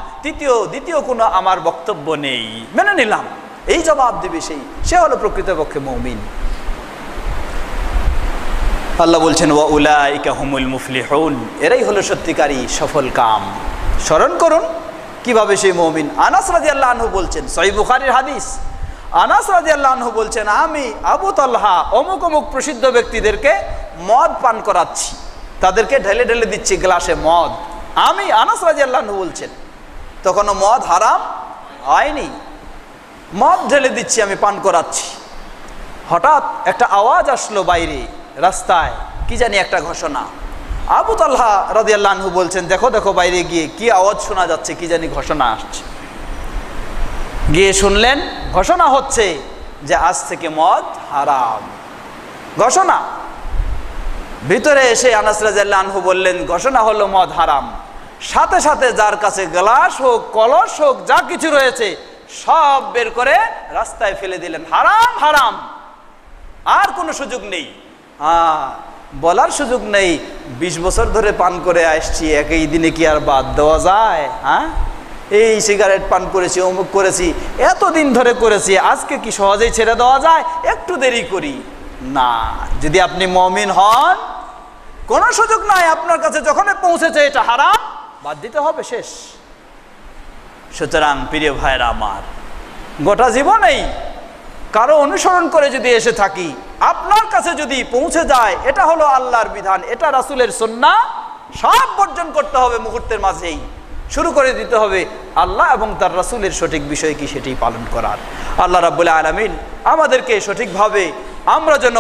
দ্বিতীয় কোনো আমার বক্তব্য নেই, মেনে নিলাম, এই জবাব দিবে সে হলো প্রকৃতপক্ষে মুমিন। আল্লাহ বলছেন, ওয়া উলাইকা হুমুল মুফলিহুন, এরাই হলো সত্যিকারী সফল কাম। স্মরণ করুন কিভাবে সেই মুমিন। আনাস রাদিয়াল্লাহু আনহু বলছেন, সহিহ বুখারীর হাদিস, আনাস রাদিয়াল্লাহু আনহু বলছেন, আমি আবু তালহা অমুক অমুক প্রসিদ্ধ ব্যক্তিদেরকে মদ পান করাচ্ছি, তাদেরকে ঢেলে ঢেলে দিচ্ছি গ্লাসে মদ। আমি আনাস রাদিয়াল্লাহু আনহু বলছেন, তখনও মদ হারাম হয়নি, মদ ঢেলে দিচ্ছি, আমি পান করাচ্ছি। হঠাৎ একটা আওয়াজ আসলো বাইরে রাস্তায়, কি জানি একটা ঘোষণা। আবু তালহা রাদিয়াল্লাহু আনহু বলছেন, দেখো দেখো বাইরে গিয়ে কি আওয়াজ শোনা যাচ্ছে, কি জানি ঘোষণা আসছে। গিয়ে শুনলেন ঘোষণা হচ্ছে যে আজ থেকে মদ হারাম, ঘোষণা। ভিতরে এসে আনাস রাদিয়াল্লাহু আনহু বললেন, ঘোষণা হলো মদ হারাম। সাথে সাথে যার কাছে গ্লাস হোক, কলস হোক, যা কিছু রয়েছে সব বের করে রাস্তায় ফেলে দিলেন, হারাম হারাম, আর কোনো সুযোগ নেই। বলার সুযোগ নেই 20 বছর ধরে পান করে আসছি, একই দিনে কি আর বাদ দেওয়া যায়? এই সিগারেট পান করেছি, অমুক করেছি, এতদিন ধরে করেছি, আজকে কি সহজেই ছেড়ে দেওয়া যায়? একটু দেরি করি না। যদি আপনি মুমিন হন, কোনো সুযোগ নাই, আপনার কাছে যখন পৌঁছেছে এটা হারাম, বাদ দিতে হবে, শেষ। সুতরাং প্রিয় ভাইরা আমার, গোটা জীবনেই কারো অনুসরণ করে যদি এসে থাকি, আপনার কাছে যদি পৌঁছে যায় এটা হলো আল্লাহর বিধান, এটা রাসূলের সুন্নাহ, সব বর্জন করতে হবে, মুহূর্তের মাঝেই শুরু করে দিতে হবে আল্লাহ এবং তার রাসূলের সঠিক বিষয় কি সেটি পালন করার। আল্লাহ রাব্বুল আলামিন আমাদেরকে সঠিকভাবে আমরা যেন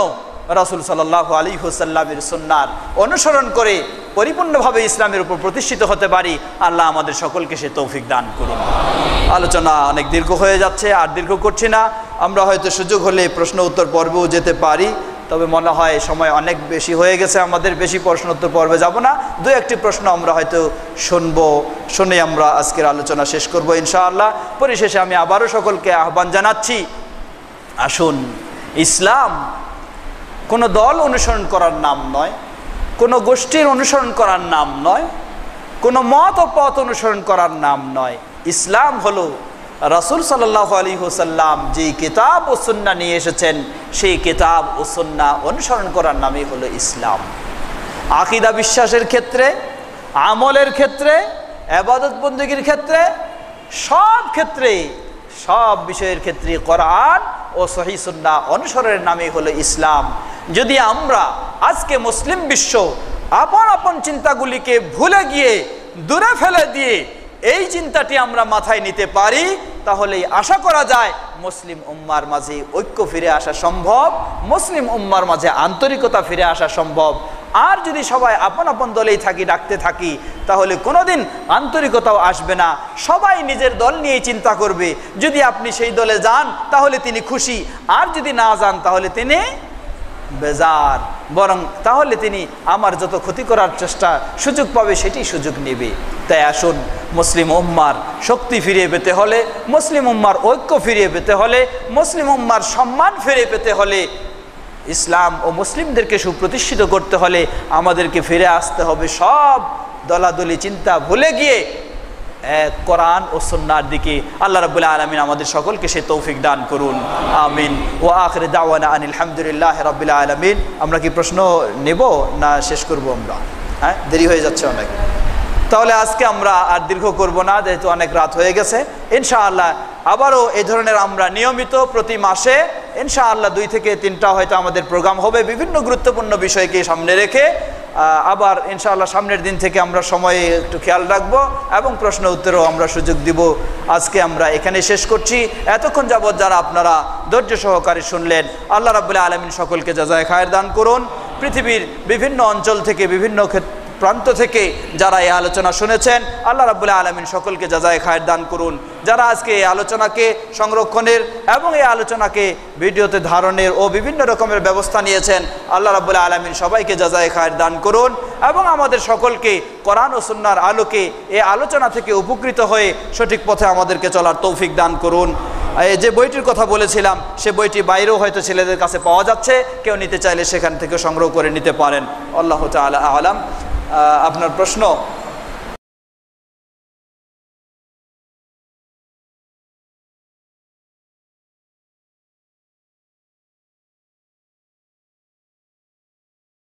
রাসূল সাল্লাল্লাহু আলাইহি ওয়াসাল্লামের সুন্নাহর অনুসরণ করে পরিপূর্ণভাবে ইসলামের উপর প্রতিষ্ঠিত হতে পারি, আল্লাহ আমাদের সকলকে সে তৌফিক দান করুন। আলোচনা অনেক দীর্ঘ হয়ে যাচ্ছে, আর দীর্ঘ করছি না। আমরা হয়তো সুযোগ হলে প্রশ্ন উত্তর পর্বেও যেতে পারি, তবে মনে হয় সময় অনেক বেশি হয়ে গেছে, আমাদের বেশি প্রশ্ন উত্তর পর্বে যাব না। দু একটি প্রশ্ন আমরা হয়তো শুনে আমরা আজকের আলোচনা শেষ করব ইনশাআল্লাহ। পরিশেষে আমি আবারও সকলকে আহ্বান জানাচ্ছি, আসুন, ইসলাম কোনো দল অনুসরণ করার নাম নয়, কোনো গোষ্ঠীর অনুসরণ করার নাম নয়, কোনো মত ও পথ অনুসরণ করার নাম নয়। ইসলাম হলো রাসূল সাল্লাল্লাহু আলাইহি ওয়াসাল্লাম যে কিতাব ও সুন্নাহ নিয়ে এসেছেন, সেই কিতাব ও সুন্নাহ অনুসরণ করার নামই হলো ইসলাম। আকীদা বিশ্বাসের ক্ষেত্রে, আমলের ক্ষেত্রে, ইবাদত বন্দেগীর ক্ষেত্রে, সব ক্ষেত্রে, সব বিষয়ের ক্ষেত্রে কোরআন ও সহিহ সুন্নাহ অনুসরণের নামই হলো ইসলাম। যদি আমরা আজকে মুসলিম বিশ্ব আপন আপন চিন্তাগুলিকে ভুলে গিয়ে, দূরে ফেলে দিয়ে এই চিন্তাটি আমরা মাথায় নিতে পারি, তাহলেই আশা করা যায় মুসলিম উম্মার মাঝে ঐক্য ফিরে আসা সম্ভব, মুসলিম উম্মার মাঝে আন্তরিকতা ফিরে আসা সম্ভব। আর যদি সবাই আপন আপন দলেই থাকি, ডাকতে থাকি, তাহলে কোনোদিন আন্তরিকতাও আসবে না, সবাই নিজের দল নিয়েই চিন্তা করবে। যদি আপনি সেই দলে যান তাহলে তিনি খুশি, আর যদি না যান তাহলে তিনি বেজার, বরং তাহলে তিনি আমার যত ক্ষতি করার চেষ্টা সুযোগ পাবে সেটি সুযোগ নেবে। তাই আসুন, মুসলিম উম্মার শক্তি ফিরিয়ে পেতে হলে, মুসলিম উম্মার ঐক্য ফিরিয়ে পেতে হলে, মুসলিম উম্মার সম্মান ফিরে পেতে হলে, ইসলাম ও মুসলিমদেরকে সুপ্রতিষ্ঠিত করতে হলে আমাদেরকে ফিরে আসতে হবে সব দলাদলি চিন্তা ভুলে গিয়ে কোরআন ও সুন্নাহর দিকে। আল্লাহ রাব্বুল আলামিন আমাদের সকলকে সে তৌফিক দান করুন, আমিন। ওয়া আখিরু দাওয়ানা আনিল হামদুলিল্লাহি রাব্বিল আলামিন। আমরা কি প্রশ্ন নেব না শেষ করব? আমরা দেরি হয়ে যাচ্ছে অনেক, তাহলে আজকে আমরা আর দীর্ঘ করব না, যেহেতু অনেক রাত হয়ে গেছে। ইনশাআল্লাহ আবারও এই ধরনের আমরা নিয়মিত প্রতি মাসে ইনশাআল্লাহ 2 থেকে 3টা হয়তো আমাদের প্রোগ্রাম হবে, বিভিন্ন গুরুত্বপূর্ণ বিষয়কে সামনে রেখে। আবার ইনশাআল্লাহ সামনের দিন থেকে আমরা সময়ে একটু খেয়াল রাখবো এবং প্রশ্ন উত্তরও আমরা সুযোগ দিব। আজকে আমরা এখানে শেষ করছি। এতক্ষণ যাবৎ যারা আপনারা ধৈর্য সহকারে শুনলেন, আল্লাহ রাব্বুল আলামিন সকলকে জাযায়ে খায়ের দান করুন। পৃথিবীর বিভিন্ন অঞ্চল থেকে, বিভিন্ন প্রান্ত থেকে যারা এই আলোচনা শুনেছেন, আল্লাহ রাব্বুল আলামিন সকলকে জাযায়ে খায়ের দান করুন। যারা আজকে এই আলোচনাকে সংরক্ষণের এবং এই আলোচনাকে ভিডিওতে ধারণের ও বিভিন্ন রকমের ব্যবস্থা নিয়েছেন, আল্লাহ রাব্বুল আলামিন সবাইকে জাযায়ে খায়ের দান করুন এবং আমাদের সকলকে কোরআন ও সুন্নাহর আলোকে এই আলোচনা থেকে উপকৃত হয়ে সঠিক পথে আমাদেরকে চলার তৌফিক দান করুন। এই যে বইটির কথা বলেছিলাম, সে বইটি বাইরেও হয়তো ছেলেদের কাছে পাওয়া যাচ্ছে, কেউ নিতে চাইলে সেখান থেকে সংগ্রহ করে নিতে পারেন। আল্লাহু তাআলা আ'লাম। আপনার প্রশ্ন?